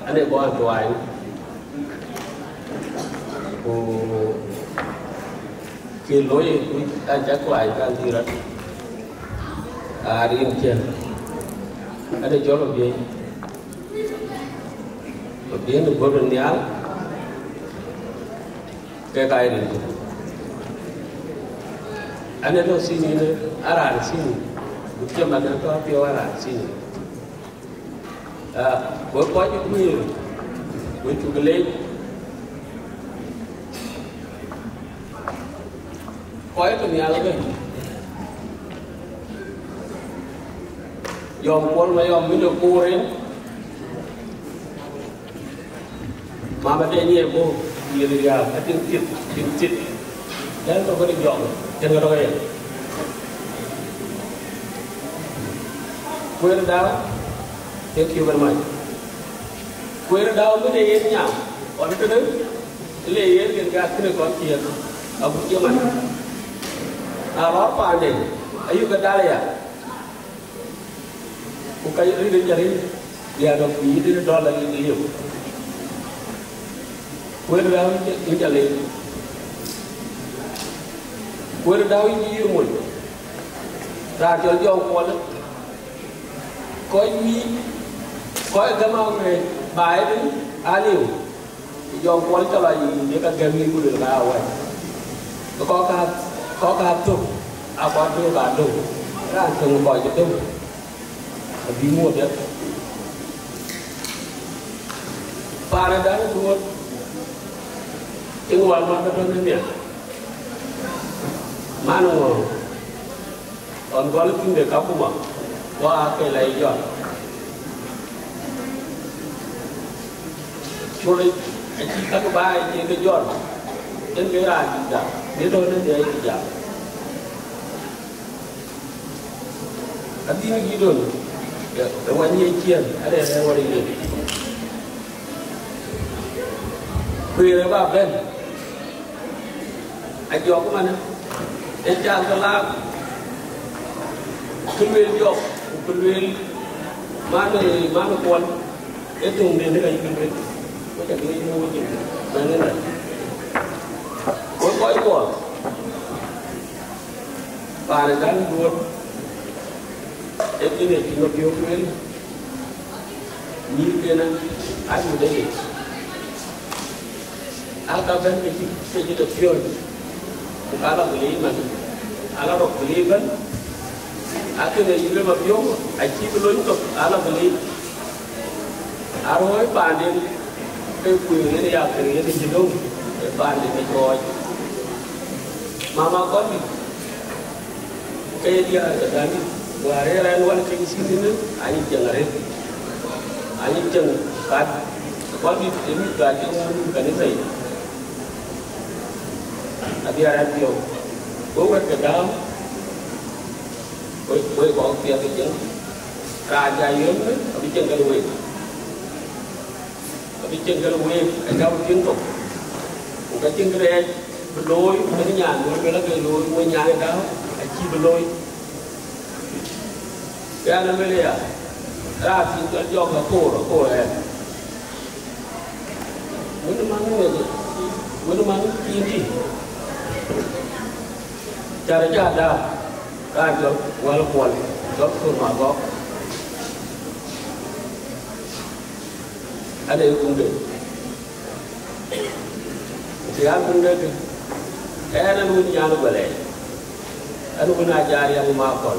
ane bawa tuai. Kilo itu aja tuai kan tirat. Hari ini ada jual biaya. Biaya tu bernial. Kayak kaya ini. Ane tu sini ni, arah sini, bukan mana tu api arah sini. Berapa je kuih, kuih tu gelap. Kuih tu ni alam ni. Yom pol mayom minum kurin. Mama dia ni aku, dia, tingkit. Dan tu beri jom. Jangan kata kaya. Kuih dah. Thank you very much. quê đau mới đi yên nhau còn cái đó lệ yên liền gạt cái con kia ở một chỗ mặt lót vào đây ayu cái đá ya bukan ini jadi dia ada ini dolar ini liu quê đau ini jadi quê đau ini yêu mùi ra cho dâu con đó có cái mong này bài đến liu dâu con cho là gì để các game này cũng được nào vậy có cái tu có tu cả tu ra từng gọi cho tu đi mua được ba này đã mua những hoàn toàn trong cái miệng mà nó còn có lúc để cáo cũng bảo qua cái này cho cho nên anh chị các bài chị cái giòn đến cái là gì cả biết thôi đến đấy gì cả anh tin gì rồi đúng anh như chiên ở đây là ngoài đây khuya nó vào bên anh gió của mình anh chàng cho làm cái nguyên gió cái nguyên má nó quan cái thùng đến cái nguyên có thể cái mua gì mà nên là có của bà này đang buồn cái này chỉ nó kêu nguyên như thế này ai muốn đây ta bên cái được kêu cái là lý mà là đọc lý vẫn cái này như mà kêu ai chỉ có lối tục là lý rồi bạn đi cái quyền này là cái gì thì đúng bạn đi cái rồi mà có gì cái dia ada ni wari lain cái sini ni ani jangan kan có đi đến cái cái này abi ada dia buat ke dalam boleh bawa dia ke jeng raja yun abi jeng ke luwe anh đâu tiếng tục cái tiếng cái đây lôi cái nhà nuôi cái cái lôi nuôi nhà cái đó anh chi lôi cái này mới là ra thì cho cái cổ này muốn mang gì gì cara ada ra cho walaupun có mà có ada cũng được thì anh cũng được cái nó luôn nhà nó vậy anh cũng là gia đình mà còn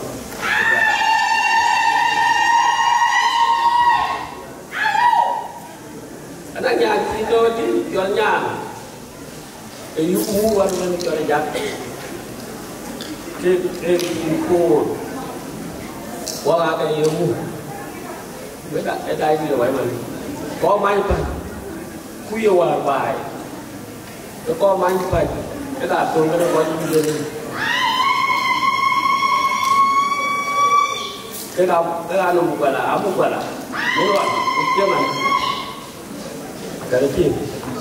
anh nhà thì tôi chứ cho nhà cái mua ăn lên cho nó giặt cái cô qua cái yêu mua với cái đây như vậy mà có máy phải khuya hòa bài nó có máy phải cái là tôi nó có như vậy cái đâu cái ăn một quả là áo một quả là đúng rồi chưa mà cái gì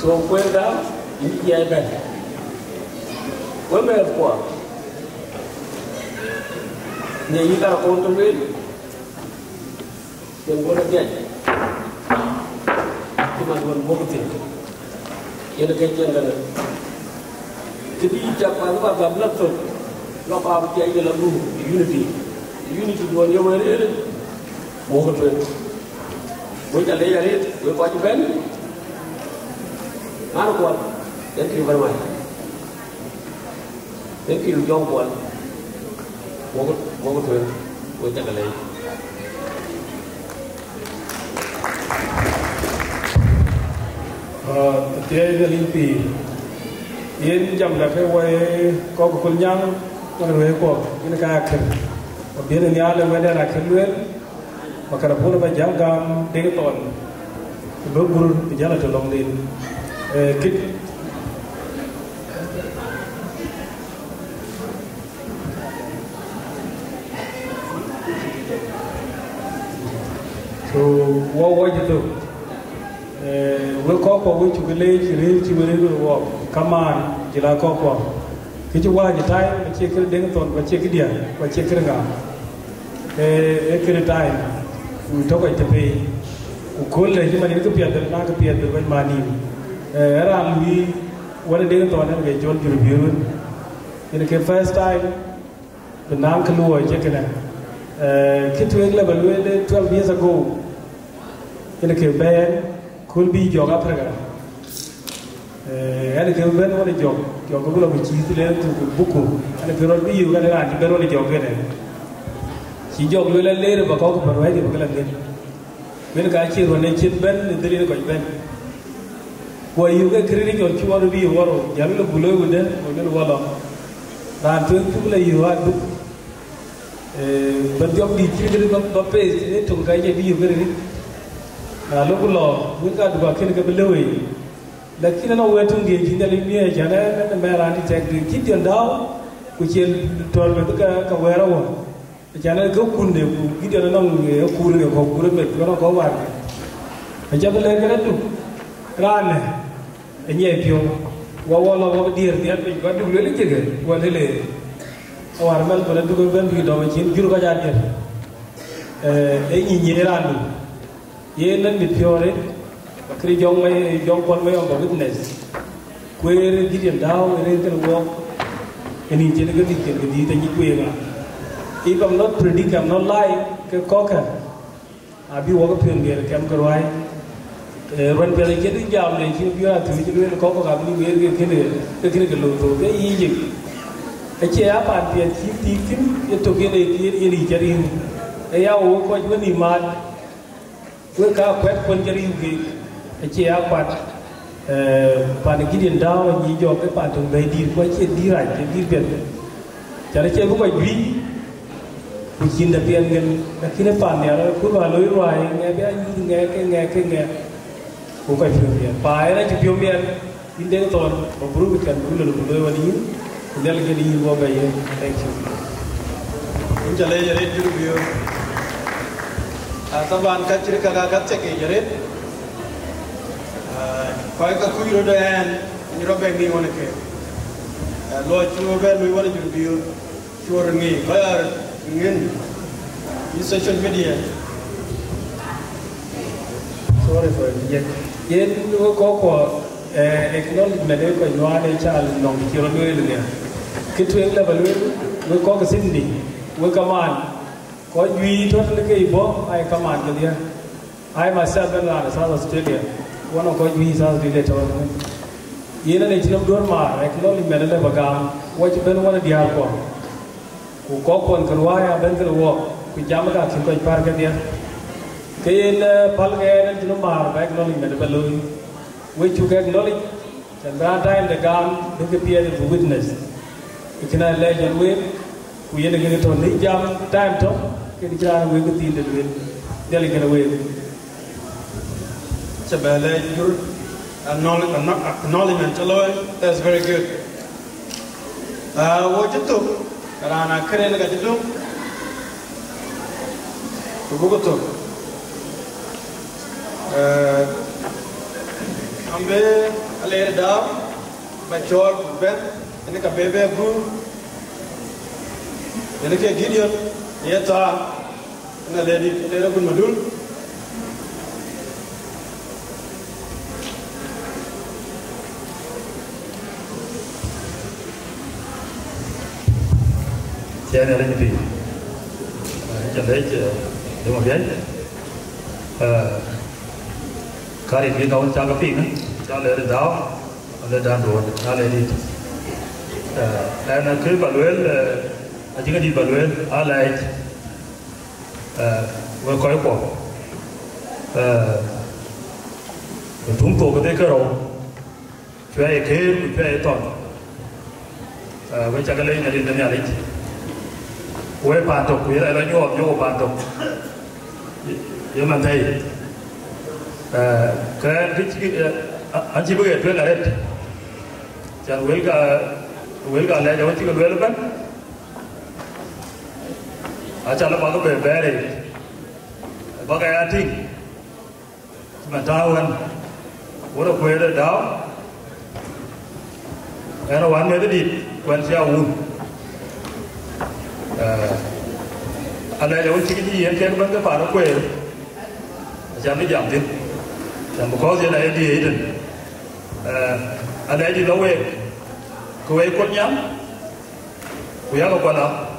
xuống quê đó những gì vậy với mẹ của nhà như ta con tôi biết đừng có nói chuyện cuma dua bukti. Yang kecil kan. Jadi ucapan apa bablas tu, lapa apa dia lagu unity dua dia mana? Mohon tu. Boleh jadi, boleh baca ben. Mana kuat? Dan kiri bermain. Dan kiri jauh kuat. Mohon tu. Boleh jadi. Tiada ada limpi. Ia jam dah kewai kau berkunyang, kau berkunyang kau. Ini kakek. Biar ni ada mana nak keluar. Maka dah pun apa jangan dengan berguru berjalan tolong din. Kit. So, wajib tu. we ko ko we chugale chiri chibere wo kaman jila ko ko kichi wa ji tai me che kir deng ton wa che kidia wa che kir nga kir tai u to ko tepe u kolle ji mani ko piadar na ko piadar ban mani era lui wala deng ton na ge jon juru biru in the first time the nam kalu che kana kitwe level 12 years ago in the ban could be yoga program. And the government want a job, your couple of cheese to book, and if you're you got a better job. She job will later, but all of right. When a guy here on a chin bend, the little guy bend. Why you get credit or you want to be a war, Yellow Bulo with them, or little wall. Now, people you are book. But job the children of pace, to guide you very. Local law, we got to work in a below. The killer were to engage in the Libya, Jana, and the Maran detect the Gideon down, which is told with the Kawara one. The Jana go Kunde, Gideon along a cool of Kurumet, one of our. A Jabal do. Run, and yet you, Wawala over dear, the other got to really take it. What they our Melbourne to go when we don't in Jurugajan. Yeran. Yenan with pure Kri Jong way, Jong one way of the witness. Queer Gideon down, and can walk, and in general, he can be the if I'm not predict, I'm not like a cocker. I'll be walking here, can go right. When we're getting down, they give you a to cocker, I believe we're getting a little bit easy. A chair up and be a chief, you took in each other. They are all quite when he mad. We can't quite when you a chair part. Gideon down and you job a part of the deal, quite a deal, right? A deal better. Jaracha go agree. Which in the Pian, a kinefania, Kurva, Loy, maybe who quite familiar. By a Piumian, in the thought of Brubik and Bulu, and delegate you over here. Thank you. In Jalaya, you. Taban Kachirika Gatake, quite a cool and you're begging me on a cake. Lord, we wanted to review sure me, fire in social media. Sorry for it. Yet, you go acknowledgement of your child long Kironia. Kitwing level, we call a Sydney, we command. What we totally go, I command with you. I myself in South Australia. One of what we South related. In an age of Dorma, acknowledgement of Bagam, what you been one of the alcohol. Who cock on Karuaya, Bengal walk, with Yamaka, Kimpa Parkadia. Kayin Palgan and Jumar, acknowledgement of balloon, which you get knowledge. And that time the gun, they appeared as a witness. You cannot let your way. We had to get on the jam, time to. Can you away with the delegate away? Chabelle, your acknowledgement alone, that's very good. What you do? Rana Karen got to do. Bugoto. Ambe, I laid it down, my child, bed, and a baby brew. Then I get Gideon. Yes, and a lady, there are good Madul. Saya ada lagi, jadi dua biar. Kali ini kau cakap ping, cakap ada dah, ada dah dua, ada ini. Dan aku baluel. Jika di Baluel, alai, we koi ko, tung tu kita kerau, cuai ker, cuai ton, we cakap lagi nanti nanti alai, we pantok, we ada nyo pantok, yang mana ni, kan kita anji boleh tuan alai, jangan welga alai, jangan cikgu well kan? Acara bagai berbeza, bagai anting, cuma tahuan, Ora kwere daw. Era wan me di wan sia un. Ada yang cik ni yang kan benda pada kwere. Jam ni jam tin. Jam because dia ada di itu. Ada di lawe. Kwere konyam. Kuya ko pala.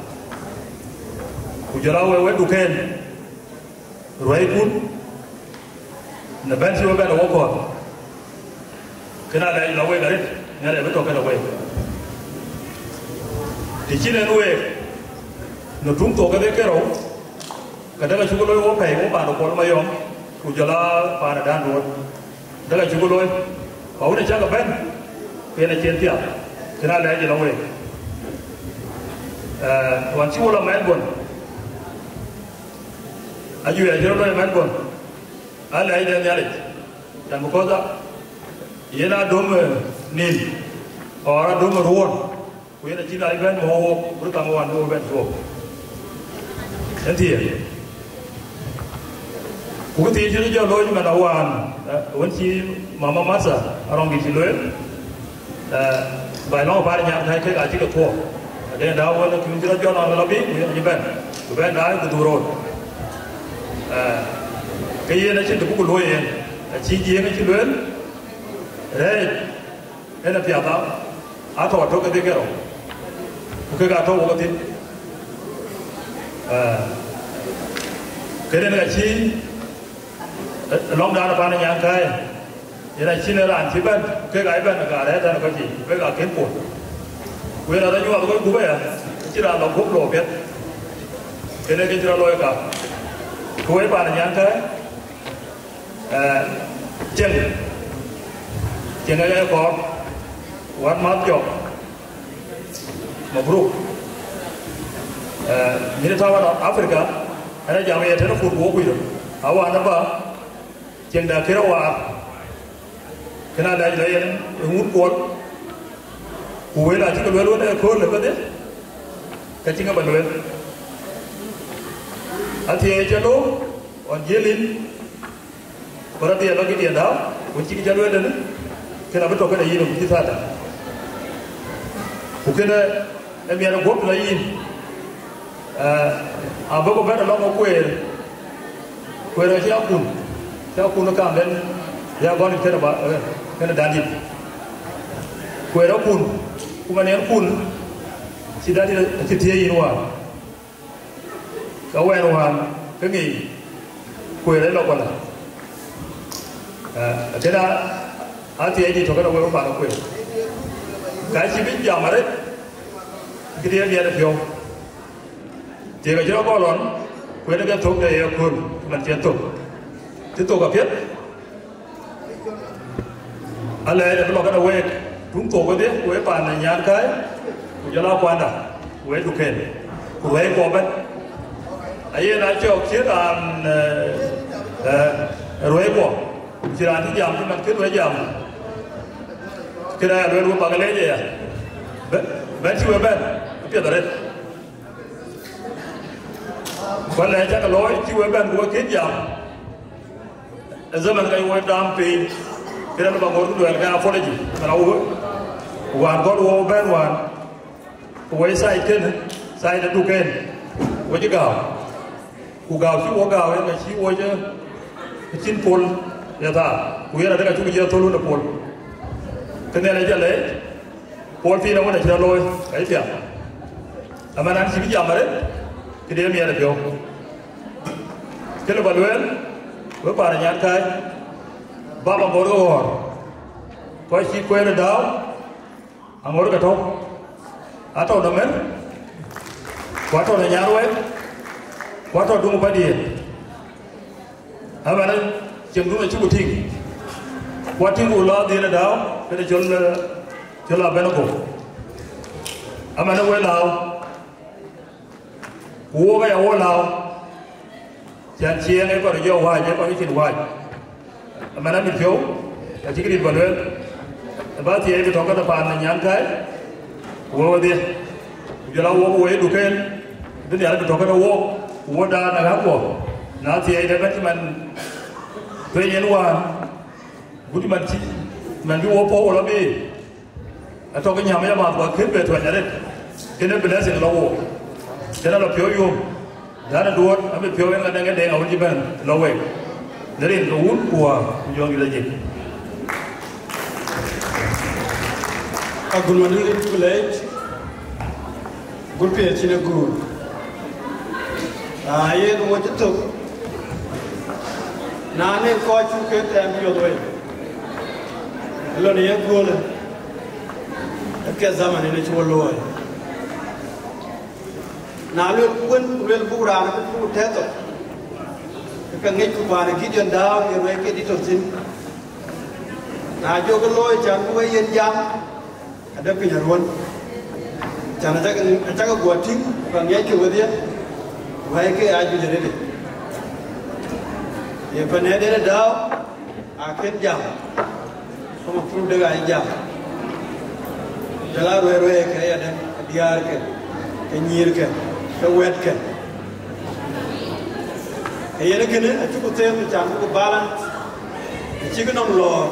Kujala we duken. Ruai pun. Na ban si we ban woko. Kena ada di lawe garit. Ngare betul kena we. Di sini we. No tum to ka de kero. Kada ka chugo loy wo pai wo pa no ko ma yom. Kujala pa na dan ro. Daga chugo loy. Pa wo ne cha ka ban. Pe na chen tia. Kena ada di lawe. Wan si wo la man gon. Aju ya jero loy man gon. Ala ai dan yale. Dan ko da yena dom nin. Ora dom ruon. Ku yena cina ai ban mo bertang wan mo ban so. Nanti ya. Ku ti jero jo loy mana wan. Wan si mama masa arong di siloy. Bai long ba nya thai ke ga chi ka tho. Ada dah wan ku jero jo na labi ku yena ban. Ku ban dai ku turun. Cái gì nó chỉ được một lối chỉ gì nó chỉ lớn, đấy là việc đó, thọ thôi cái gì cái cái thọ cái gì, cái này là chỉ long đa là bao nhiêu cái, cái này chỉ là ăn chỉ bên, cái bên là cả đấy là cái gì, cái cả kiến bột, cái là như vậy cái cú vậy, chỉ là lòng hút lỗ biết, cái này cái chỉ là lối cả, cái bao nhiêu cái chân này có quán mát chọc mabruk ini tahu orang Afrika ada jamu yang terus football gitu awak apa chân dah kira awak kena ada yang umur kuat kue lah jika luar ada kau lepas deh kacing apa luar hati aja lo on jelin. Orang dia lagi dia dah, kunci jalur ada ni, kenapa betul kena ini kita ada. Bukan ni ada gop lain. Apa kau betul orang kuih, kuih siapa pun nak dan dia gani kena danit. Kuih pun, bukan yang pun, sudah dia tiada inuan. Kau inuan, kengi, kuih lain apa lah. Thế là anh chị đi thôi cái đâu có bạn quyền cái chi biết giờ mà đấy cái điều gì là phiêu chỉ cái chỗ có lớn quyền nó cái thuốc này quyền mình tiếp tục gặp biết anh này là nó cái đầu quên chúng tôi có biết quế bàn này nhát cái của cho lao quan à quế thuộc hình quế qua bên ấy là cho chiếc đàn quế qua chỉ là những dòng mình cứ nói dòng cái này là luôn bằng cái lấy gì à bên chưa bên biết rồi đấy còn lại chắc là lối chưa bên của cái dòng giờ mình cái quay đam pin cái đó là bằng một đường cái phô gì mà đâu hoàn có đồ bên hoàn quay sai trên sai là tu kên quay chứ gạo cụ gạo chứ có gạo nên là chỉ quay chứ chín pol ya ta kuya ada kan juga tolu na pol kena aja le pol fi na wana kira loy kai pia amana si bi jamare kide mi ada pio kele balwen we para nyat kai baba ngor ngor ko si ko na daw angor ka thok atau na men ko to na nyarwe ko to dungu badie amana chừng lúc này chú bút thình quá trình của lo thì là đáo cái này cho là bên nó cổ mà nó quay lao cua cái áo lao chán chia cái còn do hoài chứ còn cái chuyện hoài mà nó bị phiếu là chỉ cái đi vào nữa ba thì em thong cái tập bàn là nhán cái cua đi giờ lao cua quay đủ kén đến giờ bị thong cái đâu cua đa là khác của nó thì em đã bắt mình thuê nhân hoàn budi manci man bi wo po wala bi ato ko nyama ya ma ko kebe to nyare kene bela se lawo kene la pyo yo dana duot abe pyo en la dange de awji ban lawe dari lo wun kwa yo ngi la jek agul mani village gul pe chine gul ye no mo to na ne ko chu ke tem yo do lo ne ye gul ke zaman ne chu lo na lo kun wel bu ra na bu te to ka ngi ku ba ne ki den da ye re ke di to tin na jo ko lo chan ku yen jam ada penyaruan jangan aja gua ting bang ya ke wadia wahai ke aju jadi deh ya penede dah akhir jam kamu perlu dengar jam jalan roe ke ada diar ke nyir ke wet ke ya nak kena cukup tem macam cukup balance cikgu nong lo